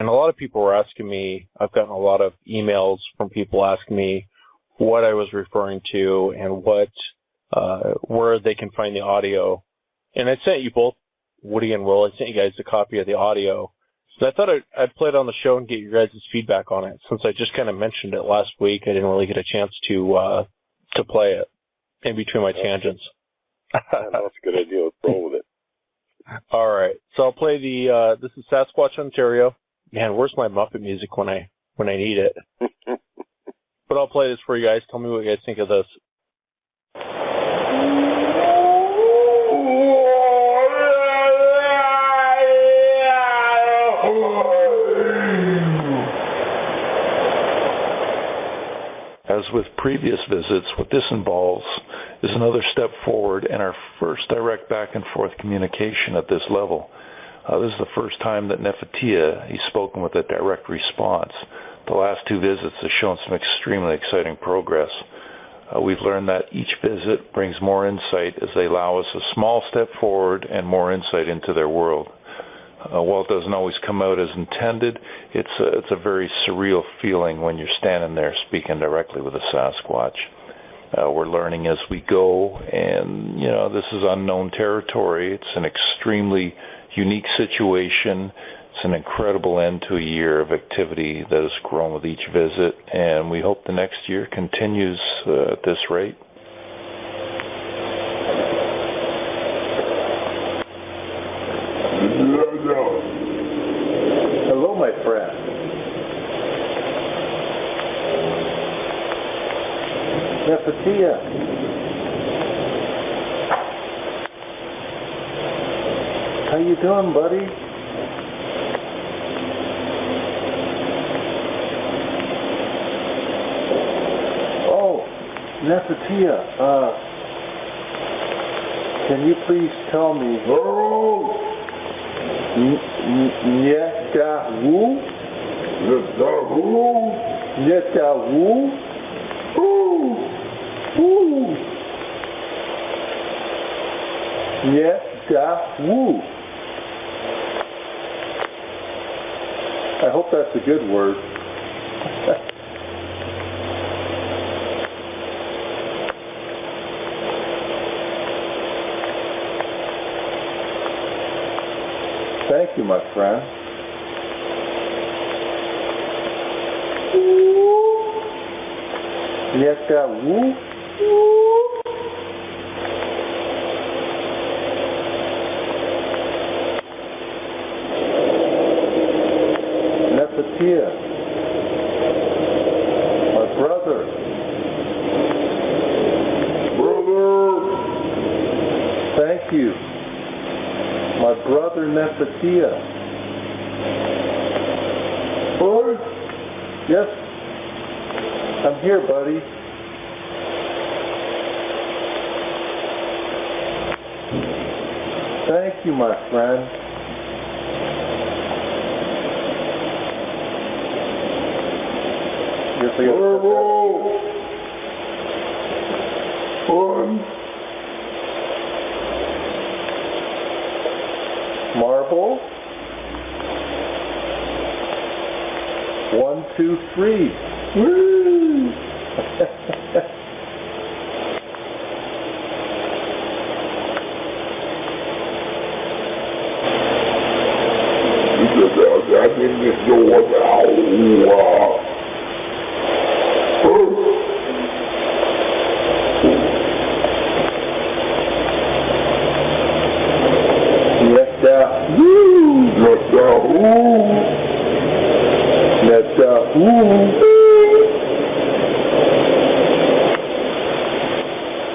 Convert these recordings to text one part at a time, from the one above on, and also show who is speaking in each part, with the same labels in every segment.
Speaker 1: a lot of people were asking me, I've gotten a lot of emails from people asking me what I was referring to and where they can find the audio. And I sent you both, Woody and Will, I sent you guys a copy of the audio. So I thought I'd play it on the show and get your guys' feedback on it. Since I just kind of mentioned it last week, I didn't really get a chance to play it in between my tangents.
Speaker 2: That's a good idea. Let's roll with it.
Speaker 1: All right. So I'll play this is Sasquatch, Ontario. Man, where's my Muppet music when I need it? But I'll play this for you guys. Tell me what you guys think of this.
Speaker 3: As with previous visits, what this involves is another step forward and our first direct back and forth communication at this level. This is the first time that Nefertia has spoken with a direct response. The last two visits have shown some extremely exciting progress. We've learned that each visit brings more insight as they allow us a small step forward and more insight into their world. While it doesn't always come out as intended, it's a very surreal feeling when you're standing there speaking directly with a Sasquatch. We're learning as we go, and this is unknown territory. It's an extremely unique situation. It's an incredible end to a year of activity that has grown with each visit, and we hope the next year continues at this rate.
Speaker 4: Hello, my friend. Nefertia. How you doing, buddy? Oh, Nefertia, can you please tell me? Netahu? I hope that's a good word. Thank you, my friend. Netahu? Nefertia, my brother. Thank you. My brother Nefertia. Lord? Yes? I'm here, buddy. Thank you, my friend. Yes, I got Marble. 1, 2, 3. Woo!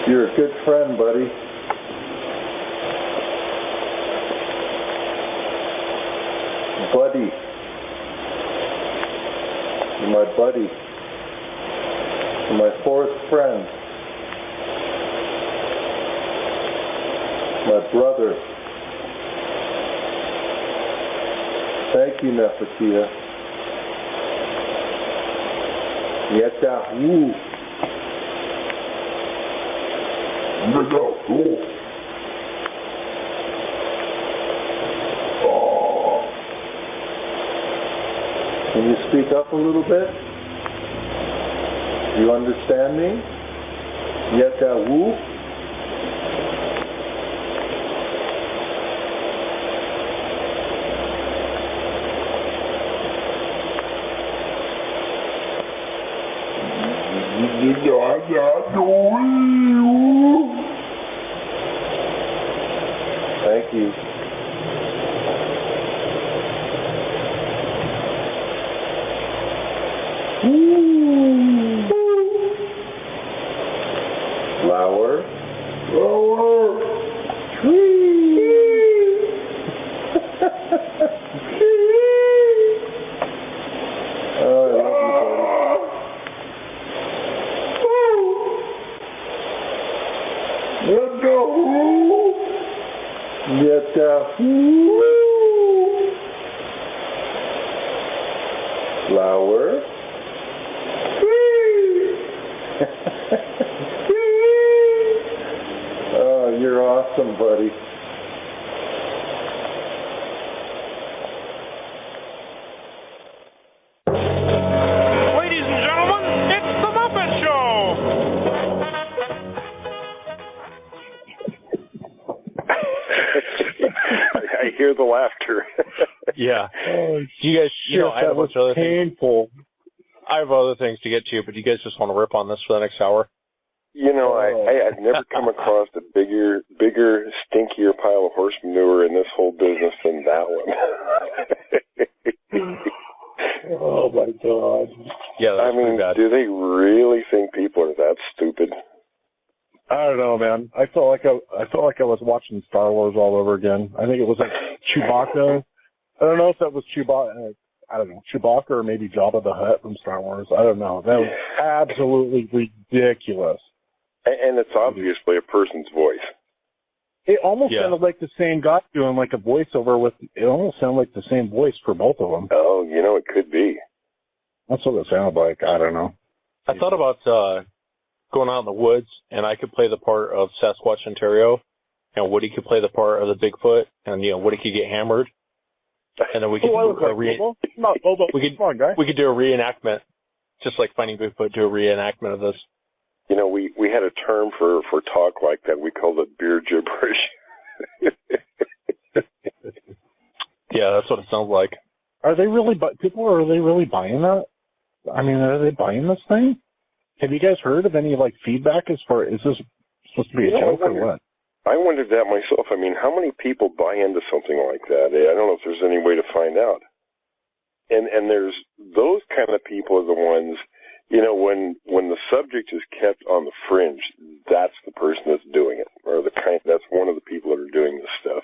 Speaker 4: You're a good friend, buddy. Buddy. You're my buddy. You're my forest friend. My brother. Thank you, Nefertia. Yetahu. Can you speak up a little bit? Do you understand me? Yet that whoop? Thank you. Lower. Lower. Let's go. Get flower. Oh, you're awesome, buddy.
Speaker 5: Ladies and gentlemen, it's the Muppet Show!
Speaker 2: I hear the laughter.
Speaker 1: Yeah. You guys, I have a bunch of other
Speaker 4: painful.
Speaker 1: things. I have other things to get to, but do you guys just want to rip on this for the next hour?
Speaker 2: I've never come across a bigger, stinkier pile of horse manure in this whole business than that one.
Speaker 4: Oh my God.
Speaker 1: Yeah, that's pretty bad.
Speaker 2: Do they really think people are that stupid?
Speaker 6: I don't know, man. I felt like I was watching Star Wars all over again. I think it was like Chewbacca. I don't know if that was Chewbacca. I don't know, Chewbacca or maybe Jabba the Hutt from Star Wars. I don't know. That was absolutely ridiculous.
Speaker 2: And it's obviously a person's voice.
Speaker 6: It almost sounded like the same guy doing like a voiceover with. It almost sounded like the same voice for both of them.
Speaker 2: Oh, it could be.
Speaker 6: That's what it sounded like. I don't know.
Speaker 1: I thought about going out in the woods, and I could play the part of Sasquatch Ontario, and Woody could play the part of the Bigfoot, and Woody could get hammered, and then we could we could do a reenactment, just like Finding Bigfoot, do a reenactment of this.
Speaker 2: We had a term for talk like that. We called it beer gibberish.
Speaker 1: Yeah, that's what it sounds like.
Speaker 6: Are they really buying that? I mean, are they buying this thing? Have you guys heard of any feedback as far is this supposed to be a joke or what?
Speaker 2: I wondered that myself. I mean, how many people buy into something like that? I don't know if there's any way to find out. And there's those kind of people are the ones, when the subject is kept on the fringe, that's the person that's doing it, or that's one of the people that are doing this stuff.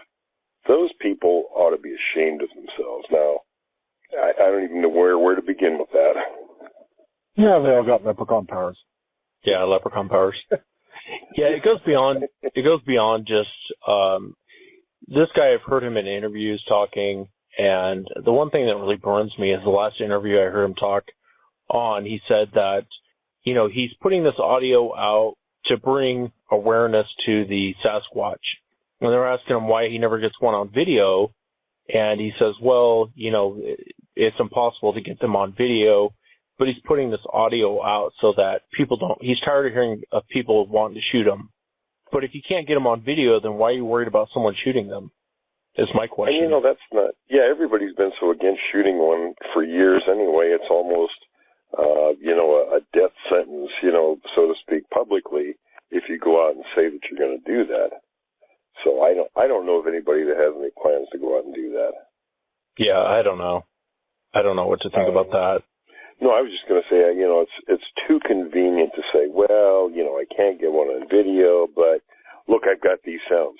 Speaker 2: Those people ought to be ashamed of themselves. Now, I don't even know where to begin with that.
Speaker 6: Yeah, they all got leprechaun powers.
Speaker 1: Yeah, leprechaun powers. Yeah, it goes beyond just this guy. I've heard him in interviews talking, and the one thing that really burns me is the last interview I heard him talk on. He said that he's putting this audio out to bring awareness to the Sasquatch. And they're asking him why he never gets one on video, and he says, well, it's impossible to get them on video. But he's putting this audio out so that people don't. He's tired of hearing of people wanting to shoot him. But if you can't get them on video, then why are you worried about someone shooting them? Is my question.
Speaker 2: And that's not. Yeah, everybody's been so against shooting one for years anyway. It's almost, a death sentence, so to speak, publicly if you go out and say that you're going to do that. So I don't know of anybody that has any plans to go out and do that.
Speaker 1: Yeah, I don't know. I don't know what to think about that.
Speaker 2: No, I was just going to say, it's too convenient to say, well, I can't get one on video, but look, I've got these sounds.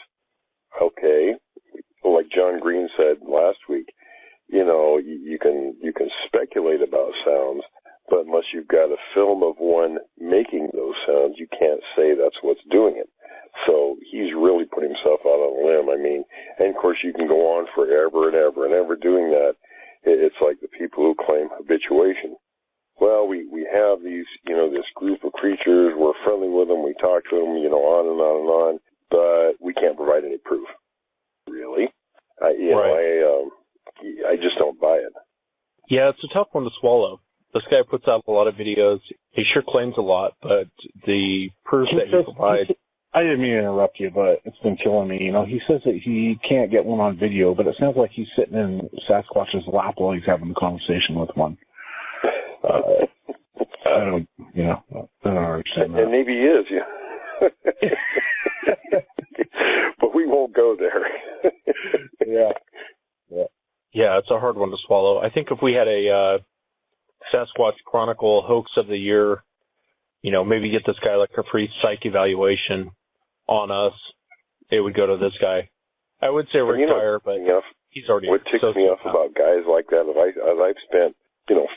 Speaker 2: Okay. Well, like John Green said last week, you can speculate about sounds, but unless you've got a film of one making those sounds, you can't say that's what's doing it. So he's really put himself out on a limb. I mean, and of course you can go on forever and ever and ever doing that. It's like the people who claim habituation. Well, we have these, this group of creatures, we're friendly with them, we talk to them, on and on and on, but we can't provide any proof. Really? I just don't buy it.
Speaker 1: Yeah, it's a tough one to swallow. This guy puts out a lot of videos. He sure claims a lot, but the proof that he provides...
Speaker 6: I didn't mean to interrupt you, but it's been killing me. You know, he says that he can't get one on video, but it sounds like he's sitting in Sasquatch's lap while he's having a conversation with one. I don't understand that.
Speaker 2: And maybe he is, yeah. But we won't go there.
Speaker 6: Yeah.
Speaker 1: Yeah, it's a hard one to swallow. I think if we had a Sasquatch Chronicle hoax of the year, you know, maybe get this guy like a free psych evaluation on us, it would go to this guy. I would say retire, but he's already...
Speaker 2: What ticks me off about guys like that is I've spent,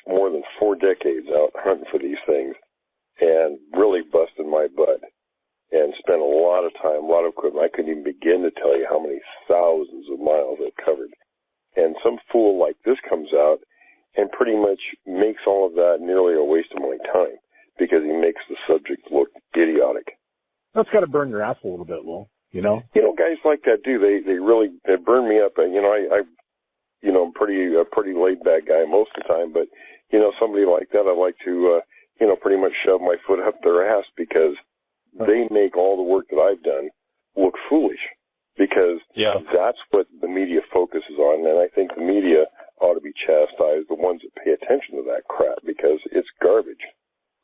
Speaker 2: more than 4 decades out hunting for these things and really busted my butt and spent a lot of time, a lot of equipment. I couldn't even begin to tell you how many thousands of miles I've covered. And some fool like this comes out and pretty much makes all of that nearly a waste of my time because he makes the subject look idiotic.
Speaker 6: That's got to burn your ass a little bit, Will.
Speaker 2: Guys like that do. They burn me up. I'm a pretty laid back guy most of the time, but somebody like that, I like to pretty much shove my foot up their ass because they make all the work that I've done look foolish. Because that's what the media focuses on, and I think the media ought to be chastised, the ones that pay attention to that crap, because it's garbage.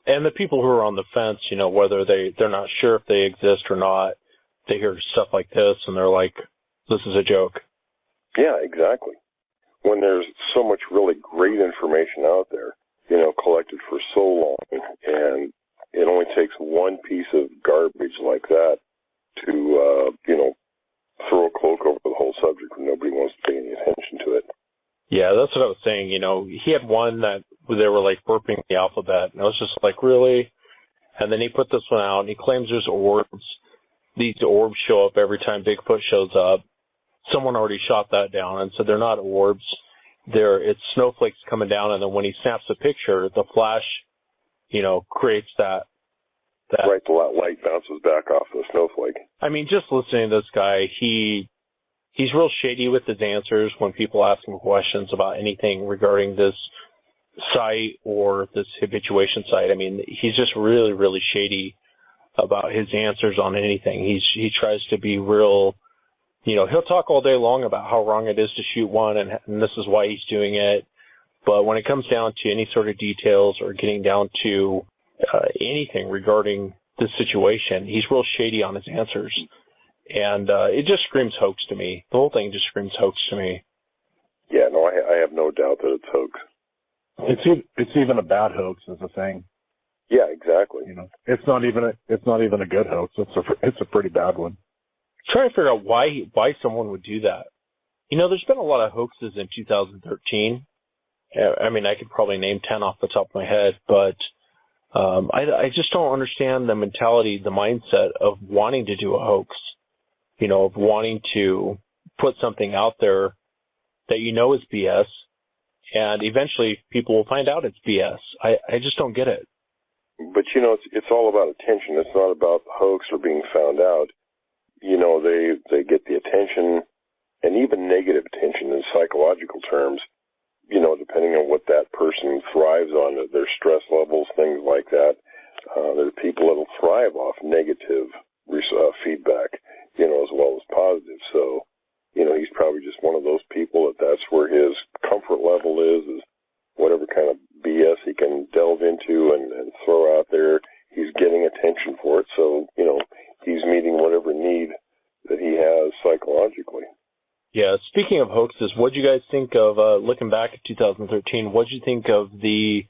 Speaker 1: And the people who are on the fence, whether they're not sure if they exist or not, they hear stuff like this, and they're like, this is a joke.
Speaker 2: Yeah, exactly. When there's so much really great information out there, collected for so long, and it only takes one piece of garbage like that to, throw a cloak over the whole subject when nobody wants to pay any attention to it.
Speaker 1: Yeah, that's what I was saying. He had one that they were like burping the alphabet, and I was just like, really? And then he put this one out, and he claims there's orbs. These orbs show up every time Bigfoot shows up. Someone already shot that down and said they're not orbs. It's snowflakes coming down, and then when he snaps a picture, the flash, creates that.
Speaker 2: Right, the light bounces back off the snowflake.
Speaker 1: I mean, just listening to this guy, he's real shady with his answers when people ask him questions about anything regarding this site or this habituation site. I mean, he's just really, really shady about his answers on anything. He tries to be real, he'll talk all day long about how wrong it is to shoot one and this is why he's doing it. But when it comes down to any sort of details or getting down to anything regarding this situation, he's real shady on his answers. And it just screams hoax to me. The whole thing just screams hoax to me.
Speaker 2: Yeah, no, I have no doubt that it's hoax.
Speaker 6: It's even a bad hoax is the thing.
Speaker 2: Yeah, exactly.
Speaker 6: It's not even a good hoax. It's a pretty bad one.
Speaker 1: I'm trying to figure out why someone would do that. There's been a lot of hoaxes in 2013. I mean, I could probably name 10 off the top of my head, but I just don't understand the mentality, the mindset of wanting to do a hoax, of wanting to put something out there that is BS, and eventually people will find out it's BS. I just don't get it.
Speaker 2: But, it's all about attention. It's not about the hoax or being found out. They get the attention, and even negative attention in psychological terms, depending on what that person thrives on, their stress levels, things like that. There are people that will thrive off negative feedback, as well as positive. So, he's probably just one of those people that's where his comfort level is whatever kind of BS he can delve into and throw out there, he's getting attention for it. So, he's meeting whatever need that he has psychologically.
Speaker 1: Yeah, speaking of hoaxes, what did you guys think of, looking back at 2013, what did you think of the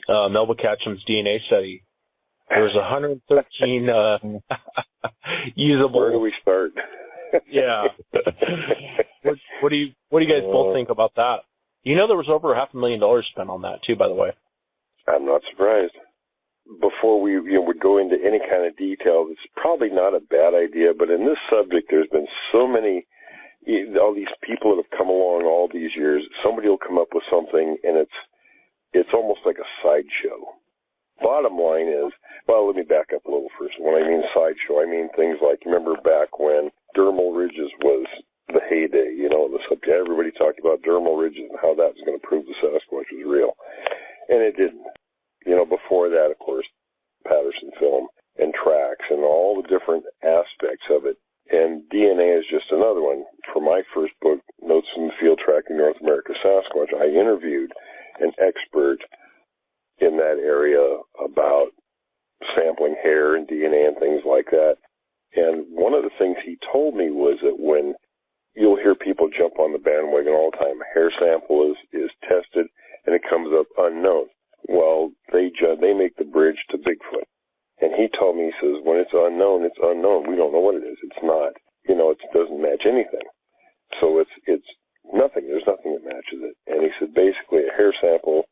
Speaker 1: Melba Ketchum's DNA study? There was 113 usable...
Speaker 2: Where do we start?
Speaker 1: Yeah. What do you guys both think about that? There was over $500,000 spent on that, too, by the way.
Speaker 2: I'm not surprised. Before we would go into any kind of detail, it's probably not a bad idea, but in this subject, there's been so many... all these people that have come along all these years, somebody will come up with something, and it's almost like a sideshow. Bottom line is, well, let me back up a little first. When I mean sideshow, I mean things like, remember back when dermal ridges was the heyday, the subject. Everybody talked about dermal ridges and how that was going to prove the Sasquatch was real. And it didn't. Before that, of course, Patterson film and tracks and all the different aspects of it. And DNA is just another one. For my first book, Notes from the Field Tracking North America Sasquatch, I interviewed an expert in that area about sampling hair and DNA and things like that. And one of the things he told me was that when you'll hear people jump on the bandwagon all the time, a hair sample is tested and it comes up unknown. Well, they make the bridge to Bigfoot. And he told me, he says, when it's unknown, it's unknown. We don't know what it is. It's not, it doesn't match anything. So it's nothing. There's nothing that matches it. And he said, basically, a hair sample,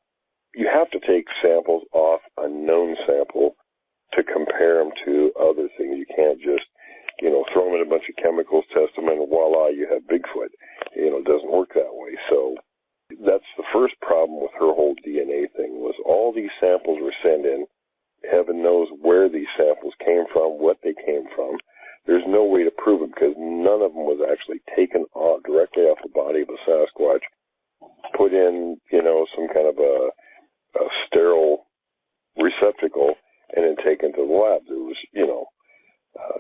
Speaker 2: you have to take samples off a known sample to compare them to other things. You can't just, throw them in a bunch of chemicals, test them, and voila, you have Bigfoot. It doesn't work that way. So that's the first problem with her whole DNA thing, was all these samples were sent in. Heaven knows where these samples came from, what they came from. There's no way to prove it because none of them was actually taken off directly off the body of a Sasquatch, put in, some kind of a sterile receptacle, and then taken to the lab. There was,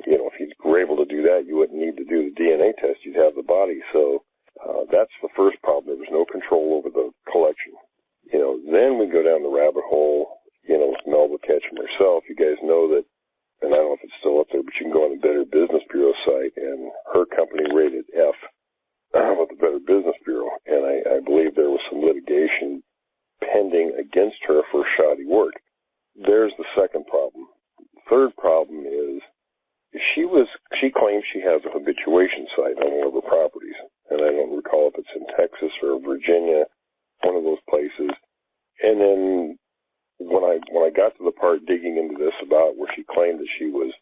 Speaker 2: if you were able to do that, you wouldn't need to do the DNA test. You'd have the body. So that's the first problem. There was no control over the collection. Then we go down the rabbit hole, with Melba Ketchum herself. You guys know that, and I don't know if it's still up there, but you can go on the Better Business Bureau site, and her company rated F with the Better Business Bureau. And I believe there was some litigation pending against her for shoddy work. There's the second problem. Third problem is she claims she has a habituation site on one of her properties, and I don't recall if it's in Texas or Virginia, one of those places. And then when I got to the part digging into this about where she claimed that she was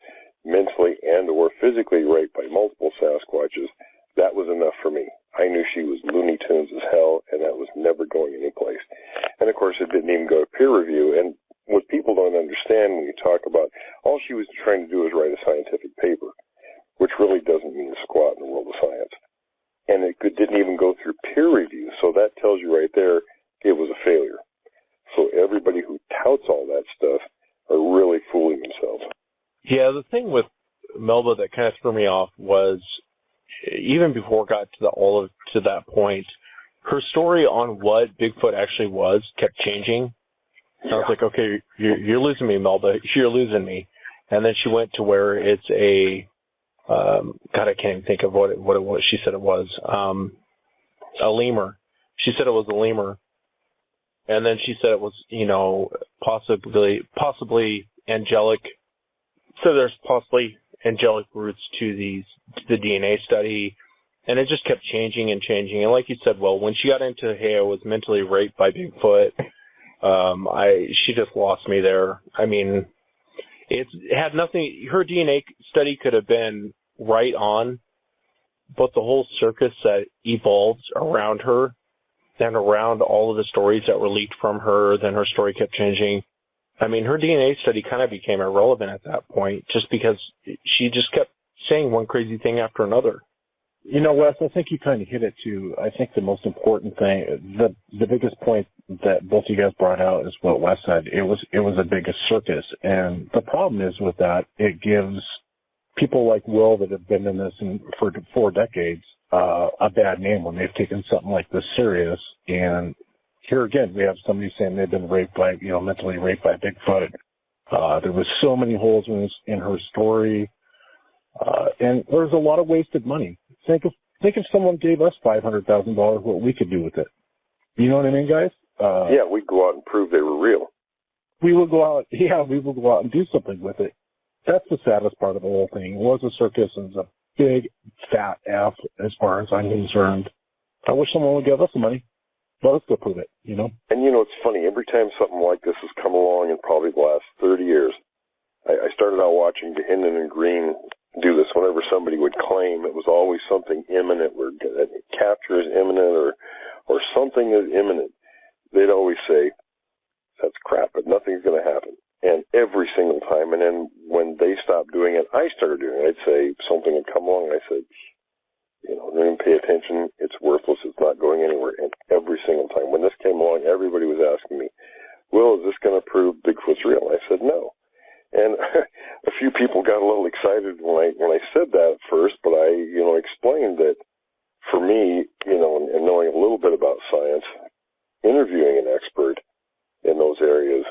Speaker 2: mentally and or physically raped by multiple Sasquatches, that was enough for me. I knew she was Looney Tunes as hell, and that was never going anyplace. And of course, it didn't even go to peer review. And what people don't understand when you talk about, all she was trying to do is write a scientific paper, which really doesn't mean squat in the world of science. And it didn't even go through peer review. So that tells you right there it was a failure. So everybody who touts all that stuff are really fooling themselves.
Speaker 1: Yeah, the thing with Melba that kind of threw me off was, even before it got to that point, her story on what Bigfoot actually was kept changing. I was like, okay, you're losing me, Melba. You're losing me. And then she went to where it's a, God, I can't even think of what it was. She said it was a lemur. She said it was a lemur. And then she said it was, possibly angelic. So there's possibly angelic roots to the DNA study. And it just kept changing and changing. And like you said, well, when she got into, hey, I was mentally raped by Bigfoot, she just lost me there. I mean, it had nothing, her DNA study could have been right on, but the whole circus that evolved around her, then around all of the stories that were leaked from her, then her story kept changing. I mean, her DNA study kind of became irrelevant at that point just because she just kept saying one crazy thing after another.
Speaker 6: Wes, I think you kind of hit it too. I think the most important thing, the biggest point that both of you guys brought out is what Wes said. It was a biggest circus. And the problem is with that, it gives people like Will that have been in this for 4 decades a bad name when they've taken something like this serious. And here again, we have somebody saying they've been raped by, mentally raped by Bigfoot. There was so many holes in her story. And there's a lot of wasted money. Think if someone gave us $500,000, what we could do with it. You know what I mean, guys?
Speaker 2: Yeah, we'd go out and prove they were real.
Speaker 6: We would go out and do something with it. That's the saddest part of the whole thing. It was a circus and it's a big fat F as far as I'm concerned. I wish someone would give us the money. Let us go prove it, And
Speaker 2: it's funny, every time something like this has come along in probably the last 30 years, I started out watching Hinton and Green do this. Whenever somebody would claim, it was always something imminent, where capture is imminent or something is imminent. They'd always say, that's crap, but nothing's going to happen. And every single time. And then when they stopped doing it, I started doing it. I'd say something would come along, and I said, Don't even pay attention. It's worthless. It's not going anywhere. And every single time. When this came along, everybody was asking me, Will, is this going to prove Bigfoot's real? I said no. And a few people got a little excited when I said that at first, but I, explained that for me, and knowing a little bit about science, interviewing an expert in those areas,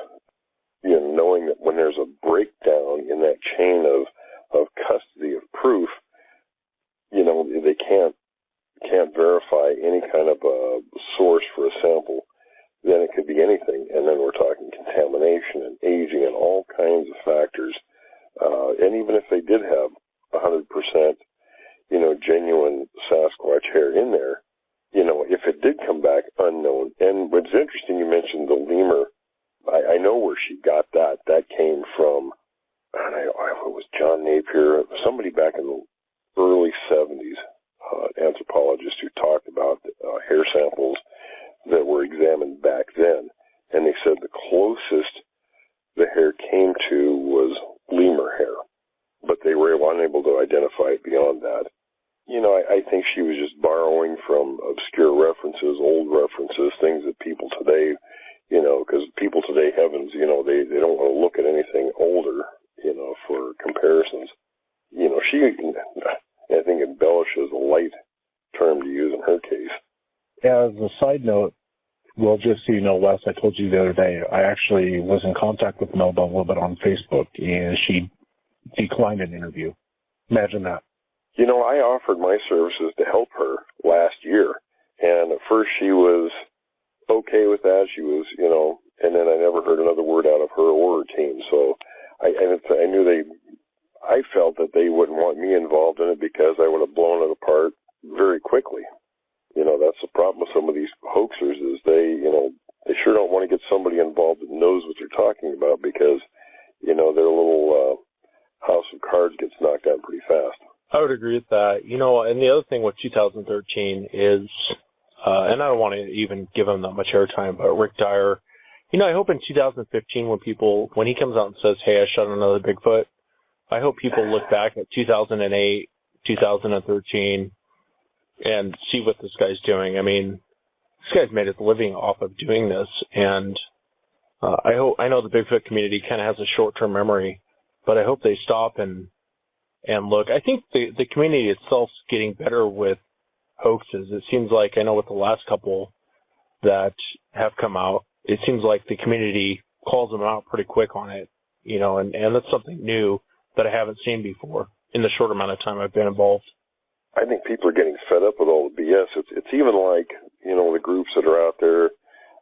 Speaker 2: knowing that when there's a breakdown in that chain of custody of proof, they can't verify any kind of a source for a sample, then it could be anything. And then we're talking contamination and aging and all kinds of factors. And even if they did have 100%, genuine Sasquatch hair in there, if it did come back unknown. And what's interesting, you mentioned the lemur. I know where she got that. That came from, it was John Napier, somebody back in the early 70s, anthropologist who talked about hair samples that were examined back then. And they said the closest the hair came to was lemur hair, but they were unable to identify it beyond that. I think she was just borrowing from obscure references, old references, things that people today, because people today, heavens, they don't want to look at anything older, for comparisons. She, I think, embellishes a light term to use in her case.
Speaker 6: As a side note, well, just so you know, Wes, I told you the other day, I actually was in contact with Melba a little bit on Facebook, and she declined an interview. Imagine that.
Speaker 2: I offered my services to help her last year, and at first she was okay with that. She was, and then I never heard another word out of her or her team. So I knew I felt that they wouldn't want me involved in it because I would have blown it apart very quickly. That's the problem with some of these hoaxers is they sure don't want to get somebody involved that knows what they're talking about because, their little house of cards gets knocked down pretty fast.
Speaker 1: I would agree with that. And the other thing with 2013 is, and I don't want to even give him that much airtime, but Rick Dyer, I hope in 2015 when he comes out and says, hey, I shot another Bigfoot, I hope people look back at 2008, 2013, and see what this guy's doing. I mean, this guy's made his living off of doing this, and I know the Bigfoot community kind of has a short-term memory, but I hope they stop and look. I think the community itself's getting better with hoaxes. It seems like, I know with the last couple that have come out, it seems like the community calls them out pretty quick on it, and that's something new that I haven't seen before in the short amount of time I've been involved.
Speaker 2: I think people are getting fed up with all the BS. It's even like, the groups that are out there.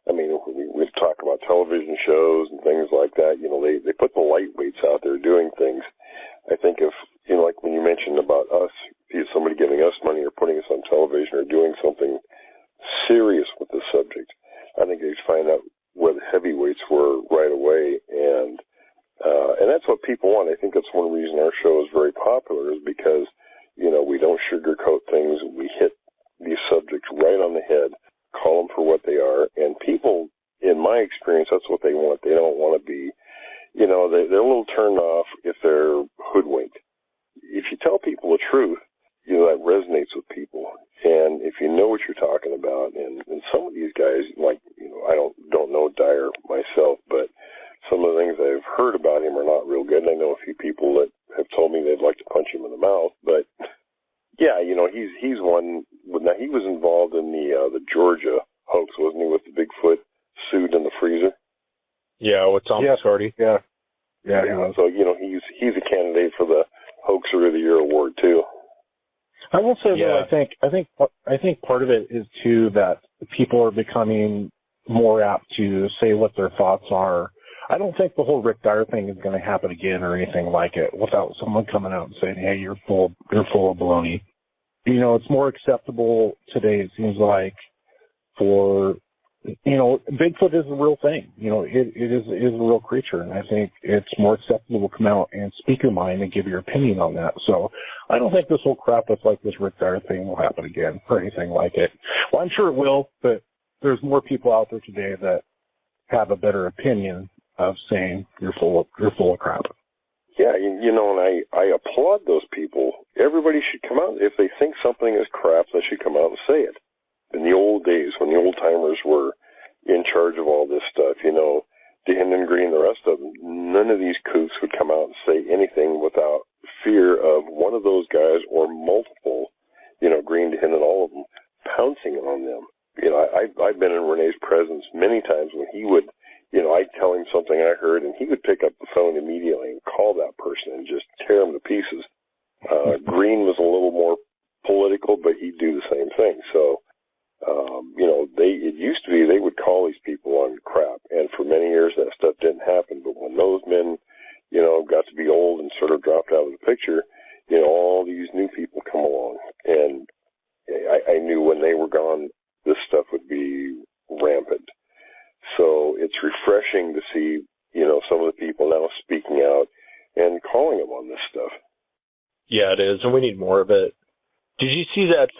Speaker 2: I mean, we talk about television shows and things like that. They put the lightweights out there doing things. I think if, like when you mentioned about us, either somebody giving us money or putting us on television or doing something serious with the subject, I think they'd find out where the heavyweights were right away. And that's what people want. I think that's one reason our show is very popular is because, we don't sugarcoat things. We hit these subjects right on the head, call them for what they are. And people, in my experience, that's what they want. They don't want to be, they're a little turned off if they're hoodwinked. If you tell people the truth, that resonates with people. And if you know what you're talking about, and some of these guys, like, I don't know Dyer myself, but some of the things I've heard about him are not real good. And I know a few people that have told me they'd like to punch him in the mouth, but yeah, he's one. Now he was involved in the Georgia hoax, wasn't he, with the Bigfoot suit in the freezer?
Speaker 1: Yeah, with Tom Hardy.
Speaker 6: Yeah.
Speaker 2: So he's a candidate for the Hoaxer of the Year award too.
Speaker 6: I will say though, I think part of it is too that people are becoming more apt to say what their thoughts are. I don't think the whole Rick Dyer thing is going to happen again or anything like it without someone coming out and saying, "Hey, you're full of baloney." It's more acceptable today. It seems like for Bigfoot is a real thing. It is a real creature, and I think it's more acceptable to come out and speak your mind and give your opinion on that. So I don't think this whole crap that's like this Rick Dyer thing will happen again or anything like it. Well, I'm sure it will, but there's more people out there today that have a better opinion of saying you're full of crap.
Speaker 2: Yeah, and I applaud those people. Everybody should come out. If they think something is crap, they should come out and say it. In the old days, when the old-timers were in charge of all this stuff, Dehinden Green, the rest of them, none of these kooks would come out and say anything without fear of one of those guys or multiple, Green, Dehinden, all of them, pouncing on them. I've been in Renee's presence many times when he would, I'd tell him something I heard, and he would pick up the phone immediately and call that person and just tear them to pieces. Green was a little more political, but he'd do the same thing. So, it used to be they would call these people on crap, and for many years that stuff didn't happen. But when those men, got to be old and sort of dropped out of the picture, all these new people come along, and I knew when they were gone, this stuff would be rampant. So it's refreshing to see, some of the people now speaking out and calling them on this stuff.
Speaker 1: Yeah, it is, and we need more of it. Did you see that?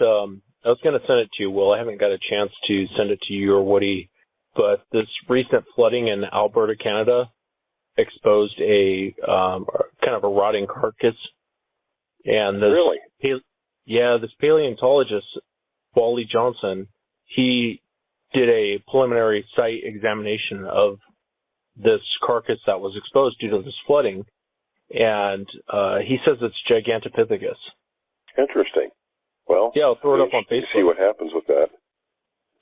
Speaker 1: I was going to send it to you, Will. I haven't got a chance to send it to you or Woody, but this recent flooding in Alberta, Canada, exposed a kind of a rotting carcass. And this,
Speaker 2: really?
Speaker 1: This paleontologist, Wally Johnson, he did a preliminary site examination of this carcass that was exposed due to this flooding, and he says it's Gigantopithecus.
Speaker 2: Interesting. Well,
Speaker 1: yeah, I'll throw it up on Facebook.
Speaker 2: See what happens with that.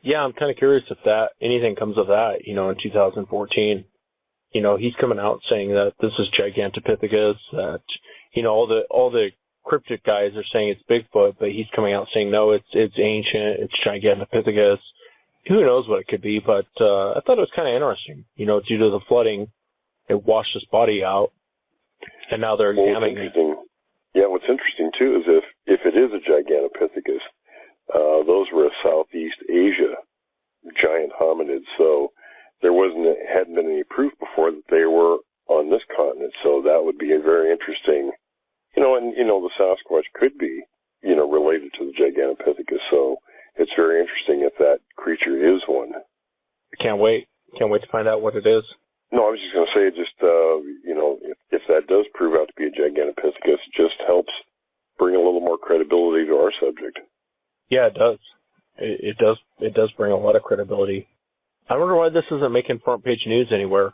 Speaker 1: Yeah, I'm kind of curious if anything comes of that, in 2014. He's coming out saying that this is Gigantopithecus, that, all the cryptic guys are saying it's Bigfoot, but he's coming out saying, no, it's ancient, it's Gigantopithecus. Who knows what it could be, but I thought it was kind of interesting. Due to the flooding, it washed his body out, and now they're examining it.
Speaker 2: Yeah, what's interesting, too, is if it is a Gigantopithecus, those were a Southeast Asia giant hominid, so there hadn't been any proof before that they were on this continent, so that would be a very interesting, the Sasquatch could be, related to the Gigantopithecus, so it's very interesting if that creature is one.
Speaker 1: Can't wait to find out what it is.
Speaker 2: No, I was just going to say, if that does prove out to be a Gigantopithecus, it just helps bring a little more credibility to our subject.
Speaker 1: Yeah, it does. It does bring a lot of credibility. I wonder why this isn't making front page news anywhere.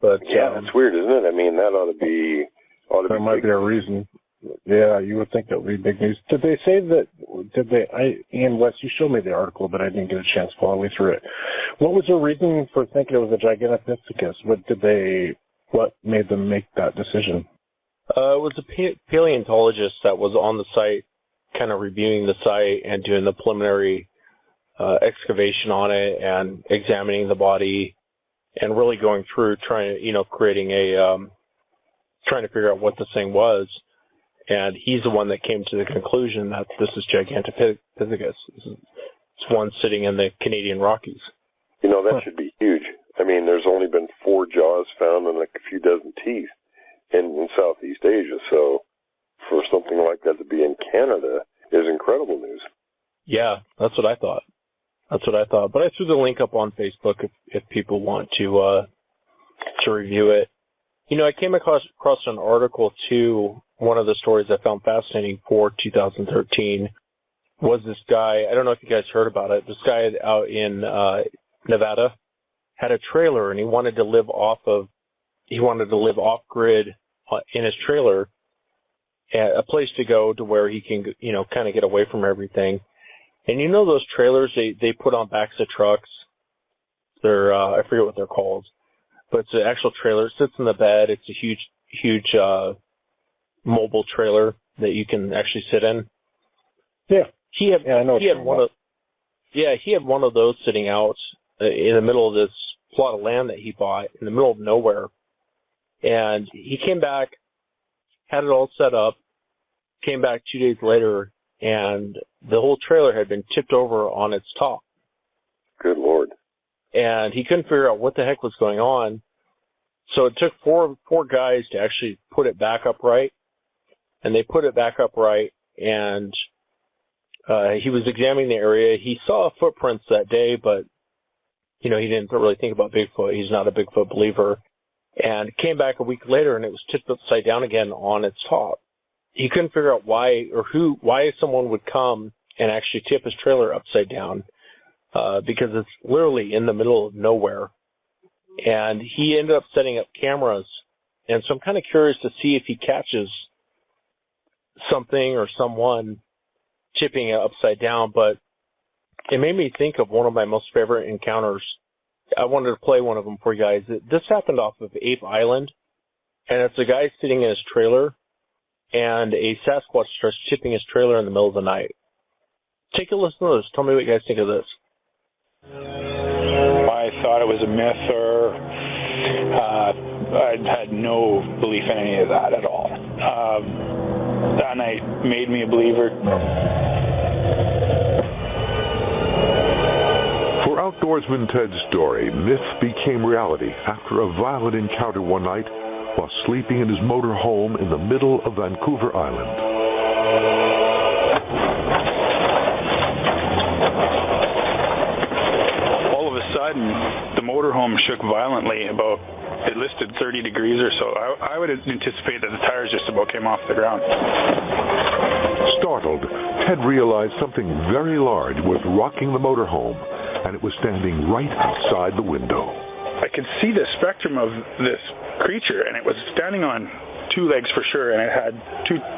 Speaker 1: But
Speaker 2: yeah, that's weird, isn't it? I mean, that ought to be.
Speaker 6: There might be a reason. Yeah, you would think that would be big news. Did they say that? Ian West, you showed me the article, but I didn't get a chance to follow through it. What was the reason for thinking it was a Gigantopithecus? What made them make that decision?
Speaker 1: It was a paleontologist that was on the site, kind of reviewing the site and doing the preliminary excavation on it and examining the body and really going through trying to figure out what this thing was. And he's the one that came to the conclusion that this is Gigantopithecus. It's one sitting in the Canadian Rockies.
Speaker 2: That should be huge. I mean, there's only been 4 jaws found and a few dozen teeth in Southeast Asia. So for something like that to be in Canada is incredible news.
Speaker 1: Yeah, that's what I thought. But I threw the link up on Facebook if people want to review it. I came across an article too. One of the stories I found fascinating for 2013 was this guy. I don't know if you guys heard about it. This guy out in Nevada had a trailer, and he wanted to live off grid in his trailer, a place to go to where he can kind of get away from everything. And those trailers they put on backs of trucks. They're I forget what they're called, but it's an actual trailer. It sits in the bed. It's a huge mobile trailer that you can actually sit in.
Speaker 6: Yeah.
Speaker 1: He had one of those sitting out in the middle of this plot of land that he bought in the middle of nowhere. And he came back, had it all set up, came back 2 days later, and the whole trailer had been tipped over on its top.
Speaker 2: Good Lord.
Speaker 1: And he couldn't figure out what the heck was going on. So it took four guys to actually put it back upright. And they put it back upright, and he was examining the area. He saw footprints that day, but, he didn't really think about Bigfoot. He's not a Bigfoot believer. and it came back a week later and it was tipped upside down again on its top. He couldn't figure out why someone would come and actually tip his trailer upside down, because it's literally in the middle of nowhere. And he ended up setting up cameras, and so I'm kind of curious to see if he catches something or someone tipping it upside down. But it made me think of one of my most favorite encounters. I wanted to play one of them for you guys. This happened off of Ape Island, and it's a guy sitting in his trailer, and a Sasquatch starts tipping his trailer in the middle of the night. Take a listen to this. Tell me what you guys think of this.
Speaker 7: I thought it was a myth, or I had no belief in any of that at all. That night made me a believer.
Speaker 8: For outdoorsman Ted's story, myth became reality after a violent encounter one night while sleeping in his motor home in the middle of Vancouver Island.
Speaker 7: All of a sudden, the motorhome shook violently. It listed 30 degrees or so. I would anticipate that the tires just about came off the ground.
Speaker 8: Startled, Ted realized something very large was rocking the motorhome, and it was standing right outside the window.
Speaker 7: I could see the spectrum of this creature, and it was standing on two legs for sure, and it had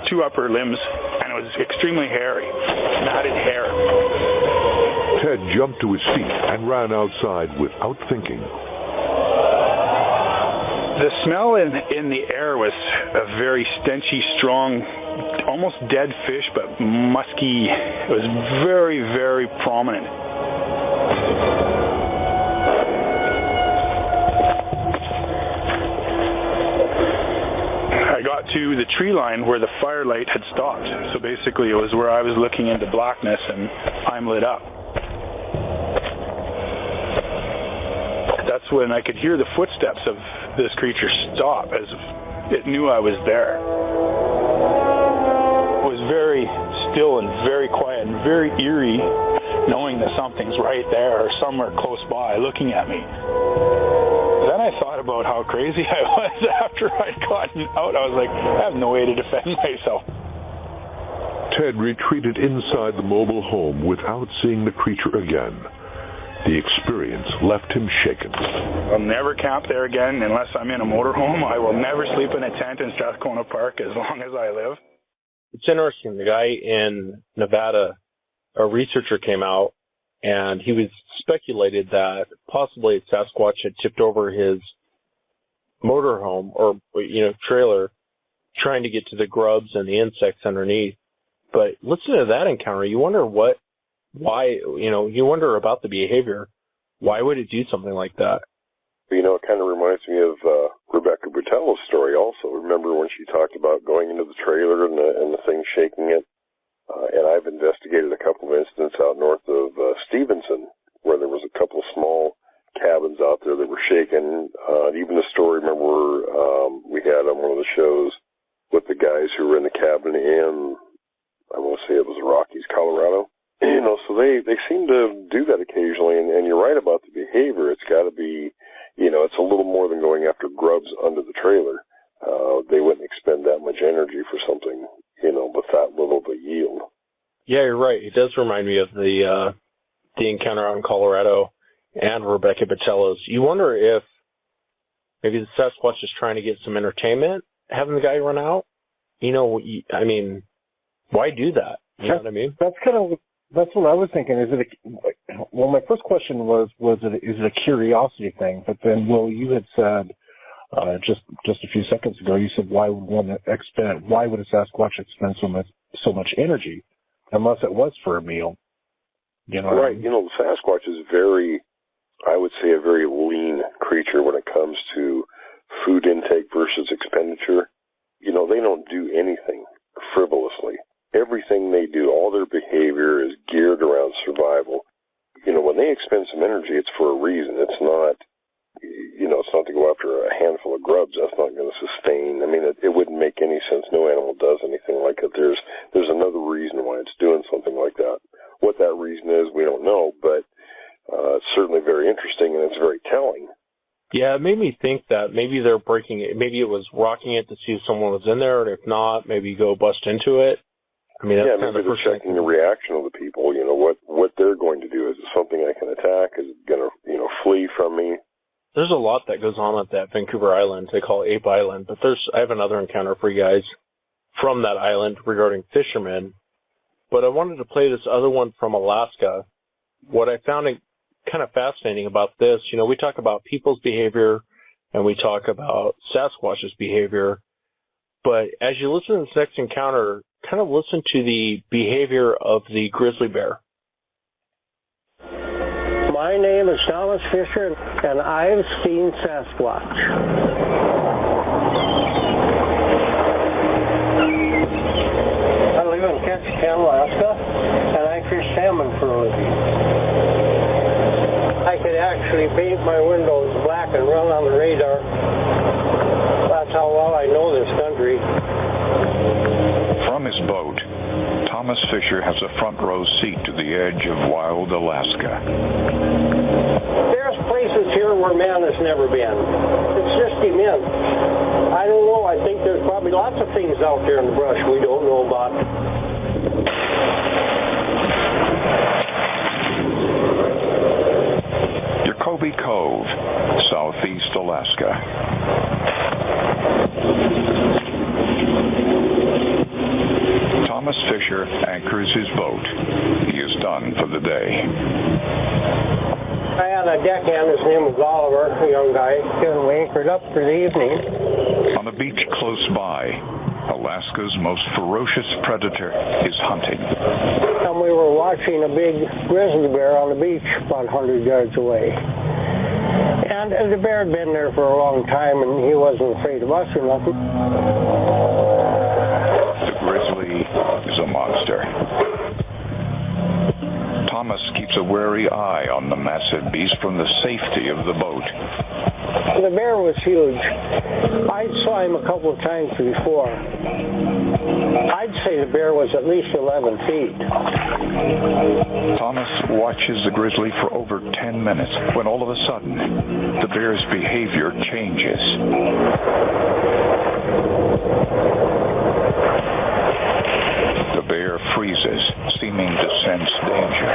Speaker 7: two upper limbs, and it was extremely hairy, matted hair.
Speaker 8: Ted jumped to his feet and ran outside without thinking.
Speaker 7: The smell in the air was a very stenchy, strong, almost dead fish, but musky. It was very, very prominent. I got to the tree line where the firelight had stopped. So basically it was where I was looking into blackness and I'm lit up. That's when I could hear the footsteps of this creature stop, as if it knew I was there. It was very still and very quiet and very eerie, knowing that something's right there or somewhere close by looking at me. Then I thought about how crazy I was after I'd gotten out. I was like, I have no way to defend myself.
Speaker 8: Ted retreated inside the mobile home without seeing the creature again. The experience left him shaken.
Speaker 7: I'll never camp there again unless I'm in a motorhome. I will never sleep in a tent in Strathcona Park as long as I live.
Speaker 1: It's interesting. The guy in Nevada, a researcher came out, and he was speculated that possibly a Sasquatch had tipped over his motorhome or trailer, trying to get to the grubs and the insects underneath. But listen to that encounter. You wonder why, you wonder about the behavior. Why would it do something like that?
Speaker 2: It kind of reminds me of Rebecca Brutello's story also. Remember when she talked about going into the trailer and the thing shaking it? And I've investigated a couple of incidents out north of Stevenson where there was a couple of small cabins out there that were shaken. Even a story, remember, we had on one of the shows with the guys who were in the cabin in, I want to say it was the Rockies, Colorado. So they seem to do that occasionally, and you're right about the behavior. It's got to be, it's a little more than going after grubs under the trailer. They wouldn't expend that much energy for something, with that little of a yield. Yeah,
Speaker 1: you're right. It does remind me of the encounter on Colorado and Rebecca Brutello's. You wonder if maybe the Sasquatch is trying to get some entertainment, having the guy run out. Why do that? You know what I mean?
Speaker 6: That's what I was thinking. My first question was is it a curiosity thing? But then, you had said just a few seconds ago, you said why would a Sasquatch expend so much energy unless it was for a meal?
Speaker 2: Right. The Sasquatch is I would say a very lean creature when it comes to food intake versus expenditure. They don't do anything frivolously. Everything they do, all their behavior is geared around survival. When they expend some energy, it's for a reason. It's not, it's not to go after a handful of grubs. That's not going to sustain. It wouldn't make any sense. No animal does anything like it. There's another reason why it's doing something like that. What that reason is, we don't know, but it's certainly very interesting and it's very telling.
Speaker 1: Yeah, it made me think that maybe they're breaking it. Maybe it was rocking it to see if someone was in there, and if not, maybe go bust into it. I mean, that's
Speaker 2: maybe they're checking the reaction of the people. You know, what they're going to do. Is it something I can attack? Is it going to, flee from me?
Speaker 1: There's a lot that goes on at that Vancouver Island. They call it Ape Island, but I have another encounter for you guys from that island regarding fishermen. But I wanted to play this other one from Alaska. What I found kind of fascinating about this, we talk about people's behavior and we talk about Sasquatch's behavior, but as you listen to this next encounter, kind of listen to the behavior of the grizzly bear.
Speaker 9: My name is Thomas Fisher, and I've seen Sasquatch. I live in Ketchikan, Alaska, and I fish salmon for a living. I could actually paint my windows black and run on the radar. That's how well I know this country.
Speaker 10: From his boat, Thomas Fisher has a front row seat to the edge of wild Alaska.
Speaker 9: There's places here where man has never been. It's just immense. I don't know. I think there's probably lots of things out there in the brush we don't know about.
Speaker 10: Yakobi Cove, southeast Alaska. Thomas Fisher anchors his boat. He is done for the day.
Speaker 9: I had a deckhand, his name was Oliver, a young guy, and we anchored up for the evening.
Speaker 10: On a beach close by, Alaska's most ferocious predator is hunting.
Speaker 9: And we were watching a big grizzly bear on the beach about 100 yards away. And the bear had been there for a long time, and he wasn't afraid of us or nothing.
Speaker 10: The grizzly is a monster. Thomas keeps a wary eye on the massive beast from the safety of the boat.
Speaker 9: The bear was huge. I saw him a couple of times before. I'd say the bear was at least 11 feet.
Speaker 10: Thomas watches the grizzly for over 10 minutes when all of a sudden the bear's behavior changes. The bear freezes, seeming to sense danger.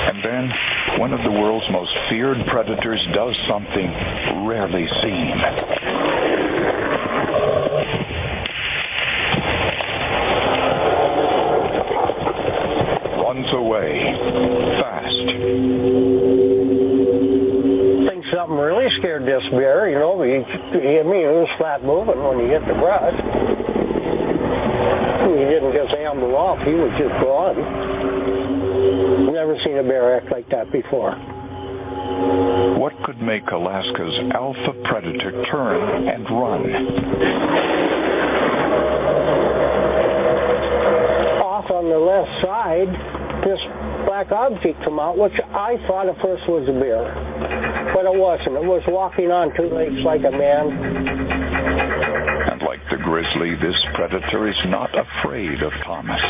Speaker 10: And then, one of the world's most feared predators does something rarely seen. Runs away, fast.
Speaker 9: I think something really scared this bear, it was flat moving when he hit the brush. He didn't just amble off, he was just gone. Never seen a bear act like that before.
Speaker 10: What could make Alaska's alpha predator turn and run?
Speaker 9: Off on the left side, this black object come out, which I thought at first was a bear. But it wasn't. It was walking on two legs like a man.
Speaker 10: And like the grizzly, this predator is not afraid of Thomas.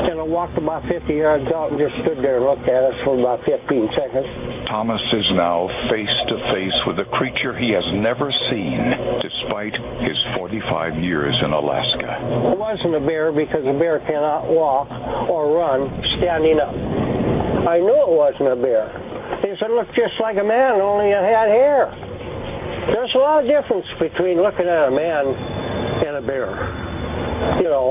Speaker 9: And I walked about 50 yards out and just stood there and looked at us for about 15 seconds.
Speaker 10: Thomas is now face to face with a creature he has never seen, despite his 45 years in Alaska.
Speaker 9: It wasn't a bear because a bear cannot walk or run standing up. I knew it wasn't a bear. It looked just like a man, only it had hair. There's a lot of difference between looking at a man and a bear.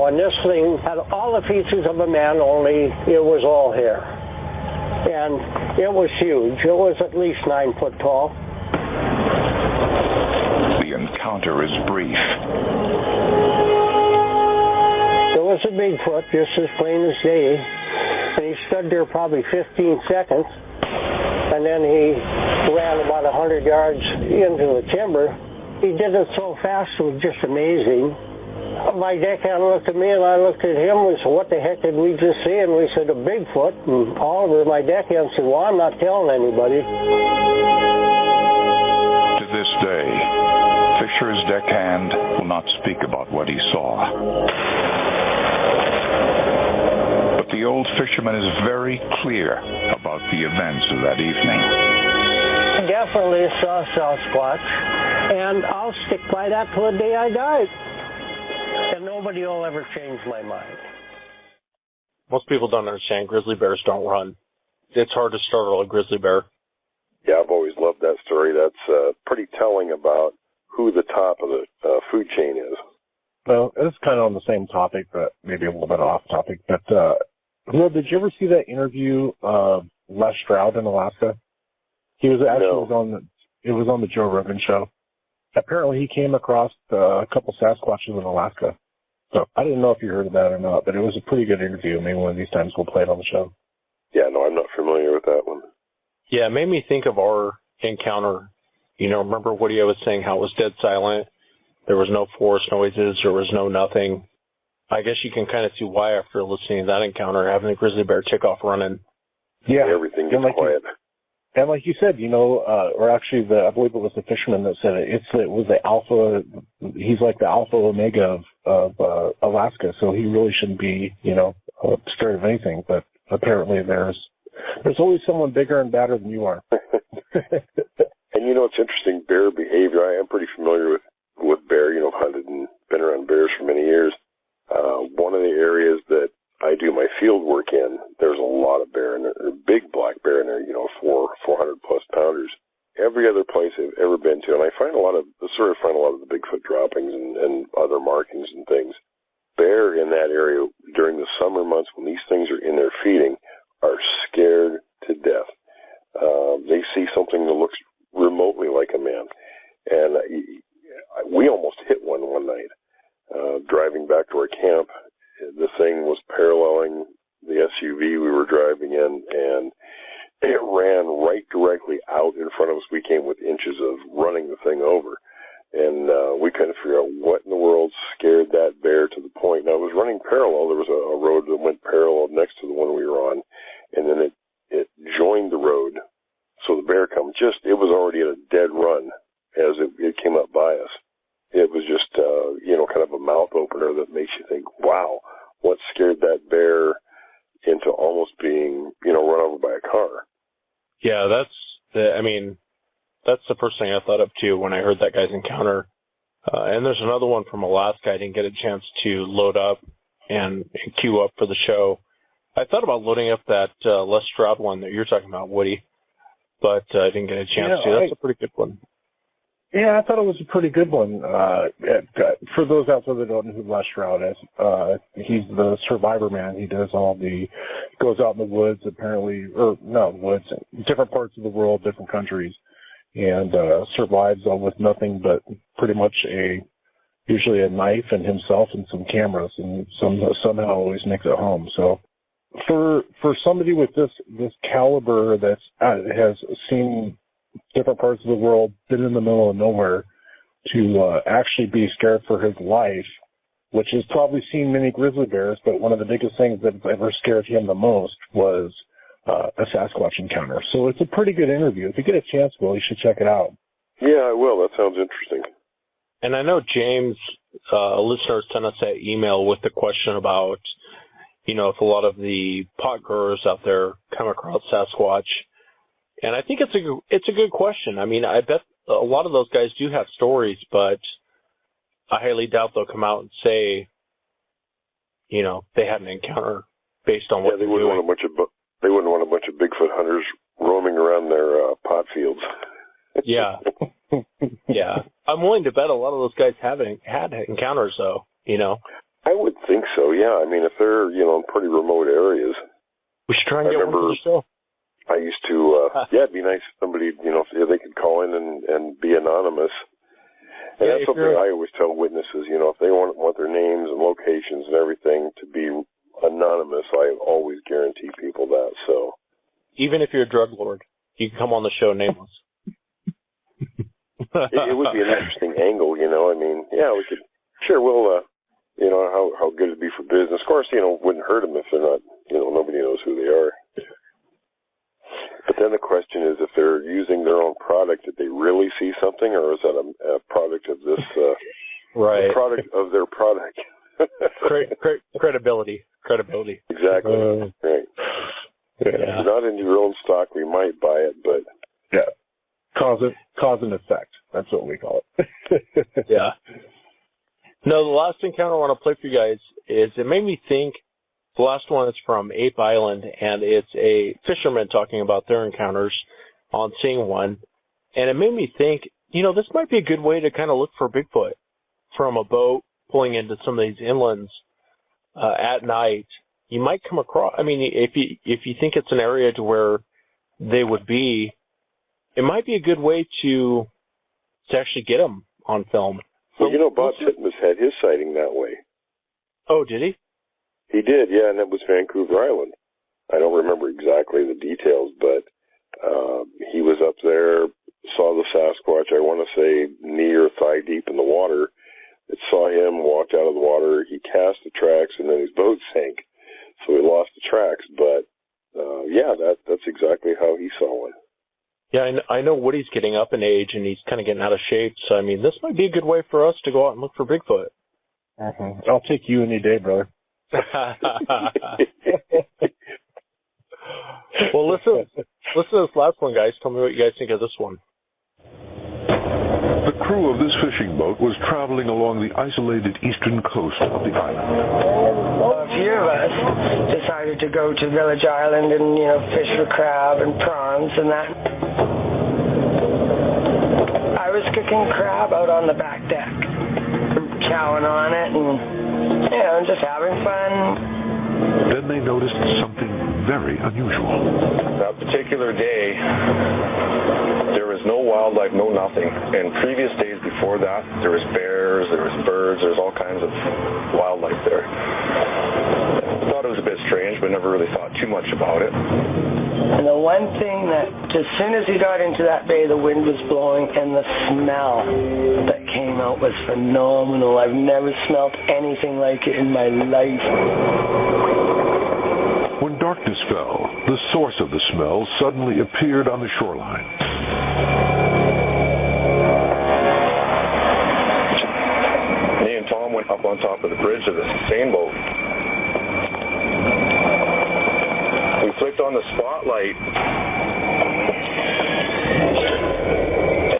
Speaker 9: And this thing had all the features of a man, only it was all hair. And it was huge. It was at least 9 foot tall.
Speaker 10: The encounter is brief.
Speaker 9: It was a Bigfoot, just as plain as day. And he stood there probably 15 seconds. And then he ran about 100 yards into the timber. He did it so fast, it was just amazing. My deckhand looked at me and I looked at him. We said, what the heck did we just see? And we said, a Bigfoot. And Oliver, my deckhand, said, well, I'm not telling anybody.
Speaker 10: To this day, Fisher's deckhand will not speak about what he saw. But the old fisherman is very clear about the events of that evening.
Speaker 9: Definitely saw Sasquatch, and I'll stick by that till the day I die. And nobody will ever change my mind.
Speaker 1: Most people don't understand grizzly bears don't run. It's hard to startle a grizzly bear.
Speaker 2: Yeah, I've always loved that story. That's pretty telling about who the top of the food chain is.
Speaker 6: Well, it's kind of on the same topic, but maybe a little bit off topic. But, Will, did you ever see that interview of Les Stroud in Alaska? He was actually it was on the Joe Rogan show. Apparently he came across a couple Sasquatches in Alaska. So I didn't know if you heard of that or not, but it was a pretty good interview. Maybe one of these times we'll play it on the show.
Speaker 2: Yeah, no, I'm not familiar with that one.
Speaker 1: Yeah, it made me think of our encounter. You know, remember Woody was saying how it was dead silent? There was no forest noises. There was no nothing. I guess you can kind of see why after listening to that encounter, having the grizzly bear take off running.
Speaker 6: Yeah.
Speaker 2: Everything gets quiet.
Speaker 6: And like you said, you know, or actually I believe it was the fisherman that said it. It was the alpha. He's like the alpha omega of Alaska, so he really shouldn't be, you know, scared of anything. But apparently there's always someone bigger and badder than you are.
Speaker 2: And you know, it's interesting, bear behavior. I am pretty familiar with bear. You know, hunted and been around bears for many years. One of the areas that I do my field work in, there's a lot of bear in there, big black bear in there, you know, 400 plus pounders. Every other place I've ever been to, and I find a lot of the Bigfoot droppings and other markings and things. Bear in that area during the summer months when these things are in there feeding are scared to death. They see something that looks remotely like a man. And we almost hit one night. Driving back to our camp, the thing was paralleling the SUV we were driving in, and it ran right directly out in front of us. We came with inches of running the thing over, and we couldn't figure out what in the world scared that bear to the point. Now, it was running parallel. There was a road that went parallel next to the one we were on, and then it joined the road. So the bear it was already at a dead run as it came up by us. It was just, you know, kind of a mouth opener that makes you think, wow, what scared that bear into almost being, you know, run over by a car?
Speaker 1: Yeah, that's the first thing I thought of, too, when I heard that guy's encounter. And there's another one from Alaska I didn't get a chance to load up and queue up for the show. I thought about loading up that Les Stroud one that you're talking about, Woody, but I didn't get a chance to. That's a pretty good one.
Speaker 6: Yeah, I thought it was a pretty good one. For those out there that don't know who Les Stroud is, he's the survivor man. He goes out in the woods, apparently, or not woods, different parts of the world, different countries, and survives with nothing but pretty much usually a knife and himself and some cameras, and somehow always makes it home. So for somebody with this caliber that has seen different parts of the world, been in the middle of nowhere, to actually be scared for his life, which has probably seen many grizzly bears, but one of the biggest things that ever scared him the most was a Sasquatch encounter. So it's a pretty good interview. If you get a chance, Will, you should check it out.
Speaker 2: Yeah, I will. That sounds interesting.
Speaker 1: And I know James, a listener, sent us that email with the question about, you know, if a lot of the pot growers out there come across Sasquatch. And I think it's a good question. I mean, I bet a lot of those guys do have stories, but I highly doubt they'll come out and say, you know, they had an encounter based on what
Speaker 2: they wouldn't want a bunch of Bigfoot hunters roaming around their pot fields.
Speaker 1: Yeah, yeah. I'm willing to bet a lot of those guys haven't had encounters, though. You know,
Speaker 2: I would think so. Yeah, I mean, if they're in pretty remote areas,
Speaker 1: we should try and get one for the show.
Speaker 2: I used to, it'd be nice if somebody, if they could call in and be anonymous. And that's something I always tell witnesses, if they want their names and locations and everything to be anonymous, I always guarantee people that, so.
Speaker 1: Even if you're a drug lord, you can come on the show nameless.
Speaker 2: It would be an interesting angle, I mean, yeah, we could, sure, we'll, how good it'd be for business. Of course, wouldn't hurt them if they're not, nobody knows who they are. But then the question is, if they're using their own product, did they really see something, or is that a product of this,
Speaker 1: right?
Speaker 2: A product of their product?
Speaker 1: Credibility. credibility.
Speaker 2: Exactly. Right.
Speaker 1: Yeah.
Speaker 2: Not in your own stock, we might buy it, but
Speaker 6: yeah, cause and effect. That's what we call it.
Speaker 1: Yeah. No, the last encounter I want to play for you guys is, it made me think. The last one is from Ape Island, and it's a fisherman talking about their encounters on seeing one. And it made me think, this might be a good way to kind of look for Bigfoot from a boat pulling into some of these inlands at night. You might come across, if you think it's an area to where they would be, it might be a good way to actually get them on film.
Speaker 2: Well, Bob Titmus had his sighting that way.
Speaker 1: Oh, did he?
Speaker 2: He did, yeah, and it was Vancouver Island. I don't remember exactly the details, but he was up there, saw the Sasquatch, I want to say knee or thigh deep in the water. It saw him, walked out of the water, he cast the tracks, and then his boat sank. So he lost the tracks, but that's exactly how he saw one.
Speaker 1: Yeah, I know Woody's getting up in age, and he's kind of getting out of shape, so this might be a good way for us to go out and look for Bigfoot.
Speaker 6: Mm-hmm. I'll take you any day, brother.
Speaker 1: Well, listen to this last one, guys. Tell me what you guys think of this one.
Speaker 8: The crew of this fishing boat was traveling along the isolated eastern coast of the island.
Speaker 11: A few of us decided to go to Village Island and, fish for crab and prawns and that. I was cooking crab out on the back deck, chowing on it and, just having fun.
Speaker 8: Then they noticed something very unusual.
Speaker 12: That particular day, there was no wildlife, no nothing. And previous days before that, there was bears, there was birds, there was all kinds of wildlife there. I thought it was a bit strange, but never really thought too much about it.
Speaker 11: And the one thing that, as soon as we got into that bay, the wind was blowing, and the smell that came out was phenomenal. I've never smelled anything like it in my life.
Speaker 8: When darkness fell, the source of the smell suddenly appeared on the shoreline.
Speaker 12: Me and Tom went up on top of the bridge of the seine boat. We flicked on the spotlight,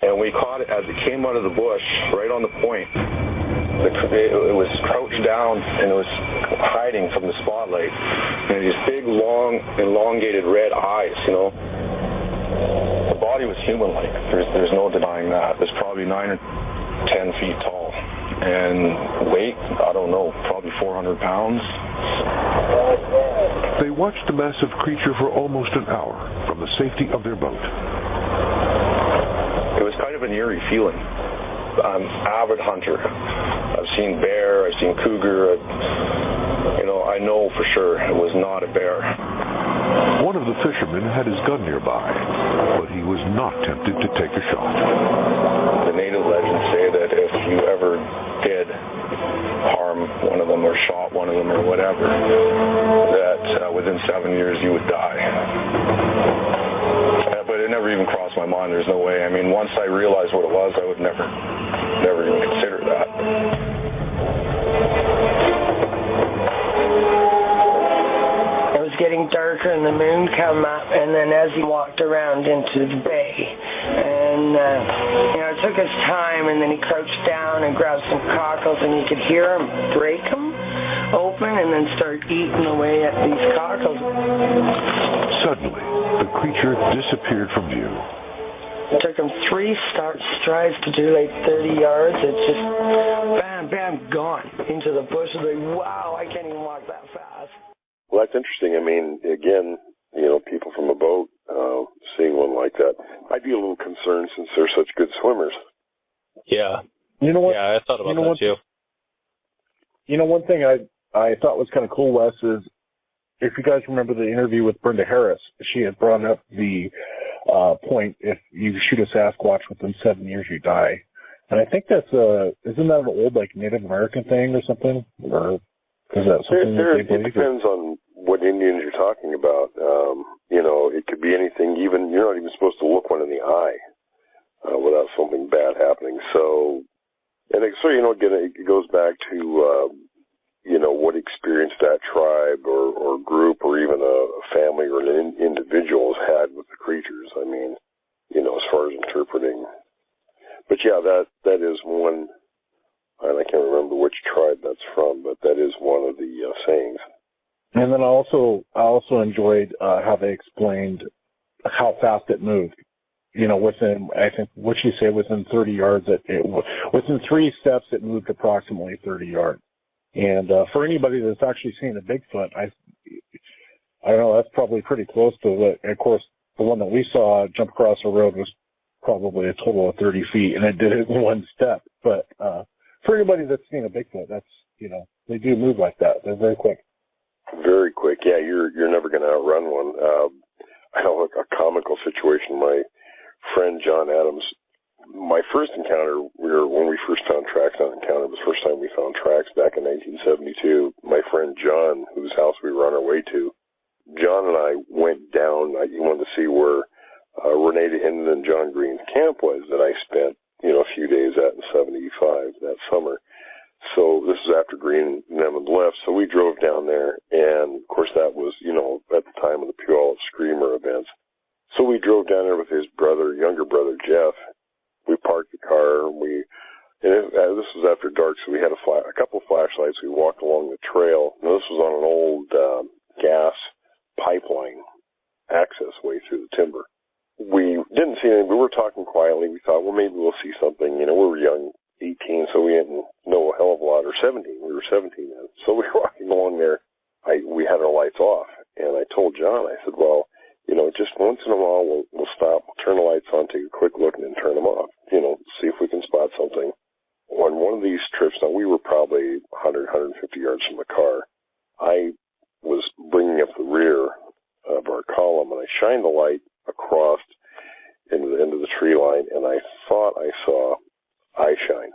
Speaker 12: and we caught it as it came out of the bush, right on the point. It was crouched down, and it was hiding from the spotlight. And these big, long, elongated red eyes, The body was human-like. There's no denying that. It was probably 9 or 10 feet tall. And weight, I don't know, probably 400 pounds.
Speaker 8: They watched the massive creature for almost an hour from the safety of their boat.
Speaker 12: It was kind of an eerie feeling. I'm an avid hunter. I've seen bear, I've seen cougar. I know for sure it was not a bear.
Speaker 8: One of the fishermen had his gun nearby, but he was not tempted to take a shot.
Speaker 12: The native legends say that if you ever did harm one of them or shot one of them or whatever, that within 7 years you would die. But it never even crossed my mind. There's no way. Once I realized what it was, I would never even consider that.
Speaker 11: It was getting darker and the moon come up, and then as he walked around into the bay, and it took his time, and then he crouched down and grabbed some cockles, and you could hear him break them open and then start eating away at these cockles.
Speaker 8: Suddenly, the creature disappeared from view.
Speaker 11: It took him 3 strides to do like 30 yards. It's just bam, bam, gone into the bushes. Wow, I can't even walk that fast.
Speaker 2: Well, that's interesting. Again, people from a boat seeing one like that. I'd be a little concerned since they're such good swimmers.
Speaker 1: Yeah.
Speaker 6: You know what?
Speaker 1: Yeah, I thought about that too.
Speaker 6: One thing I thought was kind of cool, Wes, is if you guys remember the interview with Brenda Harris, she had brought up the point, if you shoot a Sasquatch within 7 years, you die. And I think that's isn't that an old Native American thing or something? Or is that something that they believe?
Speaker 2: It depends on what Indians you're talking about. It could be anything. Even you're not even supposed to look one in the eye without something bad happening. So, again, it goes back to what experience that tribe or group or even a family or an individual has had with the creatures. I mean, as far as interpreting. But yeah, that is one, and I can't remember which tribe that's from, but that is one of the sayings.
Speaker 6: And then I also enjoyed how they explained how fast it moved. Within, I think, what you say, within 30 yards, within 3 steps, it moved approximately 30 yards. And for anybody that's actually seen a Bigfoot, I don't know, that's probably pretty close to what, of course, the one that we saw jump across the road was probably a total of 30 feet, and it did it in 1 step. But for anybody that's seen a Bigfoot, that's, they do move like that. They're very quick.
Speaker 2: Very quick. Yeah, you're never going to outrun one. I know a comical situation. My friend John Adams, my first encounter, when we first found tracks on encounter, was the first time we found tracks back in 1972. My friend John, whose house we were on our way to, John and I went down. He wanted to see where Renee Hinton and John Green's camp was that I spent, a few days at in 75 that summer. So this is after Green and them had left. So we drove down there, and of course that was, at the time of the Puyallup Screamer events. So we drove down there with his younger brother Jeff. We parked the car, and this was after dark, so we had a couple of flashlights. We walked along the trail. Now, this was on an old gas pipeline access way through the timber. We didn't see anything. We were talking quietly. We thought, well, maybe we'll see something. We were young, 18, so we didn't know a hell of a lot, or 17. We were 17 then. So we were walking along there. We had our lights off, and I told John, I said, well, just once in a while we'll stop, we'll turn the lights on, take a quick look, and then turn them off, see if we can spot something. On one of these trips, now we were probably 100, 150 yards from the car, I was bringing up the rear of our column, and I shined the light across into the end of the tree line, and I thought I saw eye shine.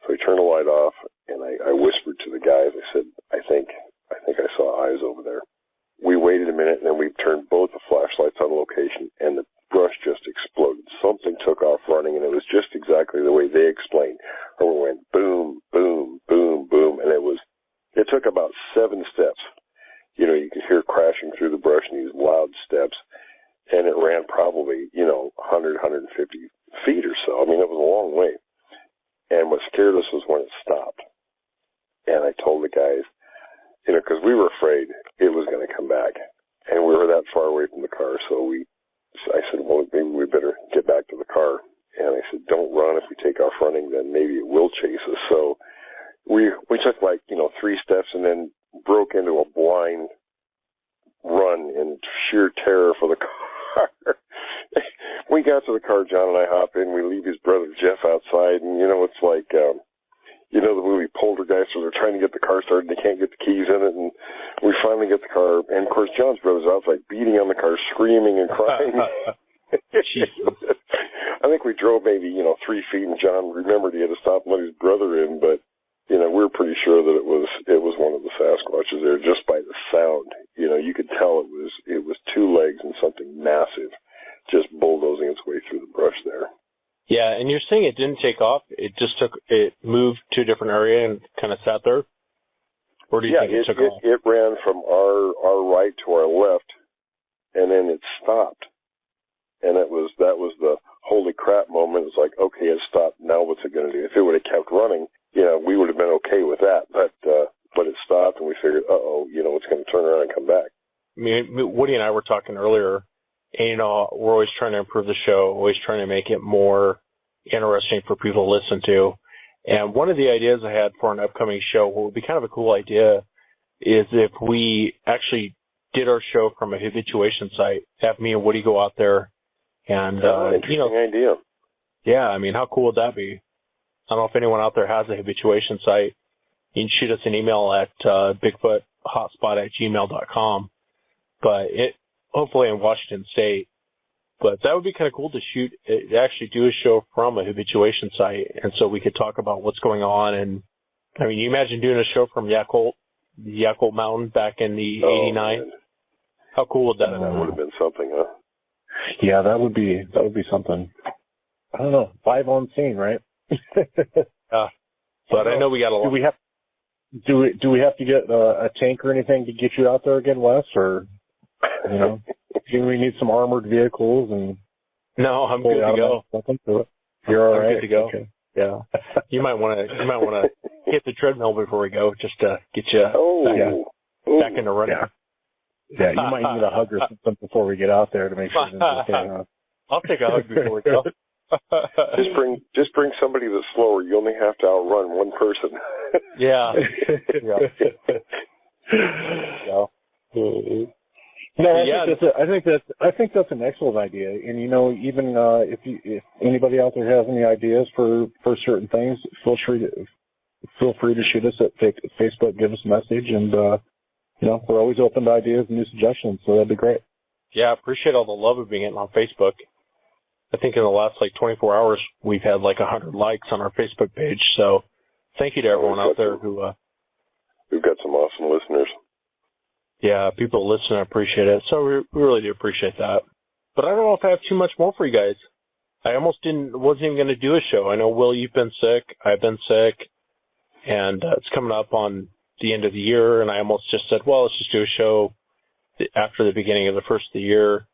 Speaker 2: So I turned the light off, and I whispered to the guys, I said, I think I saw eyes over there. We waited a minute, and then we turned both the flashlights on location, and the brush just exploded. Something took off running, and it was just exactly the way they explained. And we went boom, boom, boom, boom, and it took about 7 steps. You could hear crashing through the brush in these loud steps, and it ran probably, 100, 150 feet or so. I mean, it was a long way. And what scared us was when it stopped. And I told the guys, because we were afraid it was going to come back. And we were that far away from the car, so I said, well, maybe we better get back to the car. And I said, don't run. If we take off running, then maybe it will chase us. So we took 3 steps and then broke into a blind run in sheer terror for the car. We got to the car, John and I hop in, we leave his brother Jeff outside, and it's like, the movie Poltergeist, where they're trying to get the car started, they can't get the keys in it, and we finally get the car, and of course John's brother's outside beating on the car, screaming and crying. I think we drove maybe, 3 feet, and John remembered he had to stop and let his brother in, but, we were pretty sure that it was one of the Sasquatches there, just by the sound. You could tell it was 2 legs and something massive just bulldozing its way through the brush there.
Speaker 1: Yeah, and you're saying it didn't take off? It moved to a different area and kind of sat there? Or do you think it took off?
Speaker 2: It ran from our right to our left, and then it stopped. And that was the holy crap moment. It was like, okay, it stopped. Now what's it going to do? If it would have kept running, we would have been okay with that. But it stopped, and we figured, it's going to turn around and come back.
Speaker 1: I mean, Woody and I were talking earlier, and, we're always trying to improve the show, always trying to make it more interesting for people to listen to. And one of the ideas I had for an upcoming show, what would be kind of a cool idea, is if we actually did our show from a habituation site, have me and Woody go out there and,
Speaker 2: interesting idea.
Speaker 1: Yeah, I mean, how cool would that be? I don't know if anyone out there has a habituation site. You can shoot us an email at bigfoothotspot@gmail.com. But hopefully in Washington State. But that would be kind of cool to actually do a show from a habituation site, and so we could talk about what's going on. And I mean, you imagine doing a show from Yakult Mountain back in the '89. Man. How cool would that have been?
Speaker 2: That would have been something, huh?
Speaker 6: Yeah, that would be something. I don't know, 5 on scene, right?
Speaker 1: But I know we got a lot.
Speaker 6: do we have to get a tank or anything to get you out there again, Wes? Or, do we need some armored vehicles? And
Speaker 1: no, I'm good to go.
Speaker 6: You're all right.
Speaker 1: I'm good to go.
Speaker 6: Okay.
Speaker 1: Yeah. You might want to hit the treadmill before we go, just to get you back into running.
Speaker 6: Yeah, you might need a hug or something before we get out there to make sure it's okay.
Speaker 1: I'll take a hug before we go.
Speaker 2: Just bring somebody that's slower. You only have to outrun one person.
Speaker 1: Yeah.
Speaker 6: No, I think that's an excellent idea. And even if anybody out there has any ideas for certain things, feel free to shoot us at Facebook, give us a message, and we're always open to ideas and new suggestions. So that'd be great.
Speaker 1: Yeah, I appreciate all the love we've been getting on Facebook. I think in the last 24 hours we've had 100 likes on our Facebook page. So thank you to everyone out there who.
Speaker 2: We've got some awesome listeners.
Speaker 1: Yeah, people listen. I appreciate it. So we really do appreciate that. But I don't know if I have too much more for you guys. I almost wasn't even going to do a show. I know, Will, you've been sick. I've been sick. And it's coming up on the end of the year. And I almost just said, well, let's just do a show after the beginning of the first of the year.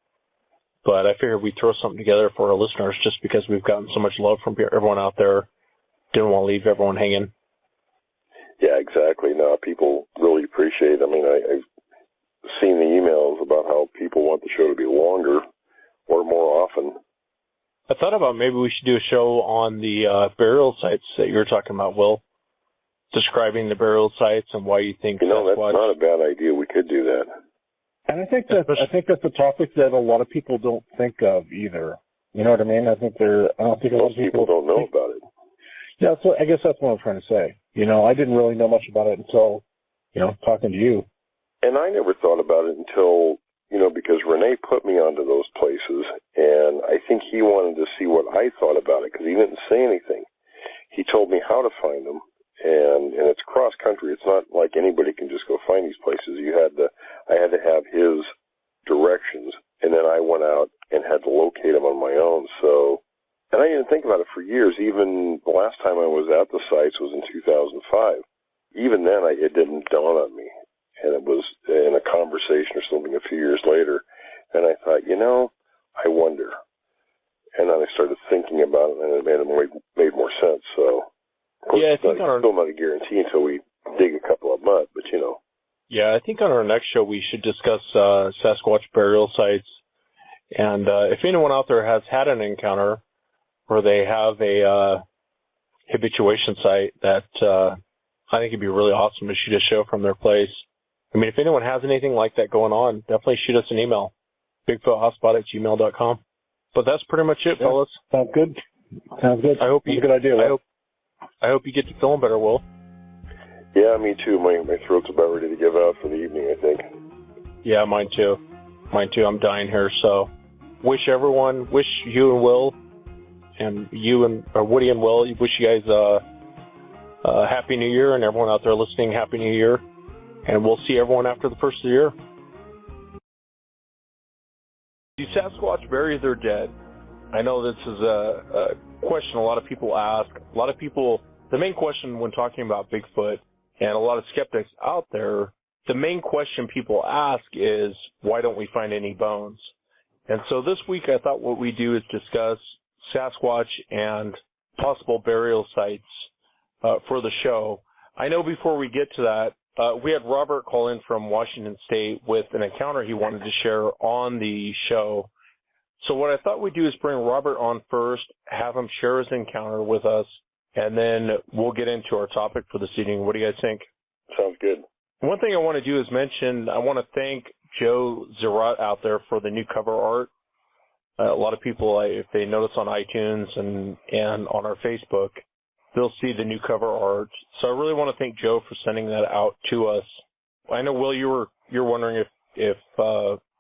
Speaker 1: But I figured we'd throw something together for our listeners just because we've gotten so much love from everyone out there. Didn't want to leave everyone hanging.
Speaker 2: Yeah, exactly. No, people really appreciate it. I mean, I've seen the emails about how people want the show to be longer or more often.
Speaker 1: I thought about maybe we should do a show on the burial sites that you were talking about, Will, describing the burial sites and why you think
Speaker 2: that's not a bad idea. We could do that.
Speaker 6: And I think that's a topic that a lot of people don't think of either. You know what I mean? I don't think a lot of people
Speaker 2: don't know about it.
Speaker 6: Yeah, so I guess that's what I'm trying to say. I didn't really know much about it until, talking to you.
Speaker 2: And I never thought about it until, because Renee put me onto those places, and I think he wanted to see what I thought about it, because he didn't say anything. He told me how to find them, and it's cross country. It's not like anybody can just go find these places. I had to have his directions, and then I went out and had to locate them on my own. So, and I didn't think about it for years. Even the last time I was at the sites was in 2005. Even then, it didn't dawn on me. And it was in a conversation or something a few years later. And I thought, I wonder. And then I started thinking about it, and it made more sense. So, of course, it's still not a guarantee until we dig a couple of them up, but
Speaker 1: Yeah, I think on our next show we should discuss Sasquatch burial sites. And if anyone out there has had an encounter where they have a habituation site that I think it'd be really awesome to shoot a show from their place. I mean, if anyone has anything like that going on, definitely shoot us an email, bigfoothotspot@gmail.com. But that's pretty much it, fellas.
Speaker 6: Sounds good. Sounds good.
Speaker 1: I hope
Speaker 6: that's a good idea.
Speaker 1: I hope you get to feeling better, Will.
Speaker 2: Yeah, me too. My throat's about ready to give out for the evening, I think.
Speaker 1: Yeah, mine too. I'm dying here. So wish you and Will, and Woody and Will, wish you guys a Happy New Year, and everyone out there listening, Happy New Year. And we'll see everyone after the first of the year. Do Sasquatch bury their dead? I know this is a question a lot of people ask. The main question when talking about Bigfoot, and a lot of skeptics out there, the main question people ask is, why don't we find any bones? And so this week I thought what we do is discuss Sasquatch and possible burial sites for the show. I know before we get to that, we had Robert call in from Washington State with an encounter he wanted to share on the show. So what I thought we'd do is bring Robert on first, have him share his encounter with us, and then we'll get into our topic for this evening. What do you guys think?
Speaker 2: Sounds good.
Speaker 1: One thing I want to do is mention, I want to thank Joe Zerat out there for the new cover art. A lot of people, if they notice on iTunes and on our Facebook, they'll see the new cover art. So I really want to thank Joe for sending that out to us. I know, Will, you're wondering if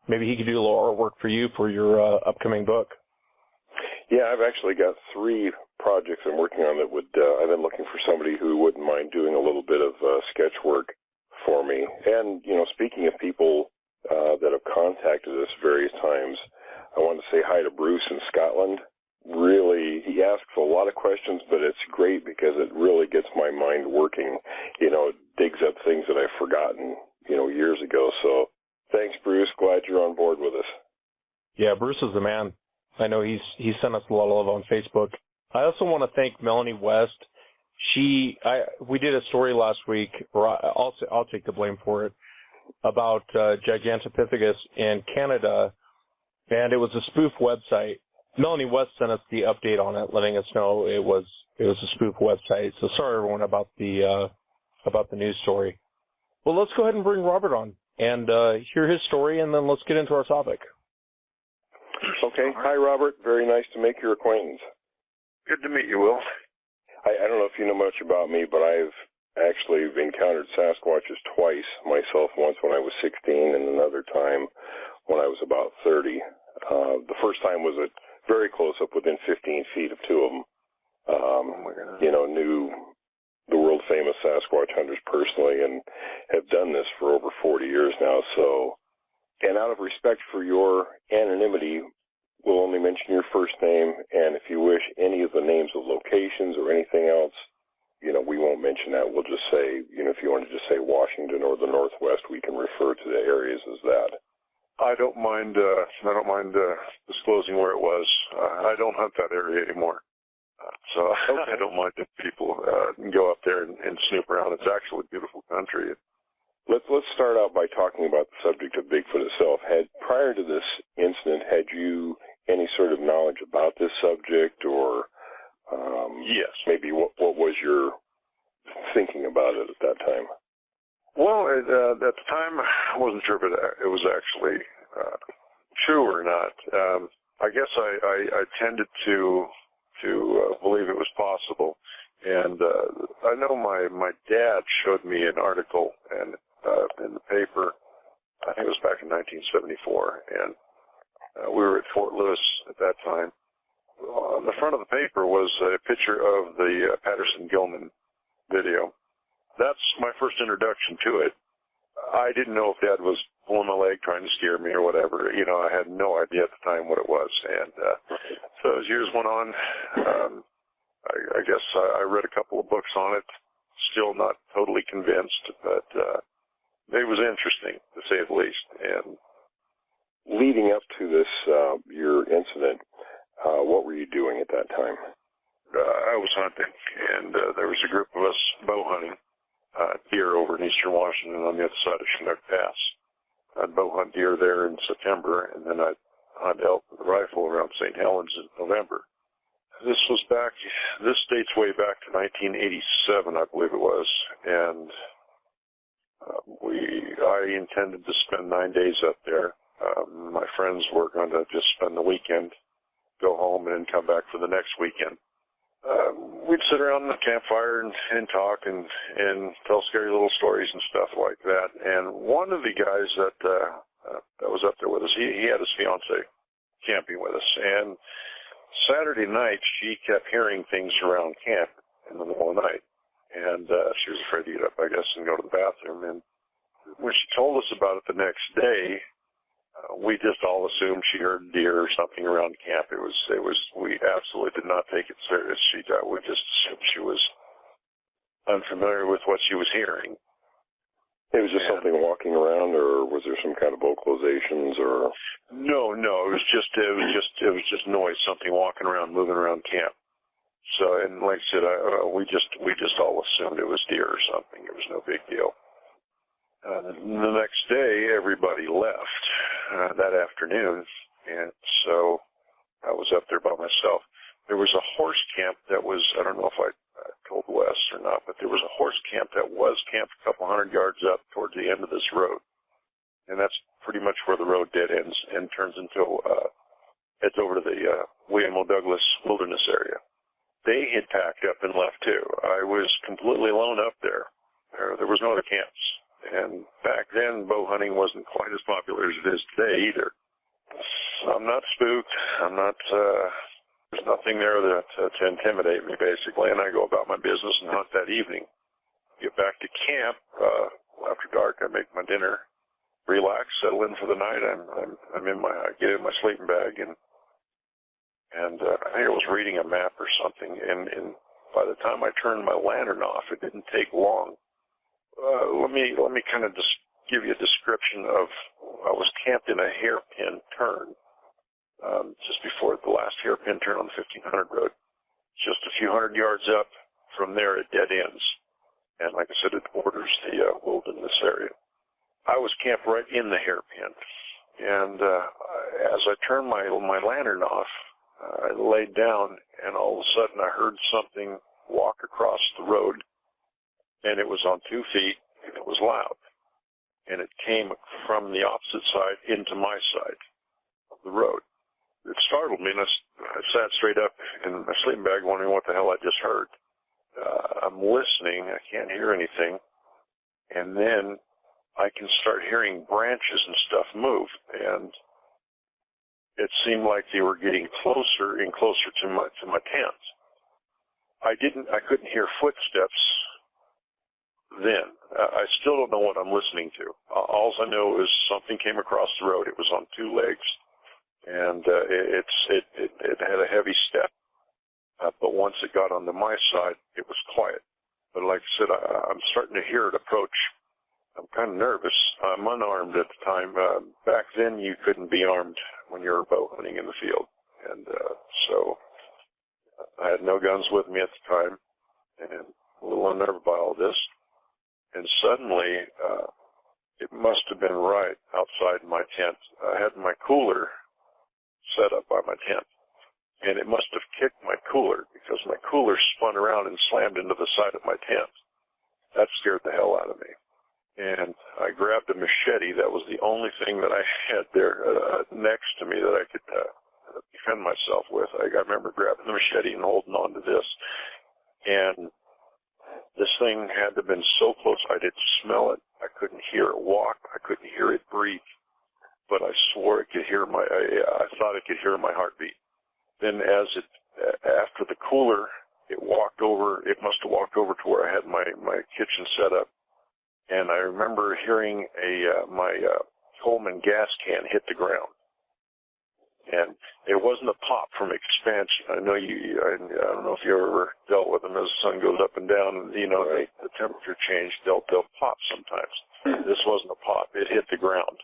Speaker 1: maybe he could do a little artwork for you for your upcoming book.
Speaker 2: Yeah, I've actually got 3 projects I'm working on that I've been looking for somebody who wouldn't mind doing a little bit of sketch work for me. And, speaking of people that have contacted us various times, I want to say hi to Bruce in Scotland. really, he asks a lot of questions, but it's great because it really gets my mind working. You know, it digs up things that I've forgotten, years ago. So thanks, Bruce. Glad you're on board with us.
Speaker 1: Yeah, Bruce is the man. I know he sent us a lot of love on Facebook. I also want to thank Melanie West. We did a story last week, or I'll take the blame for it, about Gigantopithecus in Canada, and it was a spoof website. Melanie West sent us the update on it, letting us know it was a spoof website. So sorry everyone about the news story. Well, let's go ahead and bring Robert on and hear his story, and then let's get into our topic.
Speaker 2: Okay. Hi, Robert. Very nice to make your acquaintance.
Speaker 13: Good to meet you, Will.
Speaker 2: I don't know if you know much about me, but I've actually encountered Sasquatches twice, myself once when I was 16 and another time when I was about 30. The first time was at very close up within 15 feet of two of them. Knew the world famous Sasquatch hunters personally and have done this for over 40 years now. So, and out of respect for your anonymity, we'll only mention your first name, and if you wish any of the names of locations or anything else, we won't mention that. We'll just say, if you want to just say Washington or the Northwest, we can refer to the areas as that.
Speaker 13: I don't mind disclosing where it was. I don't hunt that area anymore. So okay. I don't mind if people go up there and snoop around. It's actually a beautiful country.
Speaker 2: Let's start out by talking about the subject of Bigfoot itself. Prior to this incident, had you any sort of knowledge about this subject, or
Speaker 13: yes,
Speaker 2: maybe what was your thinking about it at that time?
Speaker 13: Well, at the time, I wasn't sure if it was actually true or not. I guess I tended to believe it was possible, and I know my dad showed me an article and in the paper. I think it was back in 1974, and we were at Fort Lewis at that time. On the front of the paper was a picture of the Patterson-Gilman video. That's my first introduction to it. I didn't know if Dad was pulling my leg, trying to scare me or whatever. I had no idea at the time what it was. And so as years went on, I guess I read a couple of books on it. Still not totally convinced, but it was interesting, to say the least. And
Speaker 2: leading up to this, your incident, what were you doing at that time?
Speaker 13: I was hunting, and there was a group of us bow hunting deer over in eastern Washington on the other side of Chinook Pass. I'd bow hunt deer there in September, and then I'd hunt elk with a rifle around St. Helens in November. This dates way back to 1987, I believe it was, and I intended to spend 9 days up there. My friends were going to just spend the weekend, go home, and then come back for the next weekend. We'd sit around the campfire and talk and tell scary little stories and stuff like that. And one of the guys that was up there with us, he had his fiance camping with us. And Saturday night, she kept hearing things around camp in the middle of the night. And she was afraid to get up, I guess, and go to the bathroom. And when she told us about it the next day, we just all assumed she heard deer or something around camp. We absolutely did not take it serious. We just assumed she was unfamiliar with what she was hearing.
Speaker 2: It was just something walking around, or was there some kind of vocalizations, or?
Speaker 13: No, it was just noise, something walking around, moving around camp. So, and like I said, we just all assumed it was deer or something. It was no big deal. The next day, everybody left that afternoon, and so I was up there by myself. There was a horse camp that was, I don't know if I told Wes or not, but there was a horse camp that was camped a couple 100 yards up towards the end of this road, and that's pretty much where the road dead ends and turns into, it's over to the William O. Douglas Wilderness area. They had packed up and left too. I was completely alone up there. There was no other camps. And back then, bow hunting wasn't quite as popular as it is today either. I'm not spooked. There's nothing there to intimidate me, basically, and I go about my business and hunt that evening. Get back to camp after dark. I make my dinner, relax, settle in for the night. I get in my sleeping bag and and I think I was reading a map or something, and by the time I turned my lantern off, it didn't take long. Let me kind of just give you a description of, I was camped in a hairpin turn, just before the last hairpin turn on the 1500 road. Just a few hundred yards up from there, it dead ends. And like I said, it borders the wilderness area. I was camped right in the hairpin. And as I turned my lantern off, I laid down, and all of a sudden I heard something walk across the road, and it was on 2 feet, and it was loud. And it came from the opposite side into my side of the road. It startled me, and I sat straight up in my sleeping bag wondering what the hell I just heard. I'm listening, I can't hear anything, and then I can start hearing branches and stuff move, and it seemed like they were getting closer and closer to my tent. I couldn't hear footsteps then. I still don't know what I'm listening to. All I know is something came across the road. It was on 2 legs, and it had a heavy step. But once it got onto my side, it was quiet. But like I said, I'm starting to hear it approach. I'm kind of nervous. I'm unarmed at the time. Back then, you couldn't be armed when you were bow hunting in the field. And so I had no guns with me at the time, and a little unnerved by all this. And suddenly, it must have been right outside my tent. I had my cooler set up by my tent, and it must have kicked my cooler, because my cooler spun around and slammed into the side of my tent. That scared the hell out of me. And I grabbed a machete. That was the only thing that I had there next to me that I could defend myself with. I remember grabbing the machete and holding on to this. And this thing had to have been so close I didn't smell it. I couldn't hear it walk. I couldn't hear it breathe. But I swore it could hear I thought it could hear my heartbeat. Then after the cooler, it must have walked over to where I had my kitchen set up. And I remember hearing my Coleman gas can hit the ground. And it wasn't a pop from expansion. I know I don't know if you ever dealt with them. As the sun goes up and down, the temperature change, they'll pop sometimes. This wasn't a pop. It hit the ground.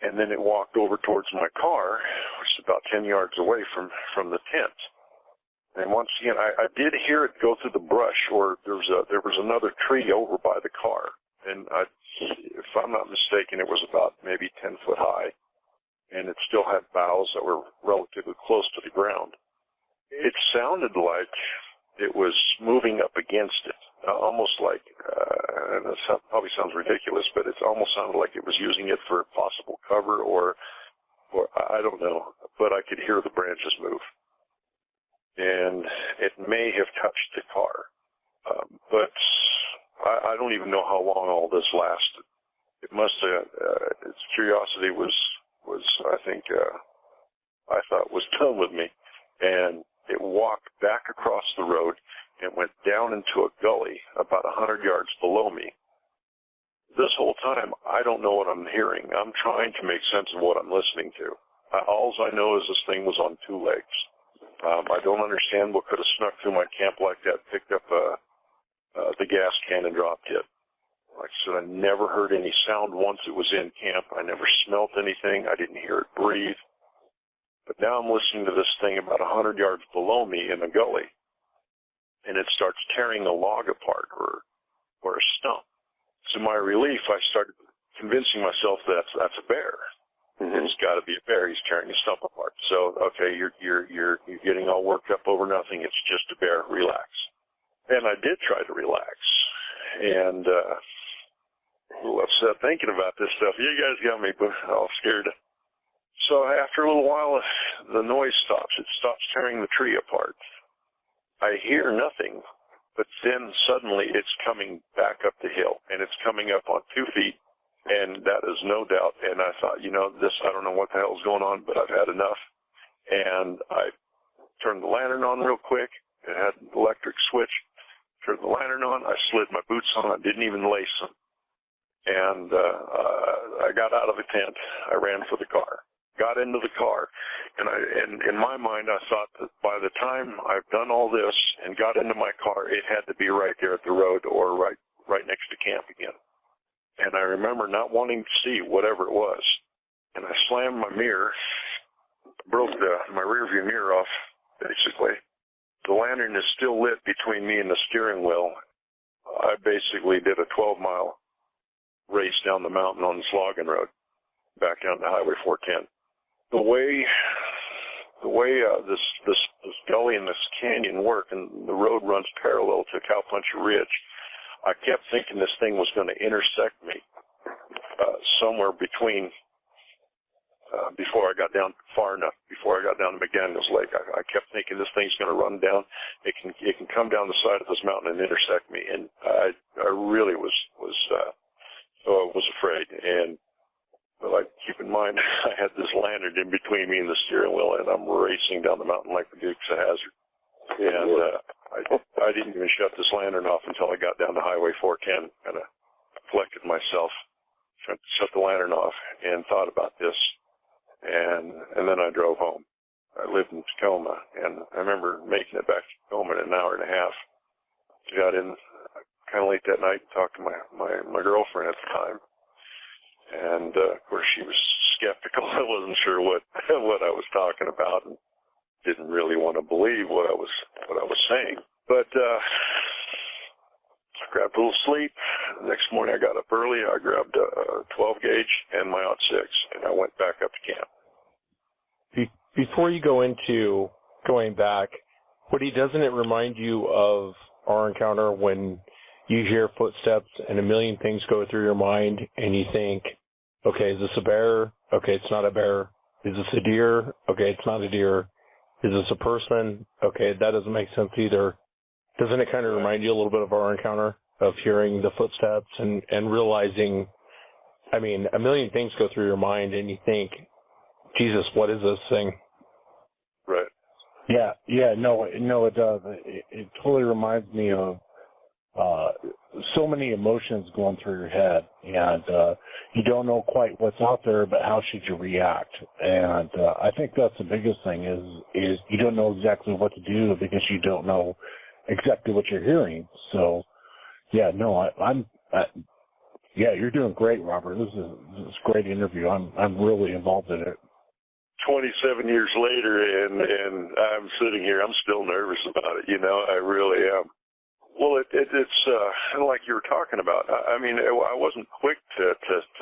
Speaker 13: And then it walked over towards my car, which is about 10 yards away from the tent. And once again, I did hear it go through the brush, or there was another tree over by the car. And if I'm not mistaken, it was about maybe 10 foot high, and it still had boughs that were relatively close to the ground. It sounded like it was moving up against it, almost like, and this probably sounds ridiculous, but it almost sounded like it was using it for possible cover, or I don't know, but I could hear the branches move. And it may have touched the car, but I don't even know how long all this lasted. It must have, its curiosity was I think, I thought was done with me. And it walked back across the road and went down into a gully about 100 yards below me. This whole time, I don't know what I'm hearing. I'm trying to make sense of what I'm listening to. All I know is this thing was on 2 legs. I don't understand what could have snuck through my camp like that, picked up the gas can and dropped it. Like I said, I never heard any sound once it was in camp. I never smelt anything. I didn't hear it breathe. But now I'm listening to this thing about 100 yards below me in a gully, and it starts tearing a log apart or a stump. To my relief, I started convincing myself that that's a bear. Mm-hmm. It's got to be a bear. He's tearing a stump apart. So, okay, you're getting all worked up over nothing. It's just a bear. Relax. And I did try to relax, and a little upset thinking about this stuff. You guys got me all scared. So after a little while, the noise stops. It stops tearing the tree apart. I hear nothing, but then suddenly it's coming back up the hill, and it's coming up on 2 feet, and that is no doubt. And I thought, I don't know what the hell is going on, but I've had enough. And I turned the lantern on real quick. It had an electric switch. Turned the lantern on. I slid my boots on. I didn't even lace them. And I got out of the tent. I ran for the car. got into the car, and in my mind I thought that by the time I've done all this and got into my car, it had to be right there at the road or right next to camp again. And I remember not wanting to see whatever it was, and I slammed my mirror, broke my rear view mirror off, basically. The lantern is still lit between me and the steering wheel. I basically did a 12-mile race down the mountain on the Sloggin Road, back down to Highway 410. The way this gully and this canyon work, and the road runs parallel to Cowpuncher Ridge, I kept thinking this thing was going to intersect me somewhere between before I got down far enough, before I got down to McDaniels Lake. I kept thinking this thing's going to run down. It can come down the side of this mountain and intersect me, and I really was afraid. And but keep in mind, I had this lantern in between me and the steering wheel, and I'm racing down the mountain like the Dukes of Hazzard. And I didn't even shut this lantern off until I got down to Highway 410. Kind of collected myself, shut the lantern off, and thought about this. And then I drove home. I lived in Tacoma, and I remember making it back to Tacoma in an hour and a half. Got in kind of late that night, talked to my girlfriend at the time, and of course she was skeptical. I wasn't sure what I was talking about, and didn't really want to believe what I was saying. But I grabbed a little sleep. The next morning I got up early. I grabbed a 12 gauge and my .06, and I went back up to camp.
Speaker 1: Before you go into going back, Woody, doesn't it remind you of our encounter when you hear footsteps and a million things go through your mind and you think, okay, is this a bear? Okay, it's not a bear. Is this a deer? Okay, it's not a deer. Is this a person? Okay, that doesn't make sense either. Doesn't it kind of remind you a little bit of our encounter of hearing the footsteps and realizing, I mean, a million things go through your mind and you think, Jesus, what is this thing?
Speaker 13: Right.
Speaker 6: Yeah, no, it does. It totally reminds me of so many emotions going through your head, and you don't know quite what's out there, but how should you react? And I think that's the biggest thing is you don't know exactly what to do because you don't know exactly what you're hearing. So, yeah, no, yeah, you're doing great, Robert. This is a great interview. I'm really involved in it.
Speaker 13: 27 years later, and I'm sitting here, I'm still nervous about it. I really am. Well, it's like you were talking about. I mean, I wasn't quick to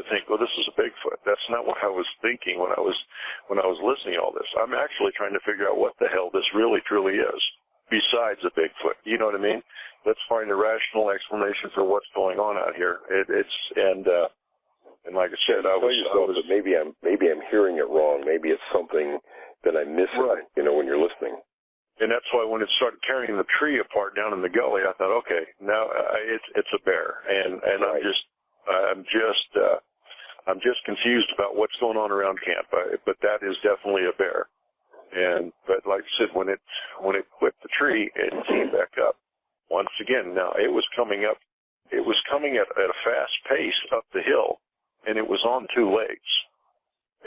Speaker 13: think, well, this is a Bigfoot. That's not what I was thinking when I was listening to all this. I'm actually trying to figure out what the hell this really truly is, besides a Bigfoot. You know what I mean? Let's find a rational explanation for what's going on out here. And like I said, I was
Speaker 2: but maybe I'm hearing it wrong. Maybe it's something that I'm missing.
Speaker 13: Right.
Speaker 2: When you're listening.
Speaker 13: And that's why when it started tearing the tree apart down in the gully, I thought, okay, now it's a bear, and right. I'm just confused about what's going on around camp. But that is definitely a bear. But like I said, when it clipped the tree, it came back up once again. Now it was coming up. It was coming at a fast pace up the hill, and it was on two legs,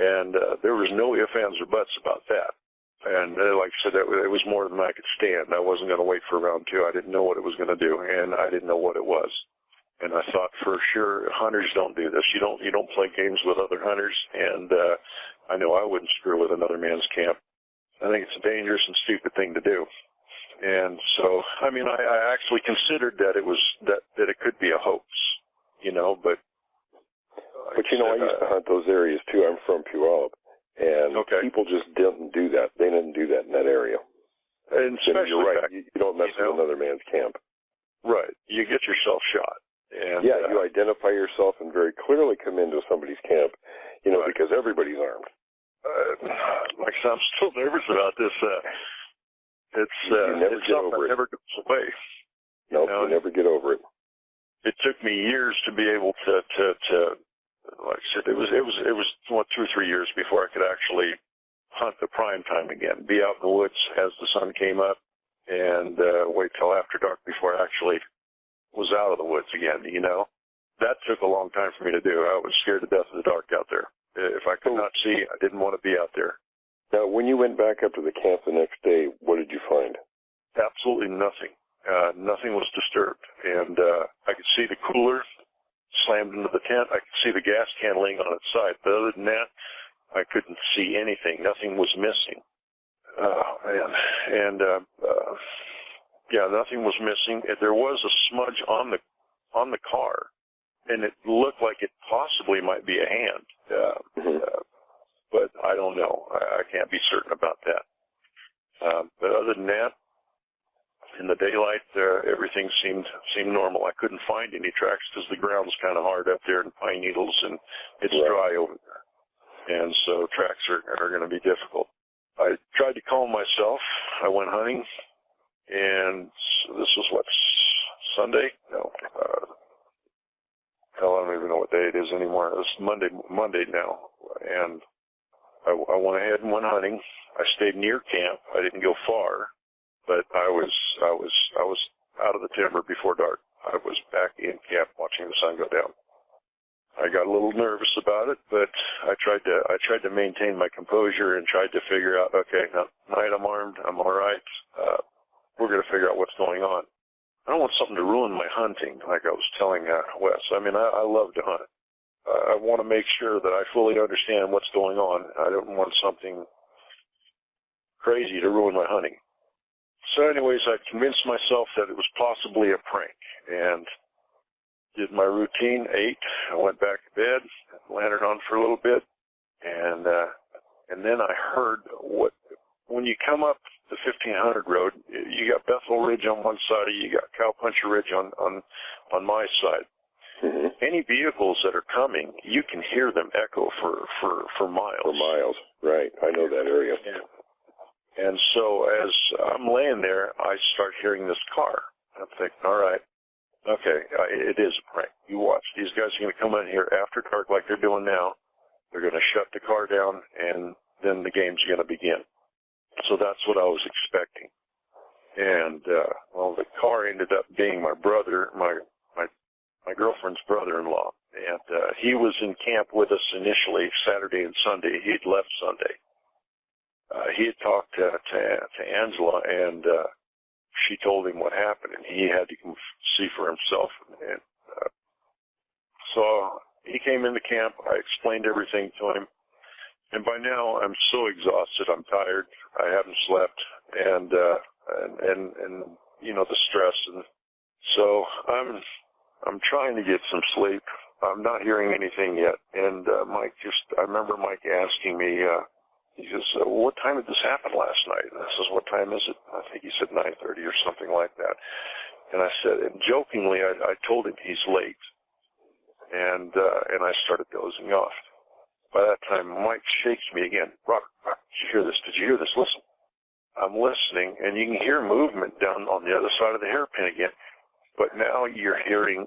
Speaker 13: and there was no ifs, ands, or buts about that. And like I said, it was more than I could stand. I wasn't going to wait for round two. I didn't know what it was going to do, and I didn't know what it was. And I thought for sure, hunters don't do this. You don't play games with other hunters, and I know I wouldn't screw with another man's camp. I think it's a dangerous and stupid thing to do. And so, I mean, I actually considered that it was that it could be a hoax, but.
Speaker 2: But I used to hunt those areas too. I'm from Puyallup. And people just didn't do that. They didn't do that in that area.
Speaker 13: And especially
Speaker 2: you're right. You don't mess with another man's camp.
Speaker 13: Right. You get yourself shot. And,
Speaker 2: you identify yourself and very clearly come into somebody's camp, right. Because everybody's armed.
Speaker 13: Like I'm still nervous about this. It's something that never goes away.
Speaker 2: No, you never get over it.
Speaker 13: It took me years to be able to like I said, it was 2 or 3 years before I could actually hunt the prime time again, be out in the woods as the sun came up, and wait till after dark before I actually was out of the woods again. That took a long time for me to do. I was scared to death of the dark out there. If I could not see, I didn't want to be out there.
Speaker 2: Now, when you went back up to the camp the next day, what did you find?
Speaker 13: Absolutely nothing. Nothing was disturbed. And I could see the cooler slammed into the tent. I could see the gas can laying on its side. But other than that, I couldn't see anything. Nothing was missing. Oh, man. And, yeah, nothing was missing. There was a smudge on the car, and it looked like it possibly might be a hand. But I don't know. I can't be certain about that. But other than that, in the daylight, everything seemed normal. I couldn't find any tracks because the ground's kind of hard up there in pine needles, and it's dry over there. And so tracks are going to be difficult. I tried to calm myself. I went hunting, and this was what, Sunday? No. Hell, I don't even know what day it is anymore. It's Monday now. And I went ahead and went hunting. I stayed near camp. I didn't go far, but I was out of the timber before dark. I was back in camp watching the sun go down. I got a little nervous about it, but I tried to maintain my composure and tried to figure out, okay, now tonight I'm armed, I'm all right. We're going to figure out what's going on. I don't want something to ruin my hunting, like I was telling Wes. I mean, I love to hunt. I want to make sure that I fully understand what's going on. I don't want something crazy to ruin my hunting. So anyways, I convinced myself that it was possibly a prank, and did my routine, ate, I went back to bed, lantern on for a little bit, and then I heard when you come up the 1500 road, you got Bethel Ridge on one side of you, got Cowpuncher Ridge on my side. Mm-hmm. Any vehicles that are coming, you can hear them echo for miles.
Speaker 2: For miles, right. I know that area.
Speaker 13: Yeah. And so as I'm laying there, I start hearing this car. I'm thinking, all right, okay, it is a prank. You watch. These guys are going to come in here after dark like they're doing now. They're going to shut the car down, and then the game's going to begin. So that's what I was expecting. And, well, the car ended up being my brother, my girlfriend's brother-in-law. And he was in camp with us initially Saturday and Sunday. He'd left Sunday. He had talked to Angela, and she told him what happened, and he had to come see for himself. And so he came into camp. I explained everything to him. And by now, I'm so exhausted. I'm tired. I haven't slept, and you know, the stress. And so I'm trying to get some sleep. I'm not hearing anything yet. And I remember Mike asking me, he says, what time did this happen last night? And I says, what time is it? I think he said 9:30 or something like that. And I said, and jokingly, I told him he's late. And I started dozing off. By that time, Mike shakes me again. Robert, did you hear this? Did you hear this? Listen. I'm listening, and you can hear movement down on the other side of the hairpin again. But now you're hearing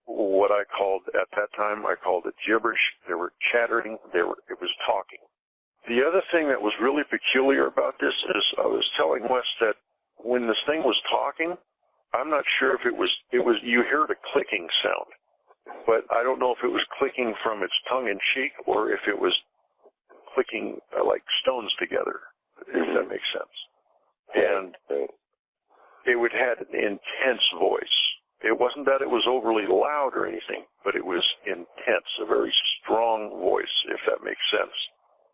Speaker 13: what I called, at that time, I called it gibberish. They were chattering. It was talking. The other thing that was really peculiar about this is I was telling Wes that when this thing was talking, I'm not sure if it was, you heard a clicking sound. But I don't know if it was clicking from its tongue in cheek or if it was clicking like stones together, if that makes sense. And it would had an intense voice. It wasn't that it was overly loud or anything, but it was intense, a very strong voice, if that makes sense.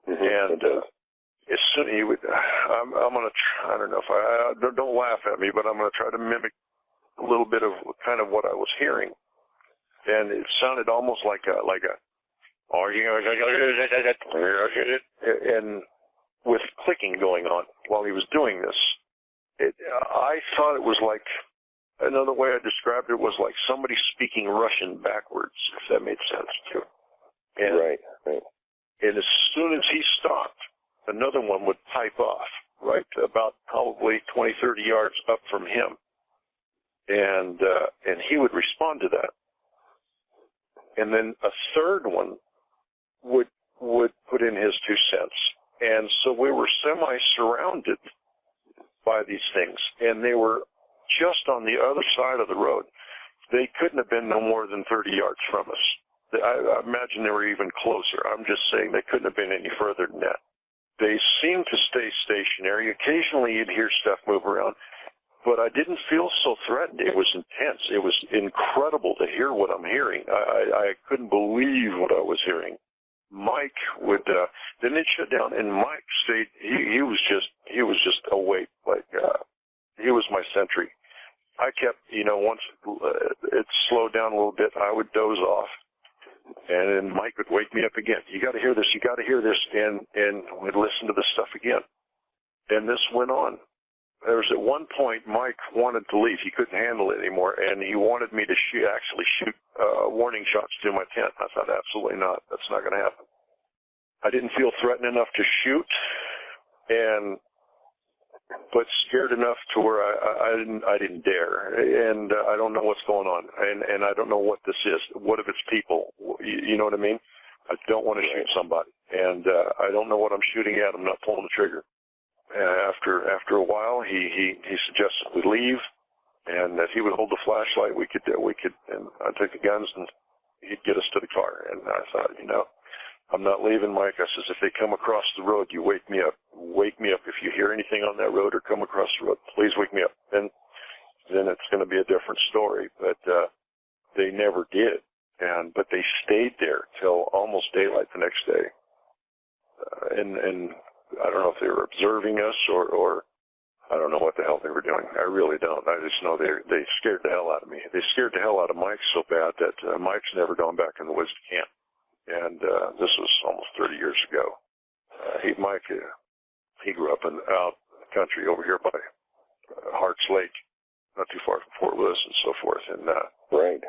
Speaker 13: Mm-hmm. And as soon as he would, I'm going to try, I don't know if don't laugh at me, but I'm going to try to mimic a little bit of kind of what I was hearing. And it sounded almost like a, and with clicking going on while he was doing this. I thought it was like, another way I described it was like somebody speaking Russian backwards, if that made sense too. And, right. And as soon as he stopped, another one would pipe off, right, about probably 20, 30 yards up from him. And he would respond to that. And then a third one would put in his 2 cents. And so we were semi-surrounded by these things. And they were just on the other side of the road. They couldn't have been no more than 30 yards from us. I imagine they were even closer. I'm just saying they couldn't have been any further than that. They seemed to stay stationary. Occasionally you'd hear stuff move around, but I didn't feel so threatened. It was intense. It was incredible to hear what I'm hearing. I couldn't believe what I was hearing. Mike would, then they'd shut down, and Mike stayed, he was just awake, like, he was my sentry. I kept, once it slowed down a little bit, I would doze off. And then Mike would wake me up again. You got to hear this. You got to hear this. And we'd listen to the stuff again. And this went on. There was at one point Mike wanted to leave. He couldn't handle it anymore, and he wanted me to actually shoot warning shots through my tent. I thought, absolutely not. That's not going to happen. I didn't feel threatened enough to shoot, but scared enough to where I didn't dare. And I don't know what's going on, and I don't know what this is. What if it's people? You know what I mean? I don't want to shoot somebody, and I don't know what I'm shooting at. I'm not pulling the trigger. After a while, he suggested we leave, and that he would hold the flashlight. We could, and I'd take the guns, and he'd get us to the car. And I thought, I'm not leaving, Mike. I says, if they come across the road, you wake me up. Wake me up. If you hear anything on that road or come across the road, please wake me up. Then it's going to be a different story. But they never did. But they stayed there till almost daylight the next day. And I don't know if they were observing us or I don't know what the hell they were doing. I really don't. I just know they scared the hell out of me. They scared the hell out of Mike so bad that Mike's never gone back in the woods to camp. And this was almost 30 years ago. Mike, he grew up out in the country over here by Hart's Lake, not too far from Fort Lewis and so forth. And
Speaker 2: right.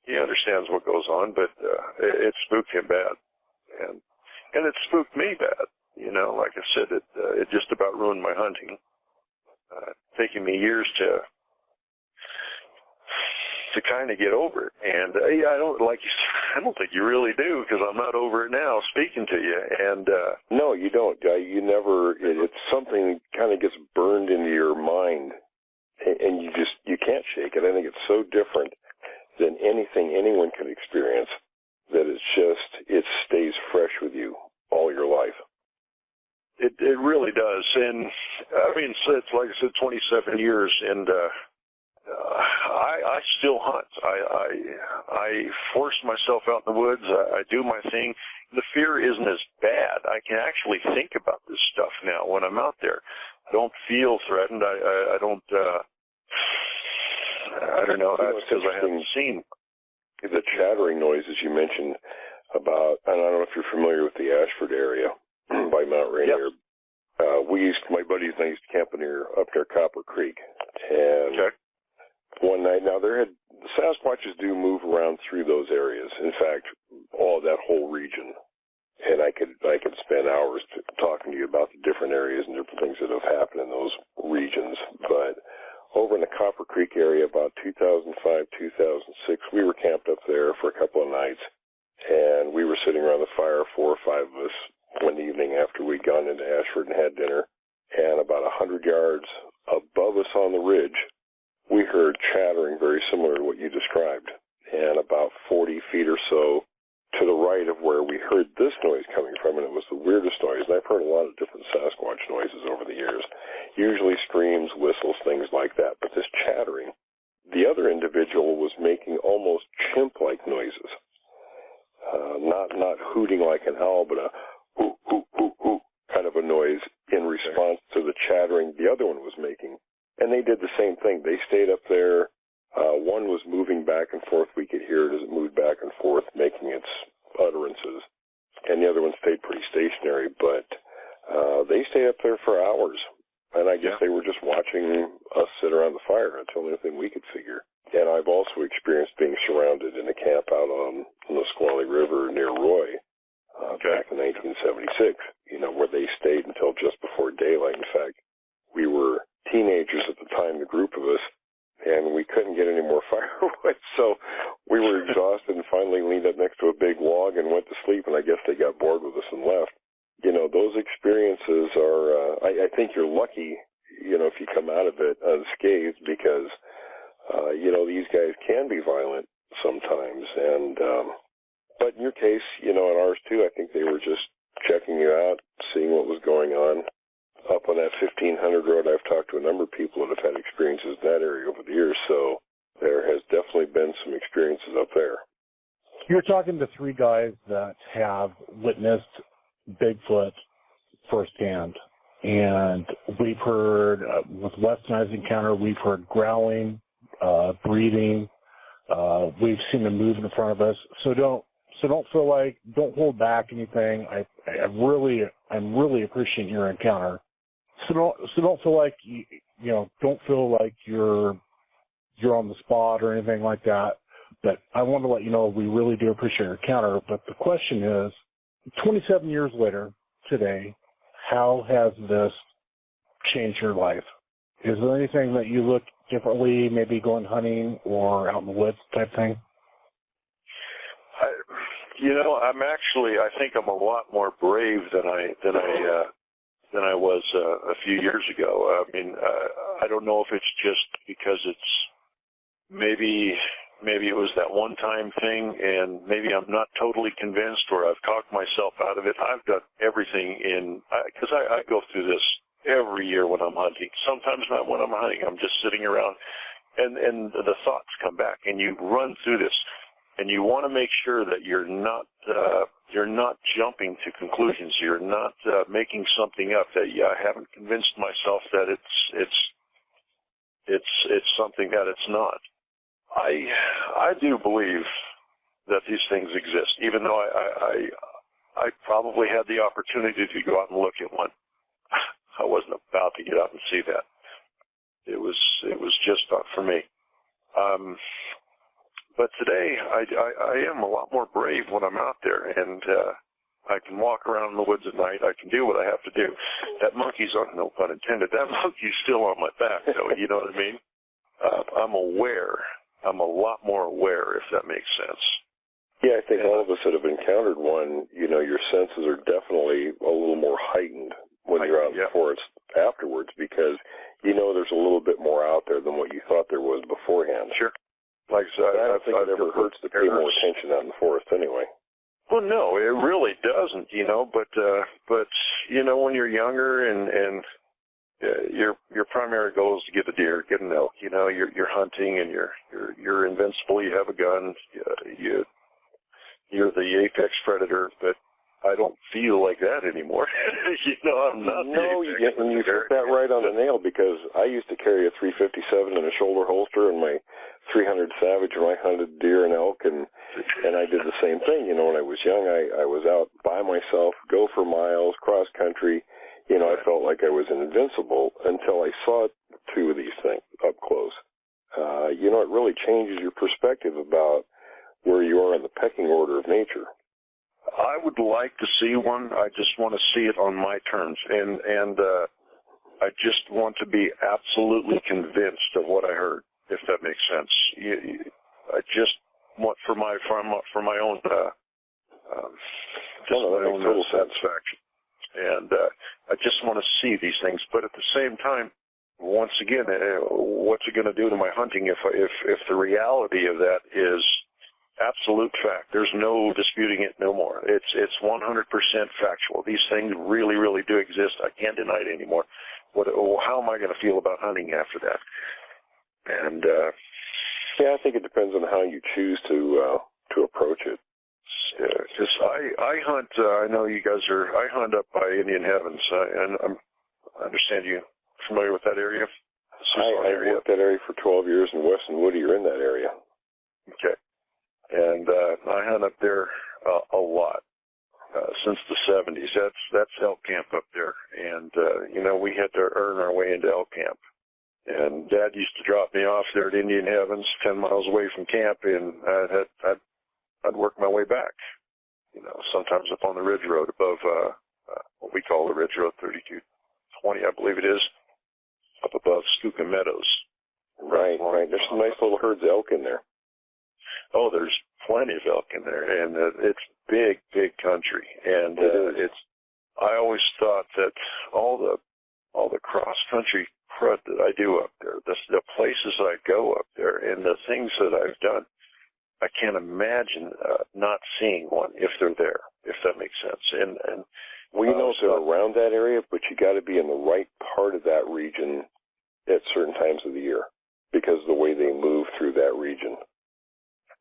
Speaker 13: He understands what goes on, but it spooked him bad, and it spooked me bad. Like I said, it just about ruined my hunting. Taking me years to kind of get over it, and I don't think you really do, because I'm not over it now speaking to you. And
Speaker 2: no, you don't. You never. It's something that kind of gets burned into your mind, and you can't shake it. I think it's so different than anything anyone can experience that it stays fresh with you all your life.
Speaker 13: It really does. And I mean, it's like I said, 27 years, and I still hunt. I force myself out in the woods. I do my thing. The fear isn't as bad. I can actually think about this stuff now when I'm out there. I don't feel threatened. I don't know. That's because I haven't seen
Speaker 2: the chattering noises you mentioned about. And I don't know if you're familiar with the Ashford area by Mount Rainier. Yep. My buddies and I used to camp up near Copper Creek, and one night, now the Sasquatches do move around through those areas. In fact, all that whole region, and I could spend hours talking to you about the different areas and different things that have happened in those regions. But over in the Copper Creek area, about 2005, 2006, we were camped up there for a couple of nights, and we were sitting around the fire, 4 or 5 of us, one evening after we'd gone into Ashford and had dinner, and about 100 yards above us on the ridge, we heard chattering very similar to what you described, and about 40 feet or so to the right of where we heard this noise coming from, and it was the weirdest noise. And I've heard a lot of different Sasquatch noises over the years, usually screams, whistles, things like that. But this chattering, the other individual was making almost chimp-like noises, not hooting like an owl, but a hoo, hoo, hoo, hoo kind of a noise in response to the chattering the other one was making. And they did the same thing. They stayed up there. One was moving back and forth. We could hear it as it moved back and forth, making its utterances. And the other one stayed pretty stationary. But they stayed up there for hours. And I guess they were just watching us sit around the fire until anything we could figure. And I've also experienced being surrounded in a camp out on the Squally River near Roy back in 1976, where they stayed until just before daylight. In fact, we were teenagers at the time, the group of us, and we couldn't get any more firewood, so we were exhausted and finally leaned up next to a big log and went to sleep, and I guess they got bored with us and left. Those experiences are, I think you're lucky, if you come out of it unscathed, because, these guys can be violent sometimes, and But in your case, you know, in ours too, I think they were just checking you out, seeing what was going on. Up on that 1500 road, I've talked to a number of people that have had experiences in that area over the years, so there has definitely been some experiences up there.
Speaker 6: You're talking to three guys that have witnessed Bigfoot firsthand. And we've heard, with Wes and I's encounter, we've heard growling, breathing. We've seen them move in front of us. So don't feel like, don't hold back anything. I'm really appreciating your encounter. So don't feel like, don't feel like you're on the spot or anything like that. But I want to let you know we really do appreciate your encounter. But the question is, 27 years later, today, how has this changed your life? Is there anything that you look differently, maybe going hunting or out in the woods type thing?
Speaker 13: I think I'm a lot more brave than I was a few years ago. I mean, I don't know if it's just because it's maybe it was that one-time thing, and maybe I'm not totally convinced, or I've talked myself out of it. I've done everything because I go through this every year when I'm hunting. Sometimes not when I'm hunting. I'm just sitting around, and the thoughts come back, and you run through this, and you want to make sure that you're not jumping to conclusions. You're not making something up. That I haven't convinced myself that it's something that it's not. I do believe that these things exist, even though I probably had the opportunity to go out and look at one. I wasn't about to get out and see that. It was just not for me. But today I am a lot more brave when I'm out there, and I can walk around in the woods at night. I can do what I have to do. That monkey's on, no pun intended, that monkey's still on my back, though, you know what I mean? I'm aware. I'm a lot more aware, if that makes sense.
Speaker 2: Yeah, I think all of us that have encountered one, your senses are definitely a little more heightened when you're out in the forest afterwards, because there's a little bit more out there than what you thought there was beforehand.
Speaker 13: Sure. Like I said,
Speaker 2: I don't think it ever hurts to pay more attention out in the forest anyway.
Speaker 13: Well, no, it really doesn't, but when you're younger and your primary goal is to get a deer, get an elk. You're hunting and you're invincible. You have a gun. You're the apex predator. But I don't feel like that anymore. I'm not.
Speaker 2: No, you hit that right on the nail, because I used to carry a 357 in a shoulder holster and my 300 Savage when I hunted deer and elk, and I did the same thing. When I was young, I was out by myself, go for miles, cross country. I felt like I was invincible until I saw two of these things up close. It really changes your perspective about where you are in the pecking order of nature.
Speaker 13: I would like to see one. I just want to see it on my terms, and I just want to be absolutely convinced of what I heard, if that makes sense. I just want for my own total satisfaction. And I just want to see these things. But at the same time, once again, what's it going to do to my hunting if the reality of that is absolute fact? There's no disputing it no more. It's 100% factual. These things really, really do exist. I can't deny it anymore. How am I going to feel about hunting after that? And
Speaker 2: I think it depends on how you choose to approach it.
Speaker 13: Because I hunt. I know you guys are. I hunt up by Indian Heavens, and I understand you familiar with that area.
Speaker 2: I worked that area for 12 years, and Wes and Woody are in that area.
Speaker 13: Okay, and I hunt up there a lot since the 70s. That's elk camp up there, and we had to earn our way into elk camp. And Dad used to drop me off there at Indian Heavens, 10 miles away from camp, and I'd work my way back. Sometimes up on the Ridge Road above what we call the Ridge Road, 3220, I believe it is, up above Skookum Meadows.
Speaker 2: Right. There's some nice little herds of elk in there.
Speaker 13: Oh, there's plenty of elk in there, and it's big, big country. And I always thought that all the cross country crud that I do up there, the places I go up there, and the things that I've done, I can't imagine not seeing one if they're there, if that makes sense. And
Speaker 2: well, you know, they're around that area, but you got to be in the right part of that region at certain times of the year because of the way they move through that region.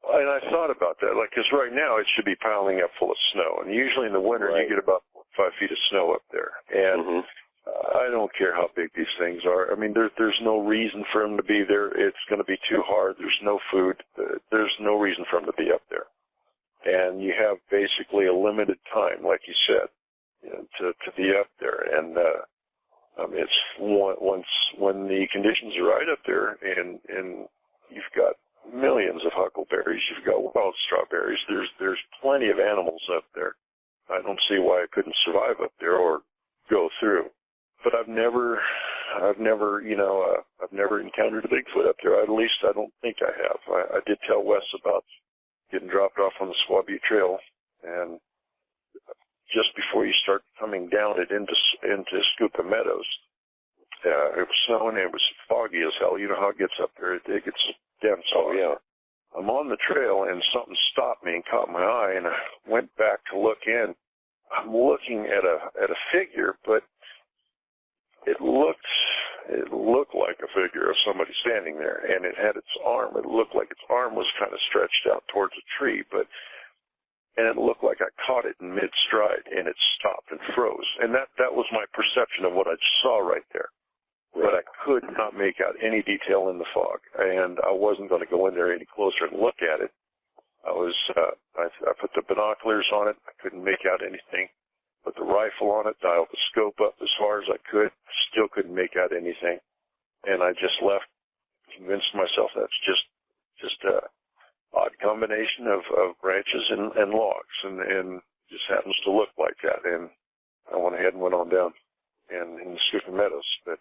Speaker 13: And I thought about that, like, because right now it should be piling up full of snow, and usually in the winter you get about 5 feet of snow up there, and I don't care how big these things are. I mean, there's no reason for them to be there. It's going to be too hard. There's no food. There's no reason for them to be up there, and you have basically a limited time, like you said, you know, to be up there, and it's once when the conditions are right up there, and you've got millions of huckleberries, you've got wild strawberries. There's plenty of animals up there. I don't see why I couldn't survive up there or go through. But I've never encountered a Bigfoot up there. At least I don't think I have. I did tell Wes about getting dropped off on the Squaw Butte Trail, and just before you start coming down it into Scupa Meadows, it was snowing. It was foggy as hell. You know how it gets up there. It gets dense. Oh yeah. I'm on the trail and something stopped me and caught my eye, and I went back to look in. I'm looking at a figure, but it looked like a figure of somebody standing there, and it had its arm. It looked like its arm was kind of stretched out towards a tree, and it looked like I caught it in mid-stride, and it stopped and froze. And that was my perception of what I saw right there. But I could not make out any detail in the fog, and I wasn't going to go in there any closer and look at it. I put the binoculars on it. I couldn't make out anything. Put the rifle on it, dialed the scope up as far as I could. Still couldn't make out anything, and I just left, convinced myself that's just a odd combination of branches and logs, and just happens to look like that. And I went ahead and went on down and in the Scupa Meadows, but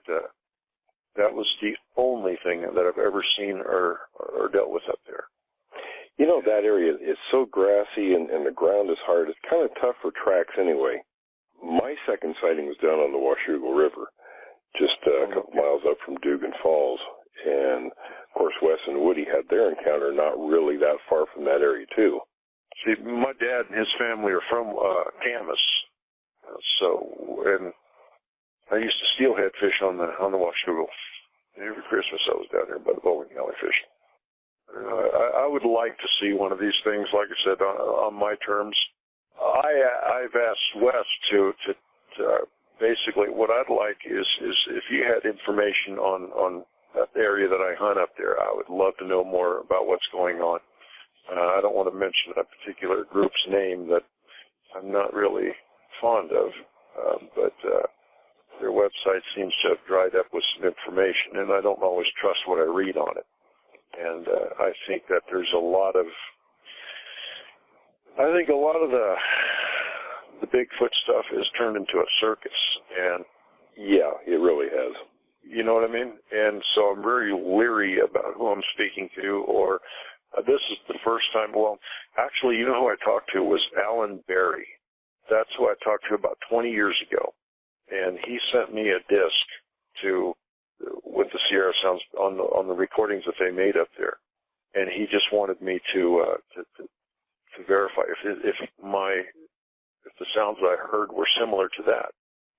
Speaker 13: that was the only thing that I've ever seen or dealt with up there.
Speaker 2: You know, that area is so grassy and the ground is hard. It's kind of tough for tracks anyway. My second sighting was down on the Washougal River, just a couple miles up from Dugan Falls. And, of course, Wes and Woody had their encounter not really that far from that area, too.
Speaker 13: See, my dad and his family are from Camas, and I used to steelhead fish on the Washougal. Every Christmas I was down there by the bowling alley fishing. I would like to see one of these things, like I said, on my terms. I've asked Wes to basically what I'd like is if you had information on that area that I hunt up there, I would love to know more about what's going on. I don't want to mention a particular group's name that I'm not really fond of, but their website seems to have dried up with some information, and I don't always trust what I read on it. And I think that there's a lot of the Bigfoot stuff is turned into a circus, and
Speaker 2: yeah, it really has.
Speaker 13: You know what I mean? And so I'm very leery about who I'm speaking to, or this is the first time. Well, actually, you know who I talked to was Alan Berry. That's who I talked to about 20 years ago, and he sent me a disc with the Sierra Sounds on the recordings that they made up there, and he just wanted me to verify if the sounds that I heard were similar to that.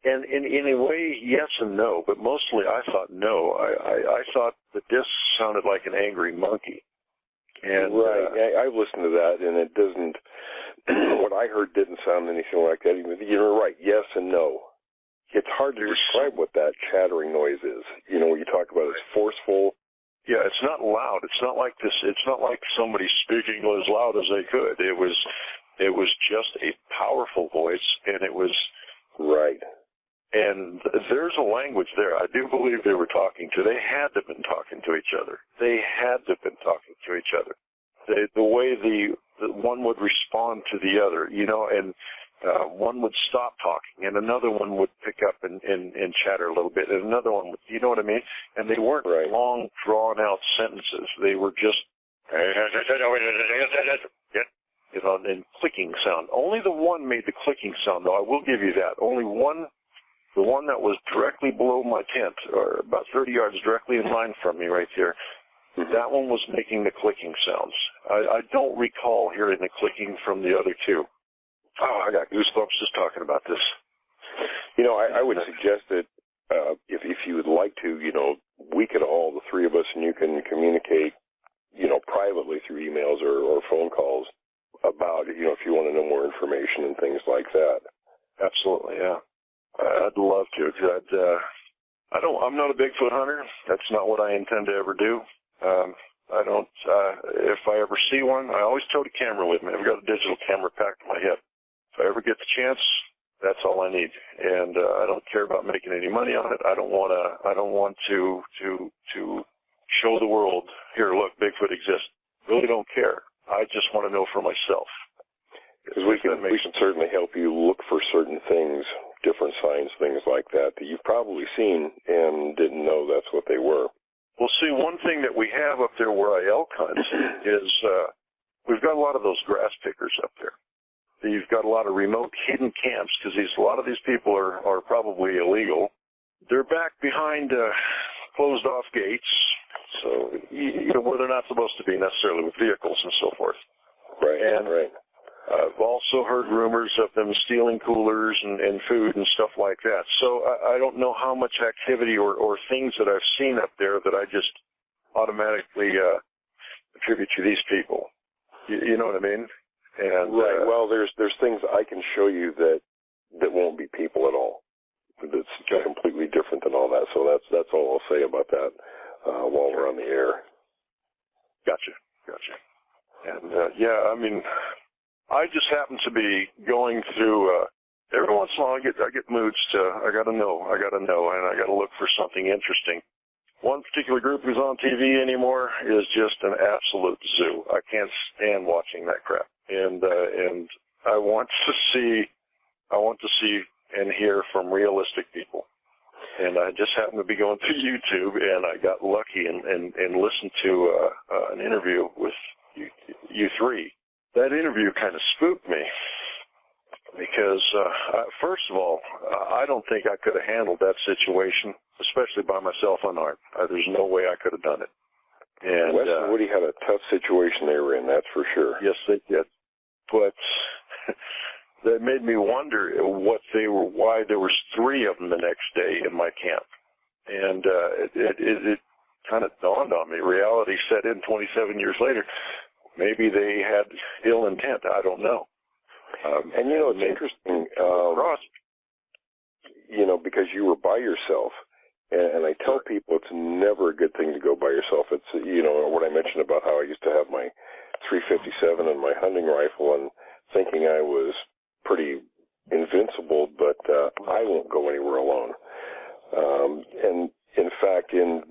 Speaker 13: And in a way, yes and no, but mostly I thought no. I thought the disc sounded like an angry monkey. And
Speaker 2: right, I've listened to that, and it doesn't. What I heard didn't sound anything like that. You're right, yes and no. It's hard to describe what that chattering noise is. You know, when you talk about it's forceful.
Speaker 13: Yeah, it's not loud. It's not like this. It's not like somebody speaking as loud as they could. It was just a powerful voice, and it was
Speaker 2: right.
Speaker 13: And there's a language there. I do believe they were talking to. They had to have been talking to each other. They had to have been talking to each other. The way the one would respond to the other, you know, and one would stop talking, and another one would pick up and chatter a little bit, and another one would, you know what I mean? And they weren't long, drawn-out sentences. They were just, you know, and clicking sound. Only the one made the clicking sound, though. I will give you that. Only one, the one that was directly below my tent, or about 30 yards directly in line from me right there, That one was making the clicking sounds. I don't recall hearing the clicking from the other two. Oh, I got goosebumps just talking about this.
Speaker 2: I would suggest that if you would like to, we could all, the three of us, and you can communicate, privately through emails or phone calls about, if you want to know more information and things like that.
Speaker 13: Absolutely, yeah. I'd love to, because I'm not a Bigfoot hunter. That's not what I intend to ever do. I don't, if I ever see one, I always tote a camera with me. I've got a digital camera packed in my hip. If I ever get the chance, that's all I need. And I don't care about making any money on it. I don't want to show the world, here, look, Bigfoot exists. Really don't care. I just want to know for myself.
Speaker 2: Because we can certainly help you look for certain things, different signs, things like that you've probably seen and didn't know that's what they were.
Speaker 13: Well, see, one thing that we have up there where I elk hunt is we've got a lot of those grass pickers up there. You've got a lot of remote hidden camps because a lot of these people are probably illegal. They're back behind closed off gates, so where they're not supposed to be necessarily with vehicles and so forth.
Speaker 2: Right.
Speaker 13: Right. I've also heard rumors of them stealing coolers and food and stuff like that. So I don't know how much activity or things that I've seen up there that I just automatically attribute to these people. You know what I mean? And,
Speaker 2: right. Well, there's things I can show you that won't be people at all. That's completely different than all that. So that's all I'll say about that while we're on the air.
Speaker 13: Gotcha. And I just happen to be going through. Every once in a while, I get moods to. I gotta know, and I gotta look for something interesting. One particular group who's on TV anymore is just an absolute zoo. I can't stand watching that crap. And I want to see and hear from realistic people. And I just happened to be going through YouTube, and I got lucky and listened to an interview with you three. That interview kind of spooked me because, first of all, I don't think I could have handled that situation, especially by myself unarmed. There's no way I could have done it. And
Speaker 2: Wes and Woody had a tough situation they were in, that's for sure.
Speaker 13: Yes, they did. But that made me wonder why there was three of them the next day in my camp. And it kind of dawned on me. Reality set in 27 years later. Maybe they had ill intent. I don't know.
Speaker 2: And it's interesting, because you were by yourself. And I tell people it's never a good thing to go by yourself. It's, what I mentioned about how I used to have my 357 and my hunting rifle and thinking I was pretty invincible, but I won't go anywhere alone. And in fact, in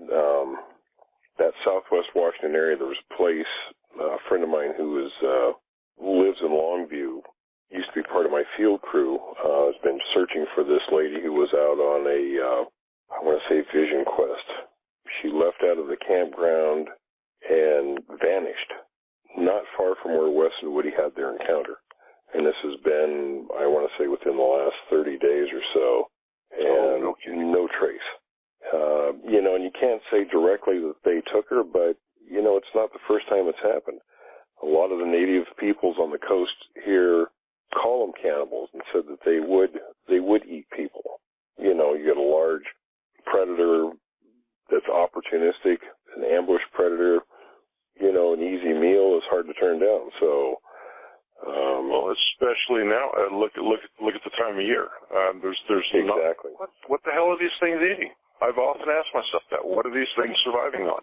Speaker 2: that southwest Washington area, there was a place, a friend of mine who lives in Longview, used to be part of my field crew, has been searching for this lady who was out on I want to say vision quest. She left out of the campground and vanished, not far from where Wes and Woody had their encounter. And this has been, I want to say, within the last 30 days or so, and no trace. And you can't say directly that they took her, but, it's not the first time it's happened. A lot of the native peoples on the coast here call them cannibals and said that they would eat people. You get a large predator that's opportunistic, an ambush predator, an easy meal is hard to turn down. So,
Speaker 13: well, especially now, look at the time of year. There's
Speaker 2: exactly.
Speaker 13: What the hell are these things eating? I've often asked myself that. What are these things surviving on?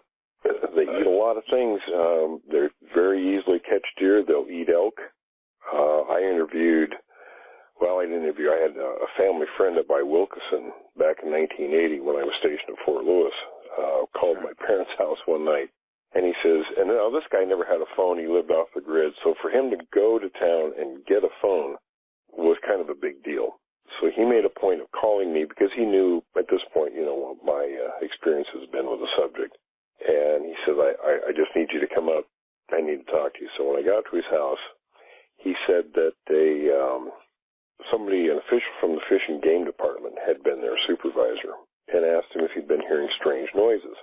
Speaker 2: They eat a lot of things. They very easily catch deer. They'll eat elk. I had a family friend up by Wilkeson back in 1980 when I was stationed at Fort Lewis. Called my parents' house one night, and he says, and now this guy never had a phone. He lived off the grid, so for him to go to town and get a phone was kind of a big deal. So he made a point of calling me because he knew at this point, what my experience has been with the subject. And he said, I just need you to come up. I need to talk to you. So when I got to his house, he said that an official from the Fish and Game Department had been their supervisor and asked him if he'd been hearing strange noises.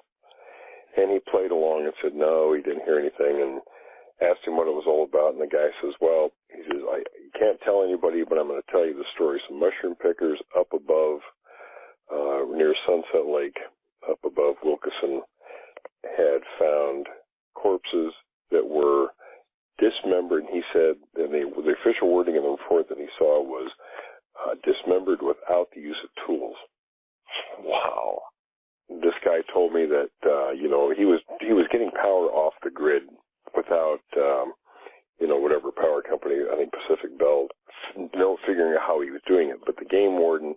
Speaker 2: And he played along and said no, he didn't hear anything, and asked him what it was all about. And the guy says, well, he says, I can't tell anybody, but I'm going to tell you the story. Some mushroom pickers up above, near Sunset Lake, up above Wilkeson, had found corpses that were dismembered. And he said, and the official wording in the report that he saw was dismembered without the use of tools. Wow. This guy told me that he was getting power off the grid without whatever power company, I think Pacific Bell, figuring out how he was doing it. But the game warden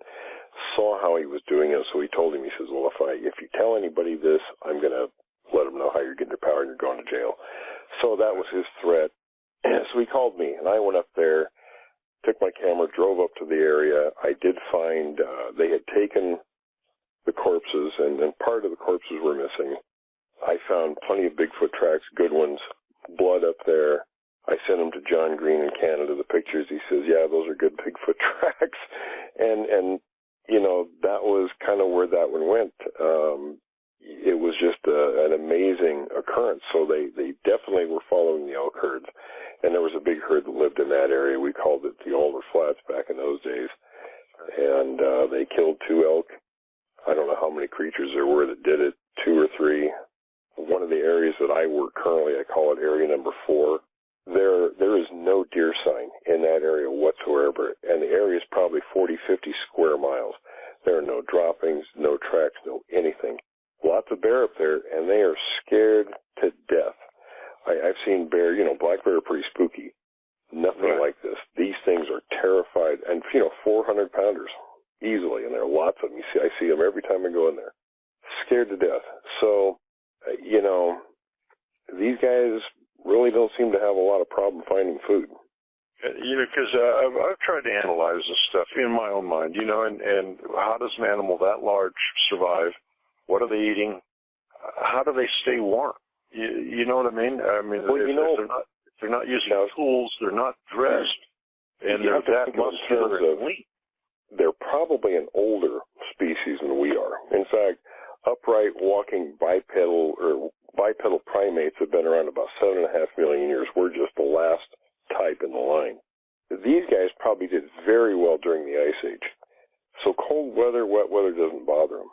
Speaker 2: saw how he was doing it, so he told him, he says, well, if you tell anybody this, I'm going to let them know how you're getting your power and you're going to jail. So that was his threat. So he called me, and I went up there, took my camera, drove up to the area. I did find they had taken the corpses, and part of the corpses were missing. I found plenty of Bigfoot tracks, good ones, blood up there. I sent them to John Green in Canada, the pictures. He says, yeah, those are good Bigfoot tracks. And that was kind of where that one went. It was just an amazing occurrence. So they definitely were following the elk herds. And there was a big herd that lived in that area. We called it the Alder Flats back in those days. And they killed 2 elk. I don't know how many creatures there were that did it, 2 or 3. One of the areas that I work currently, I call it area number 4. There is no deer sign in that area whatsoever, and the area is probably 40, 50 square miles. There are no droppings, no tracks, no anything. Lots of bear up there, and they are scared to death. I've seen bear, black bear are pretty spooky. Nothing like this. These things are terrified, and 400 pounders easily, and there are lots of them. I see them every time I go in there, scared to death. So, these guys really don't seem to have a lot of problem finding food.
Speaker 13: Because I've tried to analyze this stuff in my own mind, and how does an animal that large survive? What are they eating? How do they stay warm? You know what I mean? If they're not using tools, they're not dressed, and they're that muscular and lean. They're probably an older species than we are. In fact, upright walking bipedal primates have been around about 7.5 million years. We're just the last type in the line. These guys probably did very well during the Ice Age. So cold weather, wet weather doesn't bother them.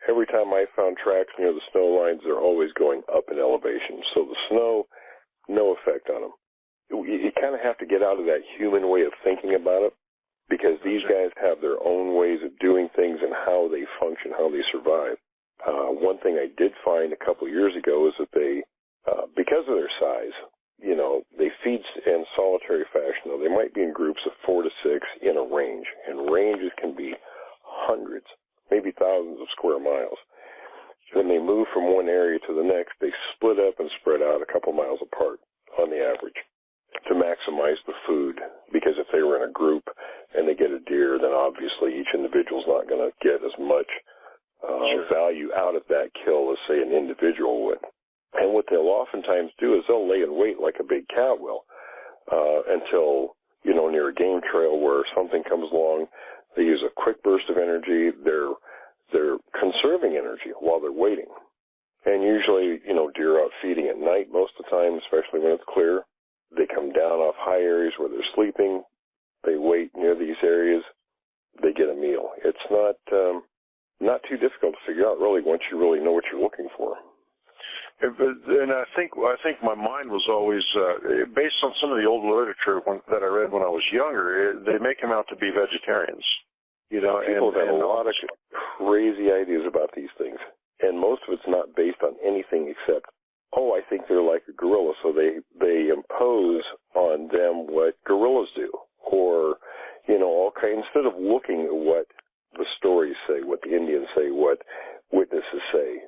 Speaker 13: Every time I found tracks near the snow lines, they're always going up in elevation. So the snow, no effect on them. You kind of have to get out of that human way of thinking about it, because these guys have their own ways of doing things and how they function, how they survive. One thing I did find a couple of years ago is that they, because of their size, they feed in solitary fashion. Though they might be in groups of 4 to 6 in a range, and ranges can be hundreds, maybe thousands of square miles. When they move from one area to the next, they split up and spread out a couple miles apart on the average to maximize the food, because if they were in a group and they get a deer, then obviously each individual is not going to get as much value out of that kill as, say, an individual would. And what they'll oftentimes do is they'll lay in wait like a big cat will until, near a game trail where something comes along. They use a quick burst of energy. They're conserving energy while they're waiting. And usually, deer are out feeding at night most of the time, especially when it's clear. They come down off high areas where they're sleeping. They wait near these areas. They get a meal. It's not too difficult to figure out, really, once you really know what you're looking for. And I think my mind was always based on some of the old literature that I read when I was younger. They make them out to be vegetarians.
Speaker 2: People have a lot of crazy ideas about these things, and most of it's not based on anything except, I think they're like a gorilla, so they impose on them what gorillas do, or all kinds. Instead of looking at what the stories say, what the Indians say, what witnesses say,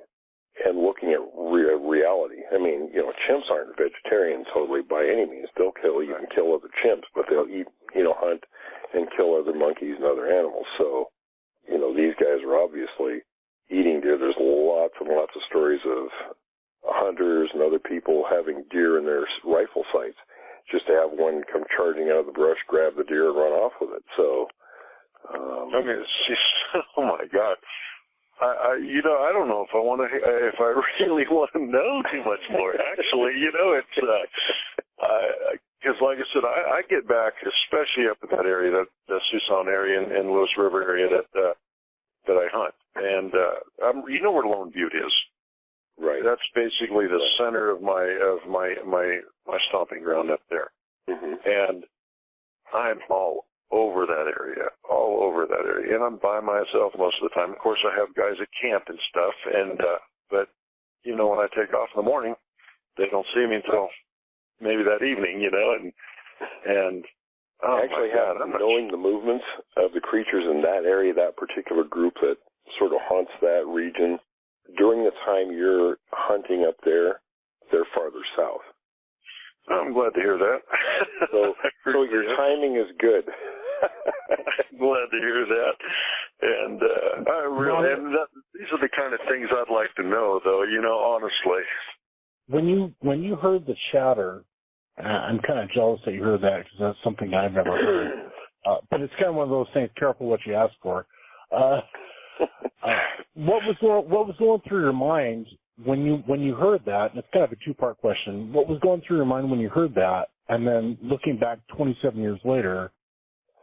Speaker 2: and looking at reality. I mean, chimps aren't vegetarian totally by any means. They'll even kill other chimps, but they'll eat, hunt and kill other monkeys and other animals. So, these guys are obviously eating deer. There's lots and lots of stories of hunters and other people having deer in their rifle sights just to have one come charging out of the brush, grab the deer, and run off with it. So,
Speaker 13: oh my God. I don't know if I want to, if I really want to know too much more. Actually, it's because, like I said, I get back, especially up in that area, that the Suisun area and Lewis River area that I hunt, and where Lone Butte is.
Speaker 2: Right.
Speaker 13: That's basically the center of my stomping ground up there, and I'm all over that area, and I'm by myself most of the time. Of course, I have guys at camp and stuff, and but when I take off in the morning, they don't see me until maybe that evening, and oh
Speaker 2: actually,
Speaker 13: my God,
Speaker 2: knowing the movements of the creatures in that area, that particular group that sort of haunts that region, during the time you're hunting up there, they're farther south.
Speaker 13: I'm glad to hear that.
Speaker 2: So your timing is good.
Speaker 13: I'm glad to hear that. And these are the kind of things I'd like to know, though, honestly.
Speaker 6: When you heard the chatter, I'm kind of jealous that you heard that because that's something I've never heard. But it's kind of one of those things, careful what you ask for. What was going through your mind when you heard that? And it's kind of a two-part question. What was going through your mind when you heard that? And then looking back 27 years later,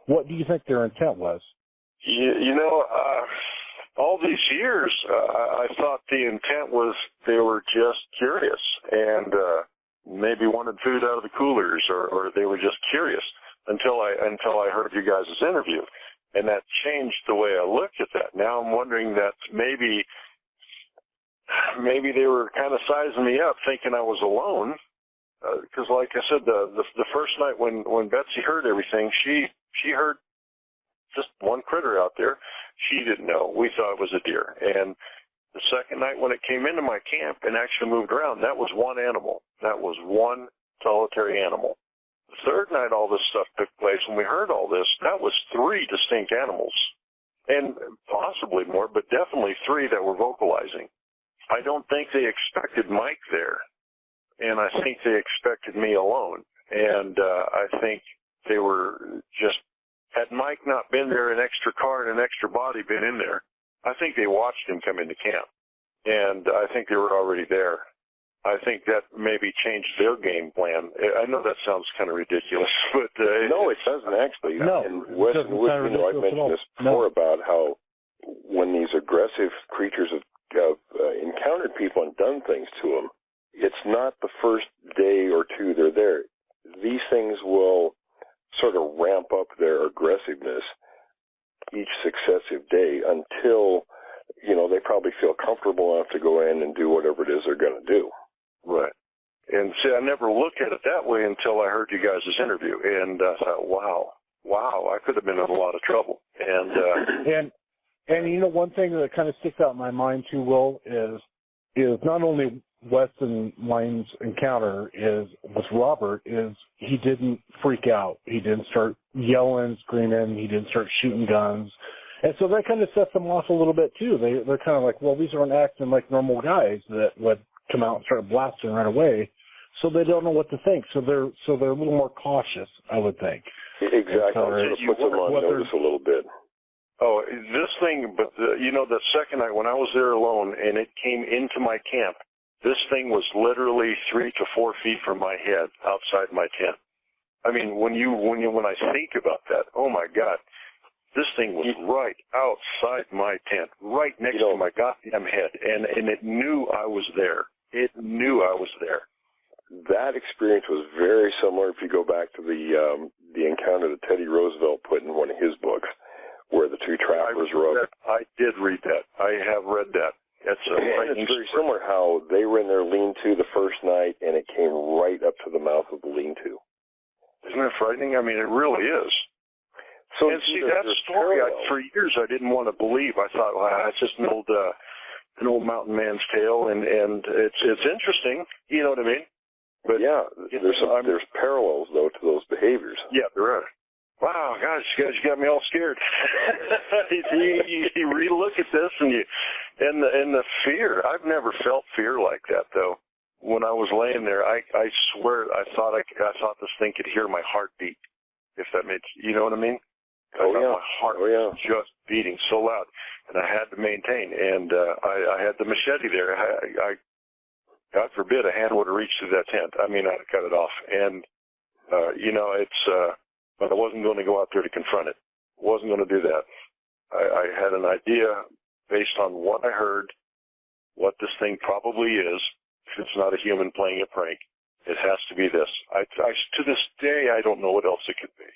Speaker 6: what do you think their intent was?
Speaker 13: All these years, I thought the intent was they were just curious and maybe wanted food out of the coolers, or they were just curious until I heard you guys' interview. And that changed the way I looked at that. Now I'm wondering that maybe they were kind of sizing me up, thinking I was alone. Because, like I said, the first night when Betsy heard everything, she heard just one critter out there. She didn't know. We thought it was a deer. And the second night when it came into my camp and actually moved around, that was one animal. That was one solitary animal. The third night all this stuff took place, when we heard all this, that was 3 distinct animals. And possibly more, but definitely 3 that were vocalizing. I don't think they expected Mike there. And I think they expected me alone. And I think they were just, had Mike not been there, an extra car and an extra body been in there, I think they watched him come into camp. And I think they were already there. I think that maybe changed their game plan. I know that sounds kind of ridiculous, but...
Speaker 2: no, it doesn't actually.
Speaker 6: No,
Speaker 2: and Wes and Wood, I've mentioned this before about how when these aggressive creatures have encountered people and done things to them, it's not the first day or two they're there. These things will sort of ramp up their aggressiveness each successive day until, they probably feel comfortable enough to go in and do whatever it is they're going to do.
Speaker 13: Right. And see, I never looked at it that way until I heard you guys' interview, and I thought, wow, I could have been in a lot of trouble. And
Speaker 6: one thing that kind of sticks out in my mind too, Will, is not only Wes and mine's encounter with Robert is he didn't freak out. He didn't start yelling, screaming. He didn't start shooting guns. And so that kind of sets them off a little bit too. They're kind of like, well, these aren't acting like normal guys that would come out and start blasting right away. So they don't know what to think. So they're a little more cautious, I would think.
Speaker 2: Exactly. It puts them on notice a little bit.
Speaker 13: Oh, this thing, but the second night when I was there alone and it came into my camp, this thing was literally 3 to 4 feet from my head outside my tent. I mean, when I think about that, oh my God, this thing was right outside my tent, right next to my goddamn head, and it knew I was there. It knew I was there.
Speaker 2: That experience was very similar if you go back to the encounter that Teddy Roosevelt put in one of his books, where the 2 trappers were up.
Speaker 13: I did read that. I have read that. It's
Speaker 2: very similar how they were in their lean-to the first night, and it came right up to the mouth of the lean-to.
Speaker 13: Isn't that frightening? I mean, it really is.
Speaker 2: So
Speaker 13: and see, that story, for years I didn't want to believe. I thought, well, it's just an old mountain man's tale, and it's interesting. You know what I mean? But
Speaker 2: yeah, there's parallels though to those behaviors.
Speaker 13: Yeah, there are. Wow, gosh, you guys got me all scared. you relook at this and the fear. I've never felt fear like that though. When I was laying there, I swear I thought this thing could hear my heartbeat. If that made, you know what I mean? I thought my heart was just beating so loud, and I had to maintain. And I had the machete there. I God forbid a hand would have reached through that tent. I mean, I'd have cut it off. And but I wasn't going to go out there to confront it. Wasn't going to do that. I had an idea based on what I heard, what this thing probably is. If it's not a human playing a prank, it has to be this. To this day, I don't know what else it could be.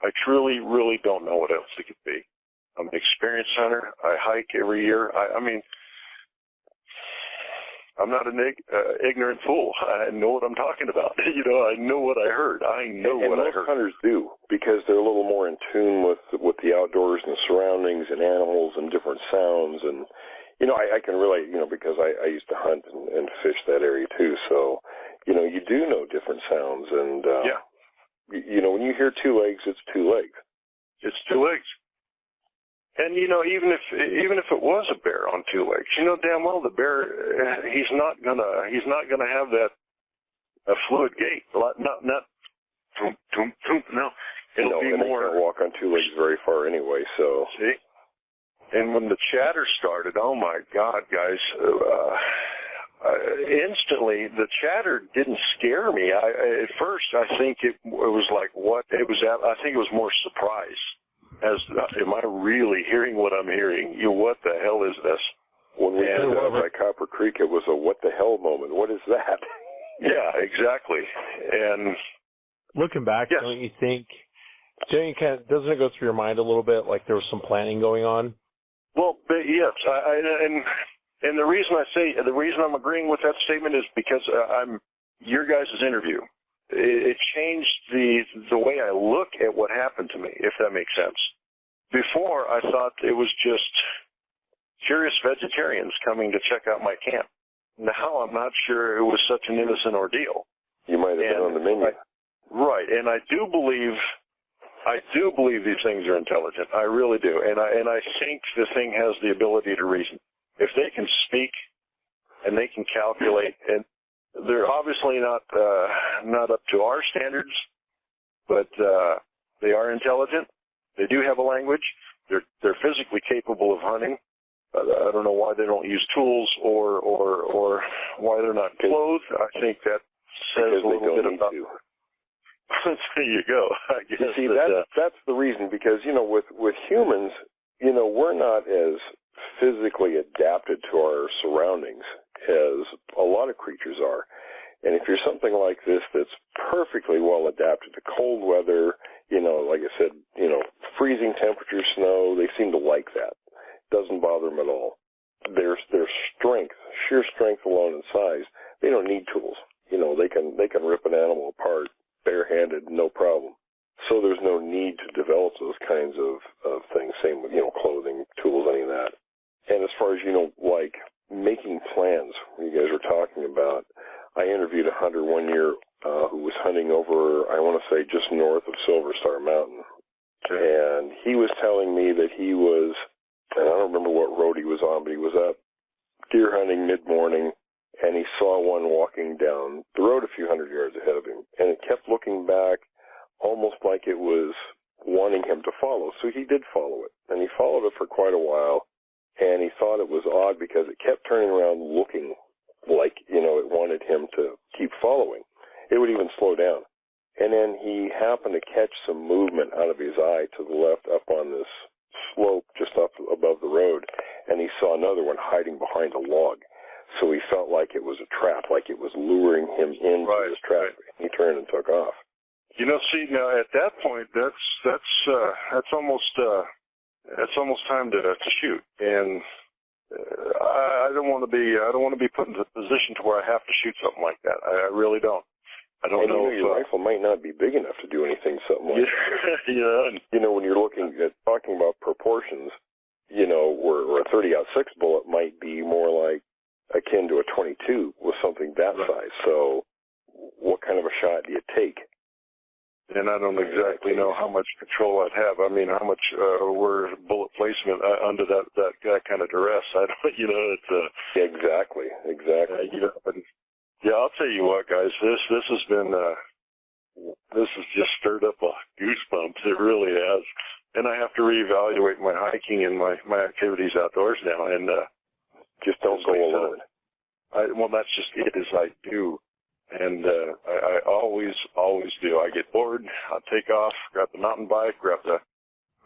Speaker 13: I truly, really don't know what else it could be. I'm an experienced hunter. I hike every year. I mean, I'm not an ignorant fool. I know what I'm talking about. I know what I heard. I know what I heard.
Speaker 2: Most hunters do, because they're a little more in tune with the outdoors and the surroundings and animals and different sounds. And, I can relate, because I used to hunt and fish that area too. So, you do know different sounds. And, when you hear 2 legs, it's 2 legs.
Speaker 13: It's 2 legs. And even if it was a bear on 2 legs, damn well the bear he's not gonna have that a fluid gait. Not no. It'll be more.
Speaker 2: They can't walk on 2 legs very far anyway. So
Speaker 13: see. And when the chatter started, oh my God, guys! Instantly, the chatter didn't scare me. At first, I think it was like what it was. I think it was more surprise. Am I really hearing what I'm hearing? What the hell is this?
Speaker 2: When we did that by Copper Creek, it was a what the hell moment. What is that?
Speaker 13: Yeah, exactly. And
Speaker 1: looking back,
Speaker 13: yes.
Speaker 1: Don't you think doesn't it go through your mind a little bit like there was some planning going on?
Speaker 13: Well, yes, and the reason I'm agreeing with that statement is because I'm your guys' interview. It changed the way I look at what happened to me, if that makes sense. Before, I thought it was just curious vegetarians coming to check out my camp. Now I'm not sure it was such an innocent ordeal.
Speaker 2: You might have been on the menu.
Speaker 13: Right, and I do believe these things are intelligent. I really do, and I think the thing has the ability to reason. If they can speak and they can calculate, and they're obviously not up to our standards, but they are intelligent. They do have a language. They're physically capable of hunting. I don't know why they don't use tools or why they're not clothed. I think that says a little bit about. There you go. I guess
Speaker 2: you see, that's the reason, because with humans, we're not as physically adapted to our surroundings as a lot of creatures are. And if you're something like this that's perfectly well adapted to cold weather, like I said, freezing temperature, snow, they seem to like that. Doesn't bother them at all. Their strength, sheer strength alone and size, they don't need tools. They can rip an animal apart barehanded, no problem. So there's no need to develop those kinds of things. Same with, clothing, tools, any of that. And as far as, like making plans, you guys were talking about, I interviewed a hunter one year who was hunting over, I want to say, just north of Silver Star Mountain. And he was telling me that he was, and I don't remember what road he was on, but he was up deer hunting mid-morning, and he saw one walking down the road a few hundred yards ahead of him. And it kept looking back almost like it was wanting him to follow. So he did follow it. And he followed it for quite a while. And he thought it was odd because it kept turning around looking like, it wanted him to keep following. It would even slow down. And then he happened to catch some movement out of his eye to the left up on this slope just up above the road. And he saw another one hiding behind a log. So he felt like it was a trap, like it was luring him into this trap. Right. He turned and took off.
Speaker 13: See, now at that point, that's almost time to shoot. And I don't want to be put in a position to where I have to shoot something like that. I really don't. I don't know if
Speaker 2: your rifle might not be big enough to do anything something like that.
Speaker 13: Yeah.
Speaker 2: When you're talking about proportions, where a 30-06 bullet might be more like akin to a 22 with something that size. So what kind of a shot do you take?
Speaker 13: And I don't exactly know how much control I'd have. I mean, how much were bullet placement under that kind of duress? I don't, it's
Speaker 2: exactly.
Speaker 13: Yeah, I'll tell you what, guys. This has been this has just stirred up a goosebumps. It really has. and I have to reevaluate my hiking and my activities outdoors now, and
Speaker 2: just don't go alone.
Speaker 13: Well, that's just it, as I do. And I always do. I get bored, I'll take off, grab the mountain bike, grab the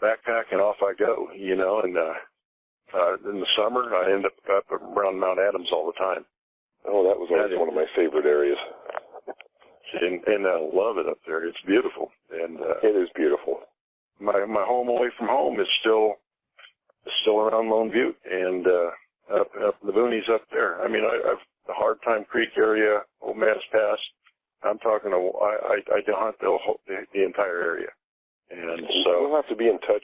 Speaker 13: backpack, and off I go, and in the summer, I end up around Mount Adams all the time.
Speaker 2: Oh, that was always one of my favorite areas.
Speaker 13: And I love it up there. It's beautiful. And
Speaker 2: it is beautiful.
Speaker 13: My home away from home is still around Lone Butte, and up in the boonies up there. I mean, I've the Hard Time Creek area, Old Mass Pass. I'm talking. I hunt the entire area, and so
Speaker 2: we'll have to be in touch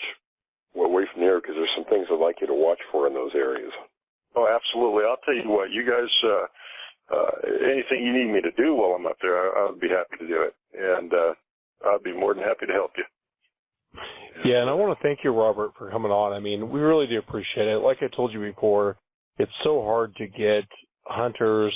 Speaker 2: away from there because there's some things I'd like you to watch for in those areas.
Speaker 13: Oh, absolutely. I'll tell you what, you guys. Anything you need me to do while I'm up there, I'll be happy to do it, and I'll be more than happy to help you.
Speaker 1: Yeah, and I want to thank you, Robert, for coming on. I mean, we really do appreciate it. Like I told you before, it's so hard to get hunters,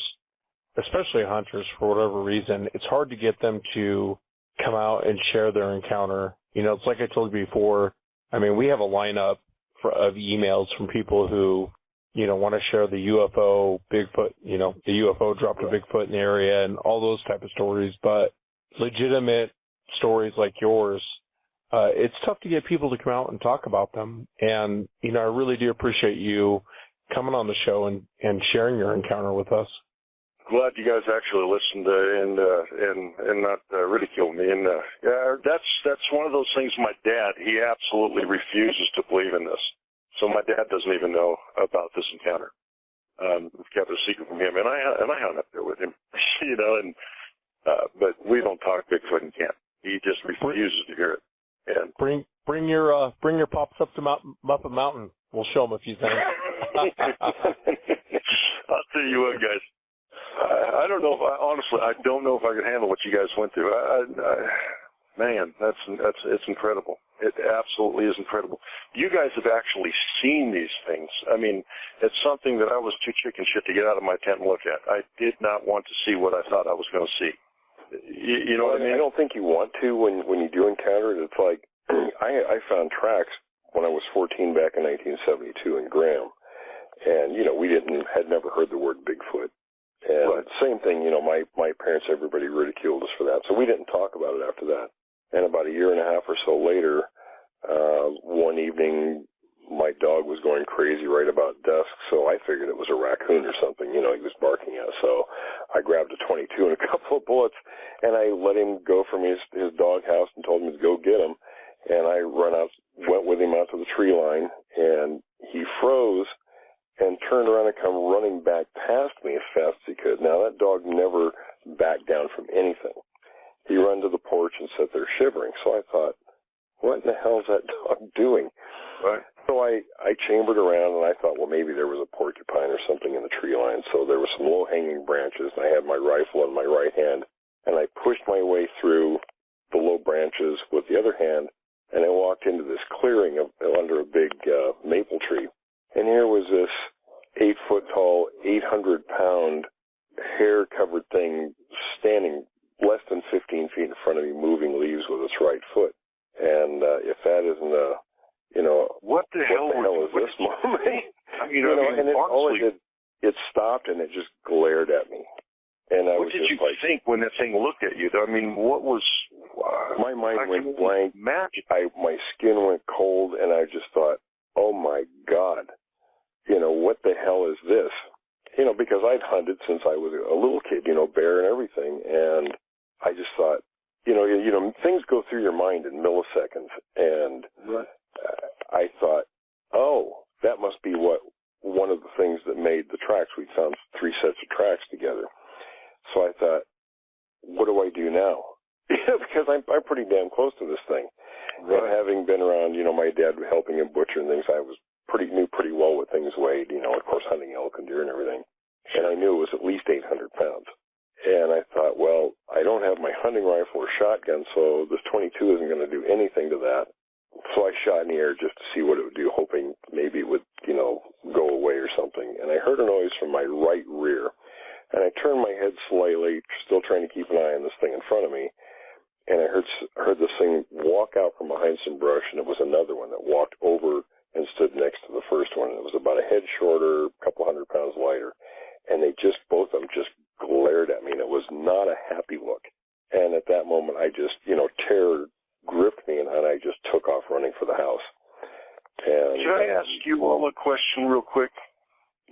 Speaker 1: especially hunters for whatever reason, it's hard to get them to come out and share their encounter. It's like I told you before, I mean, we have a lineup of emails from people who, want to share the UFO, Bigfoot, the UFO dropped a Bigfoot in the area and all those type of stories, but legitimate stories like yours, it's tough to get people to come out and talk about them. And, I really do appreciate you coming on the show and sharing your encounter with us.
Speaker 13: Glad you guys actually listened and not ridiculed me. And yeah, that's one of those things. My dad, he absolutely refuses to believe in this. So my dad doesn't even know about this encounter. We've kept it a secret from him, and I hunt up there with him, but we don't talk Bigfoot in camp. He just refuses to hear it. And
Speaker 1: bring your pops up to Muppet Mountain. We'll show them a few things.
Speaker 13: I'll tell you what, guys. I don't know honestly, I don't know if I could handle what you guys went through. Man, it's incredible. It absolutely is incredible. You guys have actually seen these things. I mean, it's something that I was too chicken shit to get out of my tent and look at. I did not want to see what I thought I was going to see. You know what I mean?
Speaker 2: I don't think you want to when you do encounter it. It's like I found tracks when I was 14 back in 1972 in Graham, and we had never heard the word Bigfoot. And same thing, my parents, everybody ridiculed us for that, so we didn't talk about it after that. And about a year and a half or so later, one evening, my dog was going crazy right about dusk, so I figured it was a raccoon or something, he was barking at. So I grabbed a .22 and a couple of bullets, and I let him go from his dog house and told him to go get him. And I went with him out to the tree line, and he froze and turned around and come running back past me as fast as he could. Now, that dog never backed down from anything. He ran to the porch and sat there shivering. So I thought, what in the hell is that dog doing?
Speaker 13: Right.
Speaker 2: So I chambered around, and I thought, well, maybe there was a porcupine or something in the tree line. So there were some low-hanging branches, and I had my rifle in my right hand, and I pushed my way through the low branches with the other hand, and I walked into this clearing under a big maple tree. And here was this 8-foot-tall, 800-pound, hair-covered thing standing less than 15 feet in front of me, moving leaves with its right foot. And if that isn't
Speaker 13: what the hell
Speaker 2: is this moment? All it did, it stopped and it just glared at me. And
Speaker 13: what did you think when that thing looked at you? I mean, what was...
Speaker 2: my mind went blank. My skin went cold, and I just thought, oh, my God, what the hell is this? Because I'd hunted since I was a little kid, bear and everything, and I just thought, things go through your mind in milliseconds, and I thought, oh, that must be one of the things that made the tracks. We found 3 sets of tracks together. So I thought, what do I do now? Because I'm pretty damn close to this thing. Right. And having been around, my dad helping him butcher and things, I knew pretty well what things weighed, of course, hunting elk and deer and everything. And I knew it was at least 800 pounds. And I thought, well, I don't have my hunting rifle or shotgun, so this .22 isn't going to do anything to that. So I shot in the air just to see what it would do, hoping maybe it would, go away or something. And I heard a noise from my right rear. And I turned my head slightly, still trying to keep an eye on this thing in front of me. and I heard this thing walk out from behind some brush, and it was another one that walked over and stood next to the first one. It was about a head shorter, a couple 100 pounds lighter, and they just, both of them just glared at me, and it was not a happy look. And at that moment, I just, terror gripped me, and I just took off running for the house. And,
Speaker 13: can I ask you all a question real quick?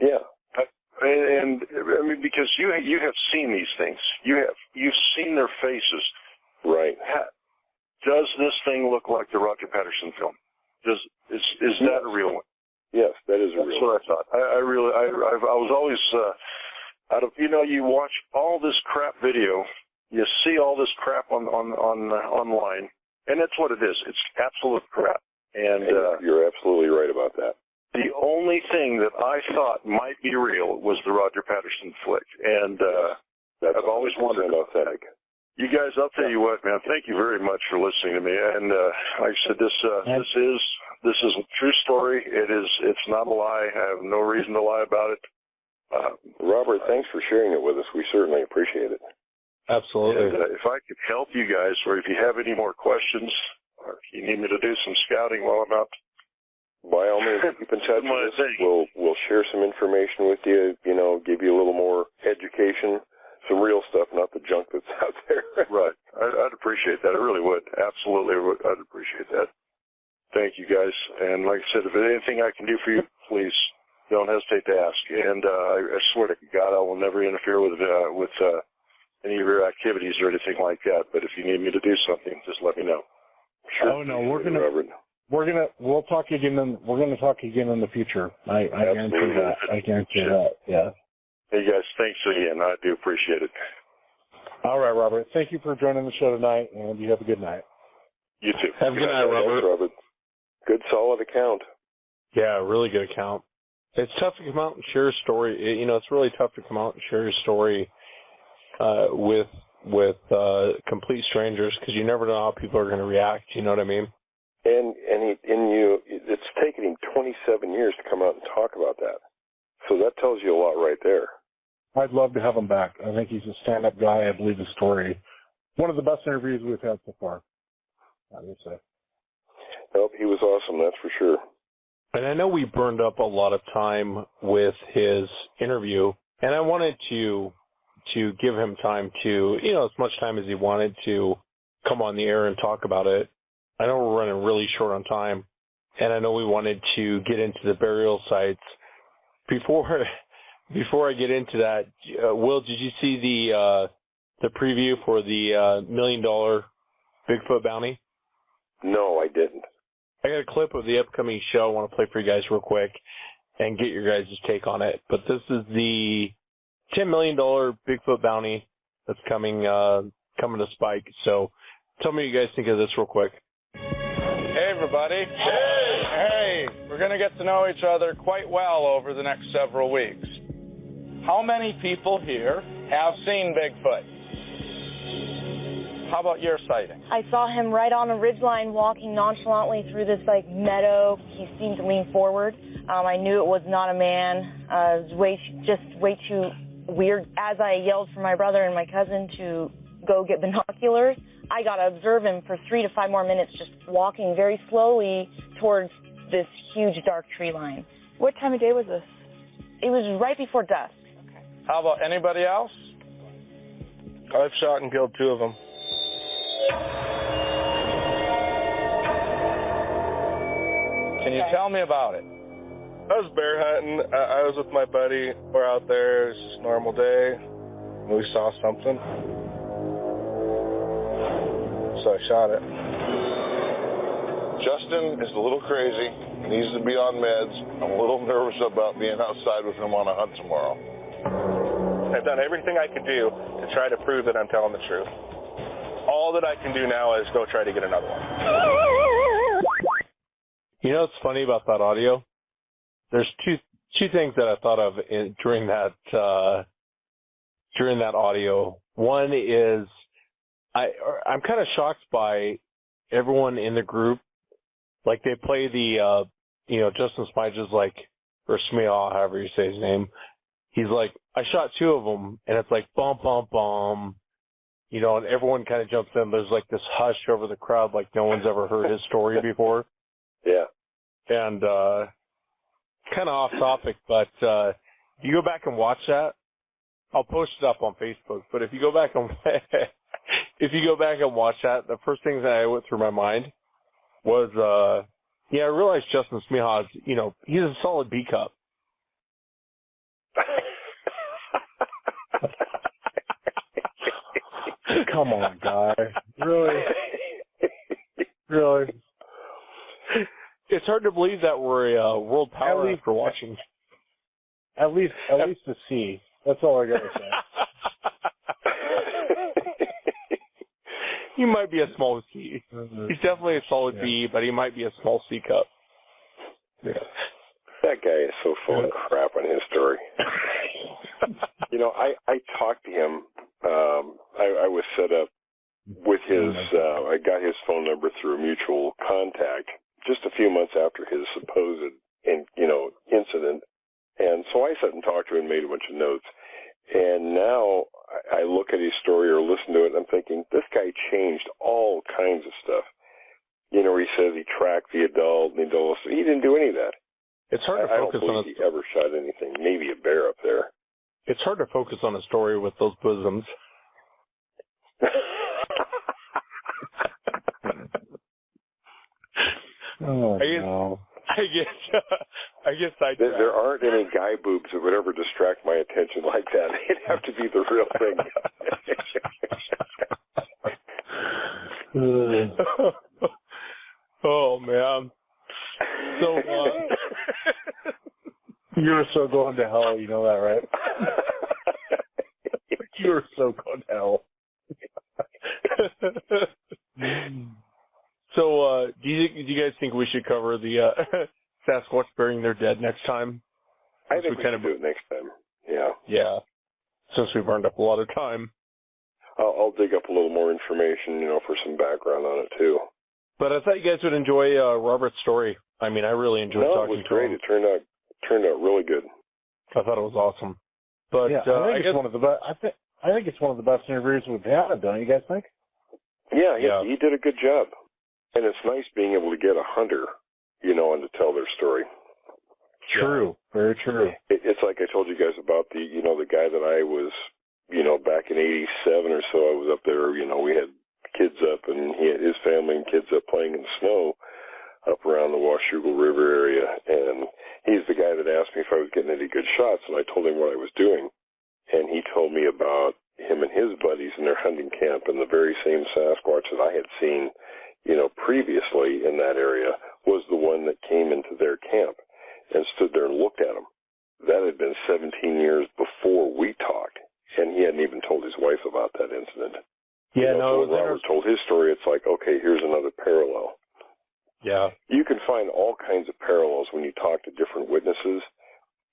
Speaker 2: Yeah.
Speaker 13: And I mean, because you have seen these things, you've seen their faces,
Speaker 2: right?
Speaker 13: Does this thing look like the Roger Patterson film? Is that a real one?
Speaker 2: Yes, that is a real one.
Speaker 13: That's what I thought. I was always out of you watch all this crap video, you see all this crap on online, and that's what it is. It's absolute crap. And
Speaker 2: you're absolutely right about that.
Speaker 13: The only thing that I thought might be real was the Roger Patterson flick, and I've always wondered
Speaker 2: authentic.
Speaker 13: You guys, I'll tell you what, man. Thank you very much for listening to me. And like I said, this is a true story. It's not a lie. I have no reason to lie about it.
Speaker 2: Robert, thanks for sharing it with us. We certainly appreciate it.
Speaker 1: Absolutely.
Speaker 13: And, if I could help you guys, or if you have any more questions, or if you need me to do some scouting while I'm out,
Speaker 2: by all means, keep in touch with us. We'll share some information with you, give you a little more education, some real stuff, not the junk that's out there.
Speaker 13: Right. I'd appreciate that. I really would. Absolutely would. I'd appreciate that. Thank you, guys. And like I said, if there's anything I can do for you, please don't hesitate to ask. And I swear to God, I will never interfere with any of your activities or anything like that. But if you need me to do something, just let me know.
Speaker 6: Sure. Oh no, we'll talk again. We're going to talk again in the future. I guarantee that. I guarantee that. Yeah.
Speaker 13: Hey guys, thanks again. I do appreciate it.
Speaker 6: All right, Robert. Thank you for joining the show tonight, and you have a good night.
Speaker 13: You too.
Speaker 1: Have a good night, Robert.
Speaker 2: Thanks, Robert. Good, solid account.
Speaker 1: Yeah, really good account. It's tough to come out and share a story. It's really tough to come out and share a story with complete strangers, because you never know how people are going to react. You know what I mean?
Speaker 2: And it's taken him 27 years to come out and talk about that. So that tells you a lot right there.
Speaker 6: I'd love to have him back. I think he's a stand-up guy. I believe his story. One of the best interviews we've had so far, I would say.
Speaker 2: Nope, he was awesome, that's for sure.
Speaker 1: And I know we burned up a lot of time with his interview, and I wanted to give him time to, as much time as he wanted to come on the air and talk about it. I know we're running really short on time, and I know we wanted to get into the burial sites. Before I get into that, Will, did you see the preview for the $1 million Bigfoot bounty?
Speaker 2: No, I didn't.
Speaker 1: I got a clip of the upcoming show I want to play for you guys real quick and get your guys' take on it. But this is the $10 million Bigfoot bounty that's coming to Spike. So tell me what you guys think of this real quick.
Speaker 14: Hey, everybody. Hey, we're going to get to know each other quite well over the next several weeks. How many people here have seen Bigfoot? How about your sighting?
Speaker 15: I saw him right on a ridgeline walking nonchalantly through this meadow. He seemed to lean forward. I knew it was not a man. It was way too weird. As I yelled for my brother and my cousin to go get binoculars, I got to observe him for 3 to 5 more minutes just walking very slowly towards this huge dark tree line.
Speaker 16: What time of day was this?
Speaker 15: It was right before dusk.
Speaker 14: Okay. How about anybody else?
Speaker 17: I've shot and killed 2 of them.
Speaker 14: Can you tell me about it?
Speaker 17: I was bear hunting. I was with my buddy. We're out there. It's just a normal day. We saw something. So I shot it.
Speaker 18: Justin is a little crazy. Needs to be on meds. I'm a little nervous about being outside with him on a hunt tomorrow.
Speaker 17: I've done everything I could do to try to prove that I'm telling the truth. All that I can do now is go try to get another one.
Speaker 1: You know what's funny about that audio? There's two things that I thought of during that audio. One is I'm kind of shocked by everyone in the group. Like they play the Justin Smyge is like, or Smeal, however you say his name. He's like, I shot 2 of them, and it's like bum bum bum. you know, and everyone kind of jumps in. There's like this hush over the crowd, like no one's ever heard his story before.
Speaker 2: Yeah.
Speaker 1: And kind of off topic, but you go back and watch that. I'll post it up on Facebook. But if you go back and watch that, the first thing that went through my mind was, I realized Justin Smehaw's, you know, he's a solid B cup.
Speaker 6: Come on, guy. Really? Really?
Speaker 1: It's hard to believe that we're a world power after watching.
Speaker 6: At least a C. That's all I gotta say.
Speaker 1: He might be a small C. He's definitely a solid B, but he might be a small C cup.
Speaker 2: Yeah. That guy is so full of crap on his story. You know, I talked to him. I was set up with his, I got his phone number through a mutual contact just a few months after his supposed, incident. And so I sat and talked to him and made a bunch of notes. And now I look at his story or listen to it and I'm thinking, this guy changed all kinds of stuff. You know, he says he tracked the adult and the adult. He didn't do any of that.
Speaker 1: It's hard to focus on
Speaker 2: he ever shot anything. Maybe a bear up there.
Speaker 1: It's hard to focus on a story with those bosoms. I guess
Speaker 2: there aren't any guy boobs that would ever distract my attention like that. It'd have to be the real thing.
Speaker 1: Oh man. So
Speaker 6: you're so going to hell, you know that, right? You're so going to hell.
Speaker 1: So, do you guys think we should cover the Sasquatch burying their dead next time?
Speaker 2: I think we should do it next time. Yeah.
Speaker 1: Yeah. Since we burned up a lot of time.
Speaker 2: I'll dig up a little more information, for some background on it too.
Speaker 1: But I thought you guys would enjoy Robert's story. I mean, I really enjoyed talking to him.
Speaker 2: It was great. It turned out really good.
Speaker 1: I thought it was awesome. But
Speaker 6: yeah, I think it's one of the best. I think it's one of the best interviews we've had. Don't you guys think?
Speaker 2: Yeah, he did a good job. And it's nice being able to get a hunter, and to tell their story.
Speaker 6: True. Very true.
Speaker 2: It's like I told you guys about the guy that I was, back in '87 or so. I was up there. We had kids up, and he had his family and kids up playing in the snow up around the Washougal River area. And he's the guy that asked me if I was getting any good shots, and I told him what I was doing. And he told me about him and his buddies in their hunting camp, and the very same Sasquatch that I had seen, previously in that area was the one that came into their camp and stood there and looked at him. That had been 17 years before we talked, and he hadn't even told his wife about that incident.
Speaker 1: Yeah,
Speaker 2: so when Robert told his story, it's like, okay, here's another parallel.
Speaker 1: Yeah.
Speaker 2: You can find all kinds of parallels when you talk to different witnesses.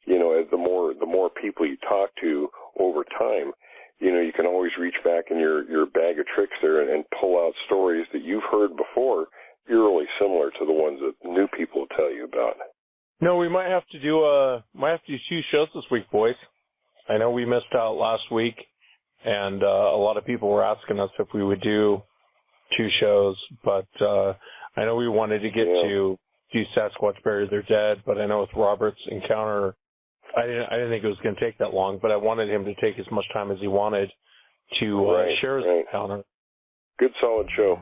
Speaker 2: As the more people you talk to over time, you can always reach back in your bag of tricks there and pull out stories that you've heard before, eerily similar to the ones that new people will tell you about.
Speaker 1: No, we might have to do 2 shows this week, boys. I know we missed out last week, and a lot of people were asking us if we would do 2 shows, but I know we wanted to get to do Sasquatch Bury Their Dead, but I know with Robert's encounter, I didn't think it was going to take that long, but I wanted him to take as much time as he wanted to share his encounter.
Speaker 2: Good, solid show.